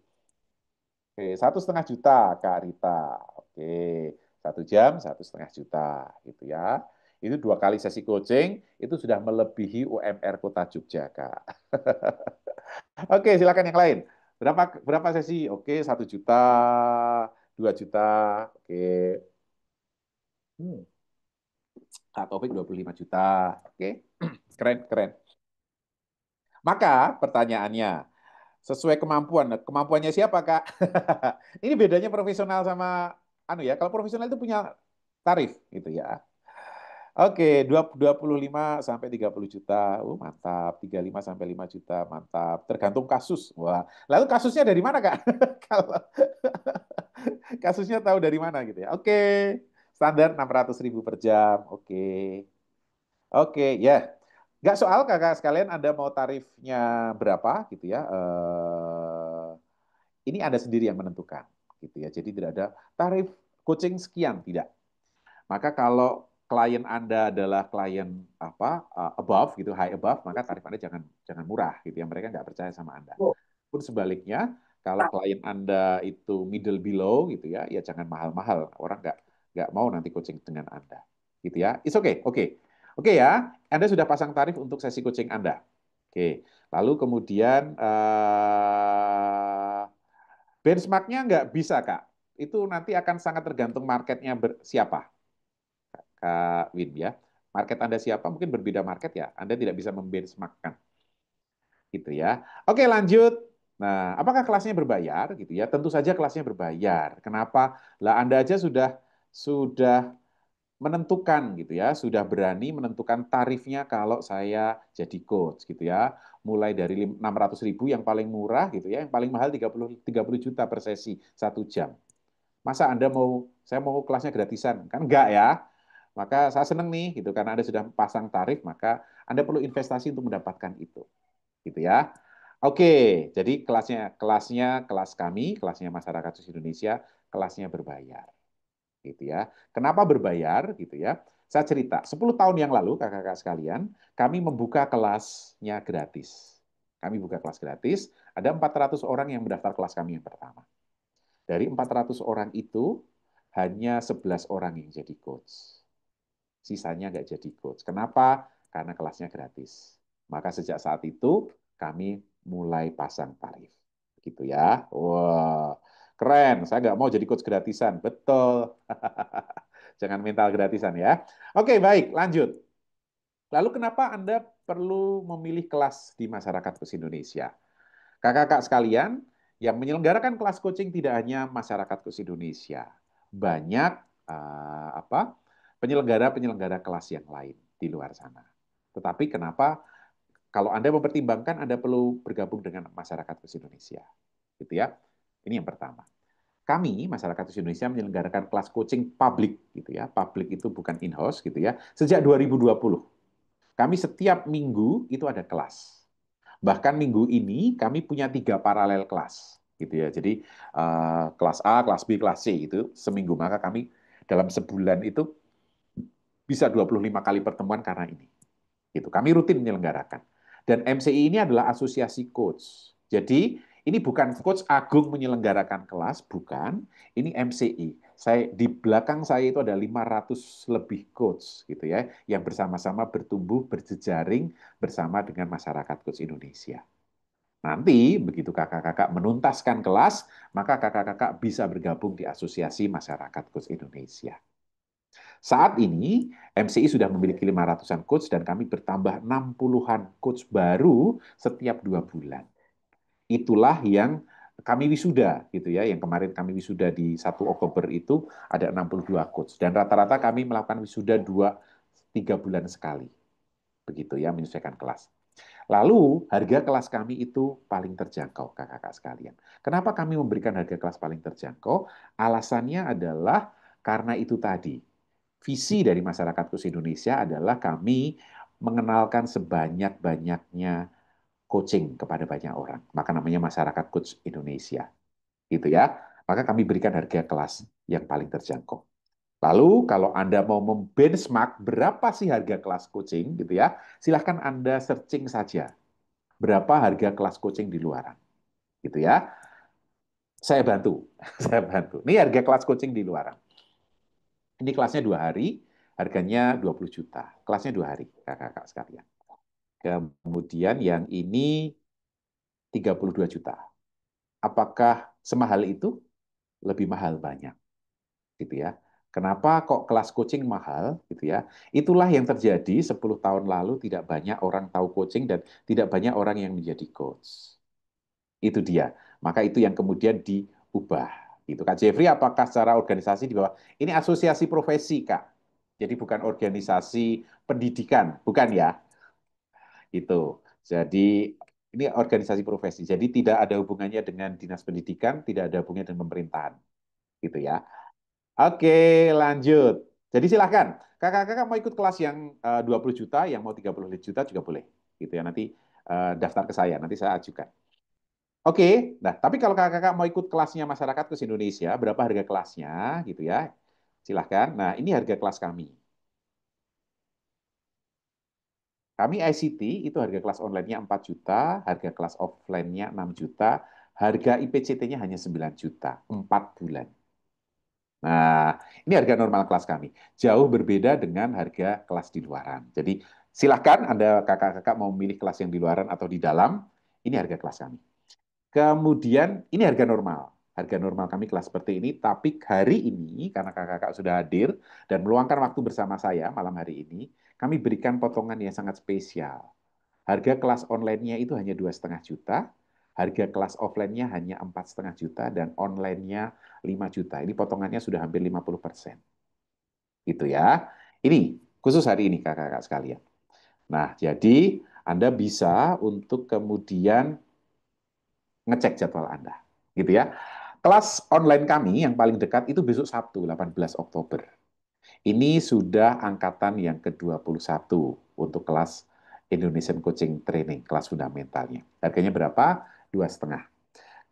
Oke, 1,5 juta Kak Rita. Oke, 1 jam 1,5 juta gitu ya. Itu 2 kali sesi coaching, itu sudah melebihi UMR Kota Jogja, Kak. Oke, silakan yang lain. Berapa sesi? Oke, 1 juta, 2 juta. Oke. Kak Taufik 25 juta. Oke, keren, keren. Maka pertanyaannya, sesuai kemampuan. Kemampuannya siapa, Kak? Ini bedanya profesional sama ya. Kalau profesional itu punya tarif gitu ya. Oke, 25 sampai 30 juta. Mantap. 35 sampai 5 juta. Mantap. Tergantung kasus. Wah, lalu kasusnya dari mana, Kak? Kalau kasusnya tahu dari mana gitu ya. Oke. Standar 600.000 per jam. Oke. Oke, ya. Nggak soal kakak sekalian Anda mau tarifnya berapa gitu ya. Ini Anda sendiri yang menentukan gitu ya. Jadi tidak ada tarif coaching sekian, tidak. Maka kalau klien Anda adalah klien above gitu, high above, maka tarif Anda jangan murah gitu ya. Mereka nggak percaya sama Anda. Pun sebaliknya, kalau klien Anda itu middle below gitu ya, ya jangan mahal-mahal. Orang nggak mau nanti coaching dengan Anda. Gitu ya. It's okay. Oke. Oke ya, Anda sudah pasang tarif untuk sesi coaching Anda. Oke. Lalu kemudian benchmark-nya nggak bisa, Kak. Itu nanti akan sangat tergantung marketnya siapa. Kak Win ya. Market Anda siapa, mungkin berbeda market ya. Anda tidak bisa membenchmarkkan. Gitu ya. Oke, lanjut. Nah, apakah kelasnya berbayar gitu ya? Tentu saja kelasnya berbayar. Kenapa? Lah Anda aja sudah menentukan gitu ya, sudah berani menentukan tarifnya kalau saya jadi coach gitu ya. Mulai dari 600.000 yang paling murah gitu ya, yang paling mahal 30 juta per sesi 1 jam. Masa saya mau kelasnya gratisan? Kan enggak ya. Maka saya senang nih gitu karena Anda sudah pasang tarif, maka Anda perlu investasi untuk mendapatkan itu. Gitu ya. Oke, jadi kelas kami, kelasnya Masyarakat Coach Indonesia, kelasnya berbayar. Gitu ya. Kenapa berbayar gitu ya? Saya cerita, 10 tahun yang lalu kakak-kakak sekalian, kami membuka kelasnya gratis. Kami buka kelas gratis, ada 400 orang yang mendaftar kelas kami yang pertama. Dari 400 orang itu, hanya 11 orang yang jadi coach. Sisanya nggak jadi coach. Kenapa? Karena kelasnya gratis. Maka sejak saat itu, kami mulai pasang tarif. Gitu ya. Wah, keren. Saya nggak mau jadi coach gratisan. Betul. Jangan mental gratisan ya. Oke, baik. Lanjut. Lalu kenapa Anda perlu memilih kelas di Masyarakat Coach Indonesia? Kakak-kakak sekalian, yang menyelenggarakan kelas coaching tidak hanya Masyarakat Coach Indonesia. Banyak penyelenggara-penyelenggara kelas yang lain di luar sana. Tetapi kenapa kalau Anda mempertimbangkan Anda perlu bergabung dengan Masyarakat Coach Indonesia? Gitu ya. Ini yang pertama. kami masyarakat Coach Indonesia menyelenggarakan kelas coaching publik gitu ya. Publik itu bukan in-house gitu ya. Sejak 2020. Kami setiap minggu itu ada kelas. Bahkan minggu ini kami punya 3 paralel kelas gitu ya. Jadi kelas A, kelas B, kelas C itu seminggu. Maka kami dalam sebulan itu bisa 25 kali pertemuan karena ini. Gitu. Kami rutin menyelenggarakan. Dan MCI ini adalah asosiasi coach. Jadi ini bukan coach agung menyelenggarakan kelas, bukan. Ini MCI. Di belakang saya itu ada 500 lebih coach gitu ya, yang bersama-sama bertumbuh, berjejaring bersama dengan masyarakat coach Indonesia. Nanti begitu kakak-kakak menuntaskan kelas, maka kakak-kakak bisa bergabung di Asosiasi Masyarakat Coach Indonesia. Saat ini, MCI sudah memiliki 500-an coach dan kami bertambah 60-an coach baru setiap 2 bulan. Itulah yang kami wisuda gitu ya, yang kemarin kami wisuda di 1 Oktober itu ada 62 coach dan rata-rata kami melakukan wisuda 2-3 bulan sekali. Begitu ya, menyesuaikan kelas. Lalu harga kelas kami itu paling terjangkau kakak-kakak sekalian. Kenapa kami memberikan harga kelas paling terjangkau? Alasannya adalah karena itu tadi. Visi dari masyarakat coach Indonesia adalah kami mengenalkan sebanyak-banyaknya coaching kepada banyak orang. Maka namanya masyarakat coach Indonesia. Gitu ya. Maka kami berikan harga kelas yang paling terjangkau. Lalu kalau Anda mau membenchmark berapa sih harga kelas coaching gitu ya, silahkan Anda searching saja berapa harga kelas coaching di luaran. Gitu ya. Saya bantu. Saya bantu. Ini harga kelas coaching di luaran. Ini kelasnya 2 hari, harganya 20 juta. Kelasnya 2 hari, kakak-kakak sekalian. Kemudian yang ini 32 juta. Apakah semahal itu? Lebih mahal banyak. Gitu ya. Kenapa kok kelas coaching mahal? Gitu ya. Itulah yang terjadi 10 tahun lalu tidak banyak orang tahu coaching dan tidak banyak orang yang menjadi coach. Itu dia. Maka itu yang kemudian diubah. Itu Kak Jeffrey, apakah secara organisasi di bawah ini asosiasi profesi Kak? Jadi bukan organisasi pendidikan, bukan ya? Itu. Jadi ini organisasi profesi. Jadi tidak ada hubungannya dengan dinas pendidikan, tidak ada hubungannya dengan pemerintahan. Gitu ya. Oke, lanjut. Jadi silahkan. Kakak-kakak mau ikut kelas yang 20 juta, yang mau 30 juta juga boleh. Gitu ya. Nanti daftar ke saya, nanti saya ajukan. Oke, nah tapi kalau kakak-kakak mau ikut kelasnya masyarakat ke Indonesia, berapa harga kelasnya gitu ya? Silahkan. Nah ini harga kelas kami. Kami ICT itu harga kelas online-nya 4 juta, harga kelas offline-nya 6 juta, harga IPCT-nya hanya 9 juta, 4 bulan. Nah, ini harga normal kelas kami. Jauh berbeda dengan harga kelas di luaran. Jadi silahkan Anda kakak-kakak mau memilih kelas yang di luaran atau di dalam, ini harga kelas kami. Kemudian ini harga normal. Harga normal kami kelas seperti ini, tapi hari ini karena kakak-kakak sudah hadir dan meluangkan waktu bersama saya malam hari ini, kami berikan potongan yang sangat spesial. Harga kelas online-nya itu hanya 2,5 juta, harga kelas offline-nya hanya 4,5 juta, dan online-nya 5 juta. Ini potongannya sudah hampir 50%. Gitu ya. Ini khusus hari ini kakak-kakak sekalian. Nah, jadi Anda bisa untuk kemudian ngecek jadwal Anda. Gitu ya. Kelas online kami yang paling dekat itu besok Sabtu, 18 Oktober. Ini sudah angkatan yang ke-21 untuk kelas Indonesian Coaching Training, kelas fundamentalnya. Harganya berapa? 2,5.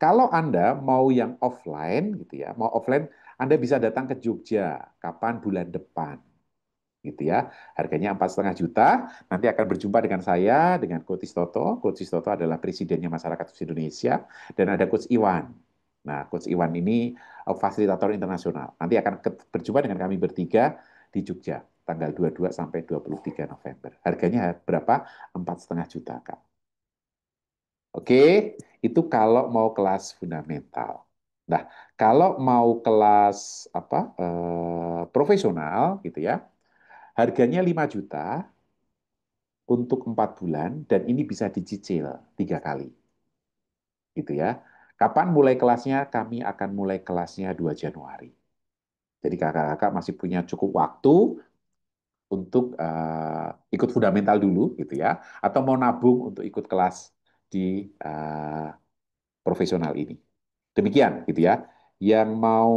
Kalau Anda mau yang offline, gitu ya, mau offline, Anda bisa datang ke Jogja, kapan? Bulan depan. Gitu ya. Harganya 4,5 juta. Nanti akan berjumpa dengan saya, dengan Coach Istoto. Coach Istoto adalah presidennya Masyarakat Indonesia, dan ada Coach Iwan. Nah, Coach Iwan ini fasilitator internasional. Nanti akan berjumpa dengan kami bertiga di Jogja, tanggal 22 sampai 23 November. Harganya berapa? 4,5 juta, Kak. Oke, itu kalau mau kelas fundamental. Nah, kalau mau kelas profesional gitu ya, harganya 5 juta untuk 4 bulan, dan ini bisa dicicil 3 kali. Gitu ya. Kapan mulai kelasnya? Kami akan mulai kelasnya 2 Januari. Jadi kakak-kakak masih punya cukup waktu untuk ikut fundamental dulu, gitu ya, atau mau nabung untuk ikut kelas di profesional ini. Demikian, gitu ya. Yang mau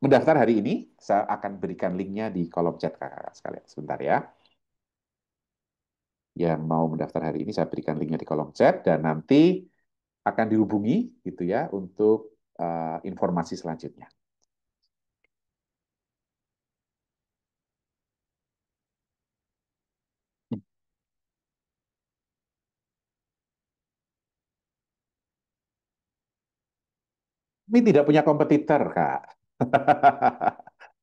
mendaftar hari ini, saya akan berikan linknya di kolom chat kakak sekalian. Sebentar ya. Yang mau mendaftar hari ini, saya berikan linknya di kolom chat, dan nanti akan dihubungi gitu ya untuk informasi selanjutnya. Kami tidak punya kompetitor, Kak.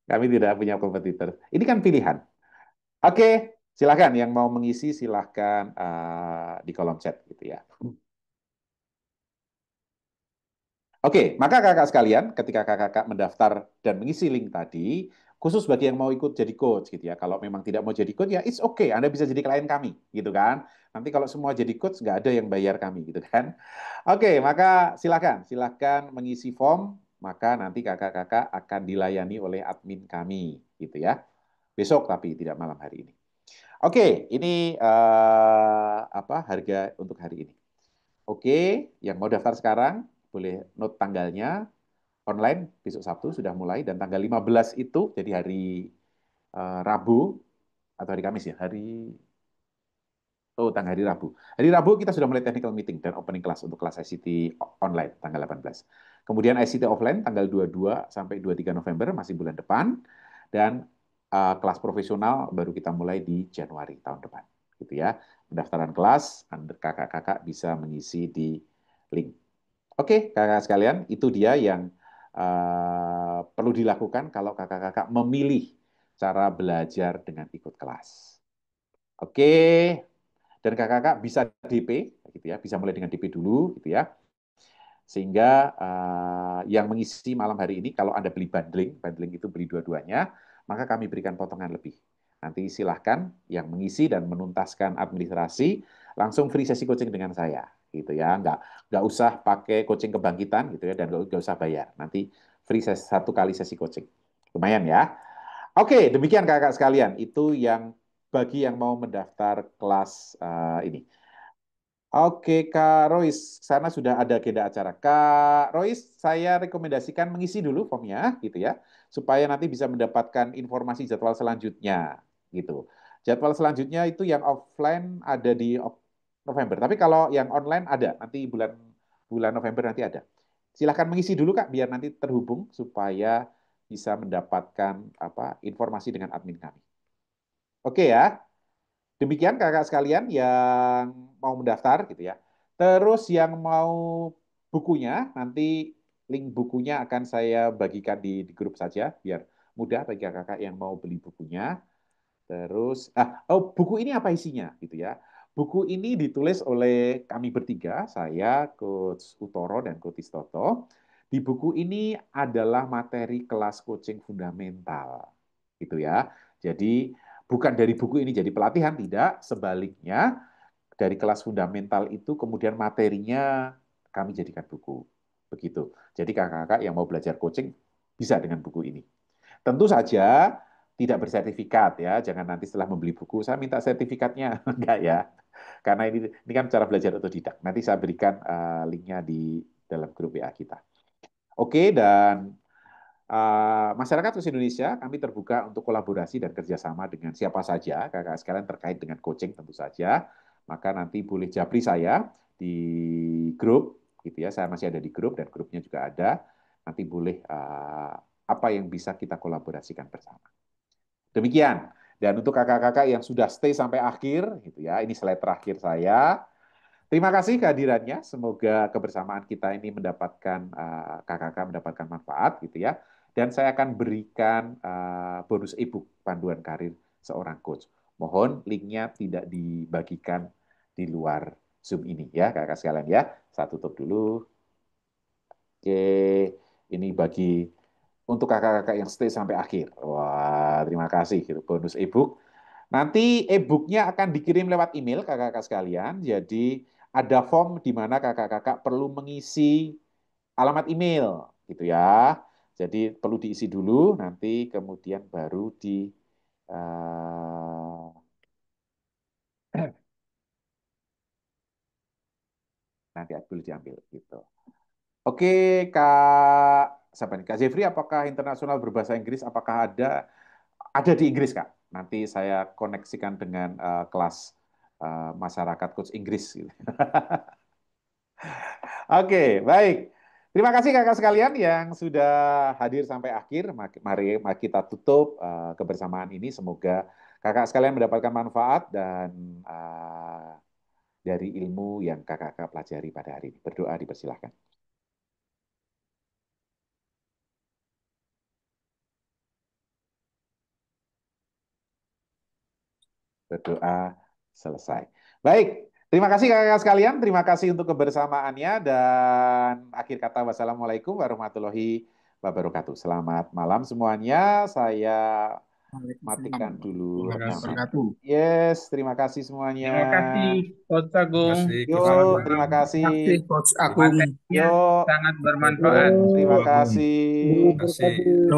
Kami tidak punya kompetitor. Ini kan pilihan. Oke, silakan yang mau mengisi silakan di kolom chat gitu ya. Oke, maka kakak sekalian, ketika kakak mendaftar dan mengisi link tadi, khusus bagi yang mau ikut jadi coach gitu ya. Kalau memang tidak mau jadi coach ya it's okay, Anda bisa jadi klien kami gitu kan. Nanti kalau semua jadi coach nggak ada yang bayar kami gitu kan. Oke, maka silakan mengisi form, maka nanti kakak-kakak akan dilayani oleh admin kami gitu ya. Besok tapi tidak malam hari ini. Oke, ini apa harga untuk hari ini. Oke, yang mau daftar sekarang boleh note tanggalnya, online besok Sabtu sudah mulai, dan tanggal 15 itu jadi hari Rabu atau hari Kamis ya, tanggal hari Rabu. Hari Rabu kita sudah mulai technical meeting dan opening class untuk kelas ICT online tanggal 18. Kemudian ICT offline tanggal 22 sampai 23 November masih bulan depan, dan kelas profesional baru kita mulai di Januari tahun depan. Gitu ya. Pendaftaran kelas kakak-kakak bisa mengisi di link. Oke, kakak sekalian, itu dia yang perlu dilakukan kalau kakak-kakak memilih cara belajar dengan ikut kelas. Oke, dan kakak-kakak bisa DP, gitu ya, bisa mulai dengan DP dulu, gitu ya, sehingga yang mengisi malam hari ini, kalau Anda beli bundling itu beli dua-duanya, maka kami berikan potongan lebih. Nanti silahkan yang mengisi dan menuntaskan administrasi, langsung free sesi coaching dengan saya, gitu ya, nggak usah pakai coaching kebangkitan, gitu ya, dan nggak usah bayar. Nanti free satu kali sesi coaching, lumayan ya. Oke, demikian kakak sekalian, itu yang bagi yang mau mendaftar kelas ini. Oke, Kak Rois, sana sudah ada agenda acara. Kak Rois, saya rekomendasikan mengisi dulu formnya, gitu ya, supaya nanti bisa mendapatkan informasi jadwal selanjutnya, gitu. Jadwal selanjutnya itu yang offline ada di November, tapi kalau yang online ada nanti bulan bulan November nanti ada. Silahkan mengisi dulu Kak, biar nanti terhubung supaya bisa mendapatkan informasi dengan admin kami. Oke ya. Demikian kakak sekalian yang mau mendaftar gitu ya. Terus yang mau bukunya, nanti link bukunya akan saya bagikan di grup saja biar mudah bagi kakak yang mau beli bukunya. Terus, buku ini apa isinya gitu ya? Buku ini ditulis oleh kami bertiga, saya, Coach Utoro dan Coach Istoto. Di buku ini adalah materi kelas coaching fundamental, gitu ya. Jadi bukan dari buku ini jadi pelatihan, tidak. Sebaliknya dari kelas fundamental itu kemudian materinya kami jadikan buku, begitu. Jadi kakak-kakak yang mau belajar coaching bisa dengan buku ini. Tentu saja tidak bersertifikat ya, jangan nanti setelah membeli buku saya minta sertifikatnya, enggak ya. Karena ini kan cara belajar otodidak. Nanti saya berikan linknya di dalam grup WA kita. Oke, dan masyarakat khusus Indonesia kami terbuka untuk kolaborasi dan kerjasama dengan siapa saja kakak sekalian terkait dengan coaching tentu saja. Maka nanti boleh japri saya di grup, gitu ya. Saya masih ada di grup dan grupnya juga ada. Nanti boleh apa yang bisa kita kolaborasikan bersama. Demikian. Dan untuk kakak-kakak yang sudah stay sampai akhir, gitu ya, ini slide terakhir saya. Terima kasih kehadirannya. Semoga kebersamaan kita ini mendapatkan kakak-kakak mendapatkan manfaat, gitu ya. Dan saya akan berikan bonus ebook panduan karir seorang coach. Mohon linknya tidak dibagikan di luar Zoom ini ya, kakak sekalian ya. Saya tutup dulu. Oke, ini bagi untuk kakak-kakak yang stay sampai akhir. Wah, terima kasih. Itu bonus ebook. Nanti e-booknya akan dikirim lewat email kakak-kakak sekalian. Jadi ada form di mana kakak-kakak perlu mengisi alamat email, gitu ya. Jadi perlu diisi dulu, nanti kemudian baru uh, nanti perlu diambil, gitu. Oke, Kak, siapa nih? Kak Jeffrey, apakah internasional berbahasa Inggris? Apakah ada di Inggris, Kak? Nanti saya koneksikan dengan kelas masyarakat coach Inggris. Gitu. Oke, baik. Terima kasih kakak sekalian yang sudah hadir sampai akhir. Mari kita tutup kebersamaan ini. Semoga kakak sekalian mendapatkan manfaat dan dari ilmu yang kakak pelajari pada hari ini. Berdoa dipersilahkan. Berdoa selesai. Baik, terima kasih kakak sekalian. Terima kasih untuk kebersamaannya dan akhir kata wassalamualaikum warahmatullahi wabarakatuh. Selamat malam semuanya. Saya matikan dulu rekaman. Yes, terima kasih semuanya. Terima kasih Coach Agung. Yo, terima kasih. Terima kasih Coach Agung. Yo, sangat bermanfaat. terima kasih. Terima kasih.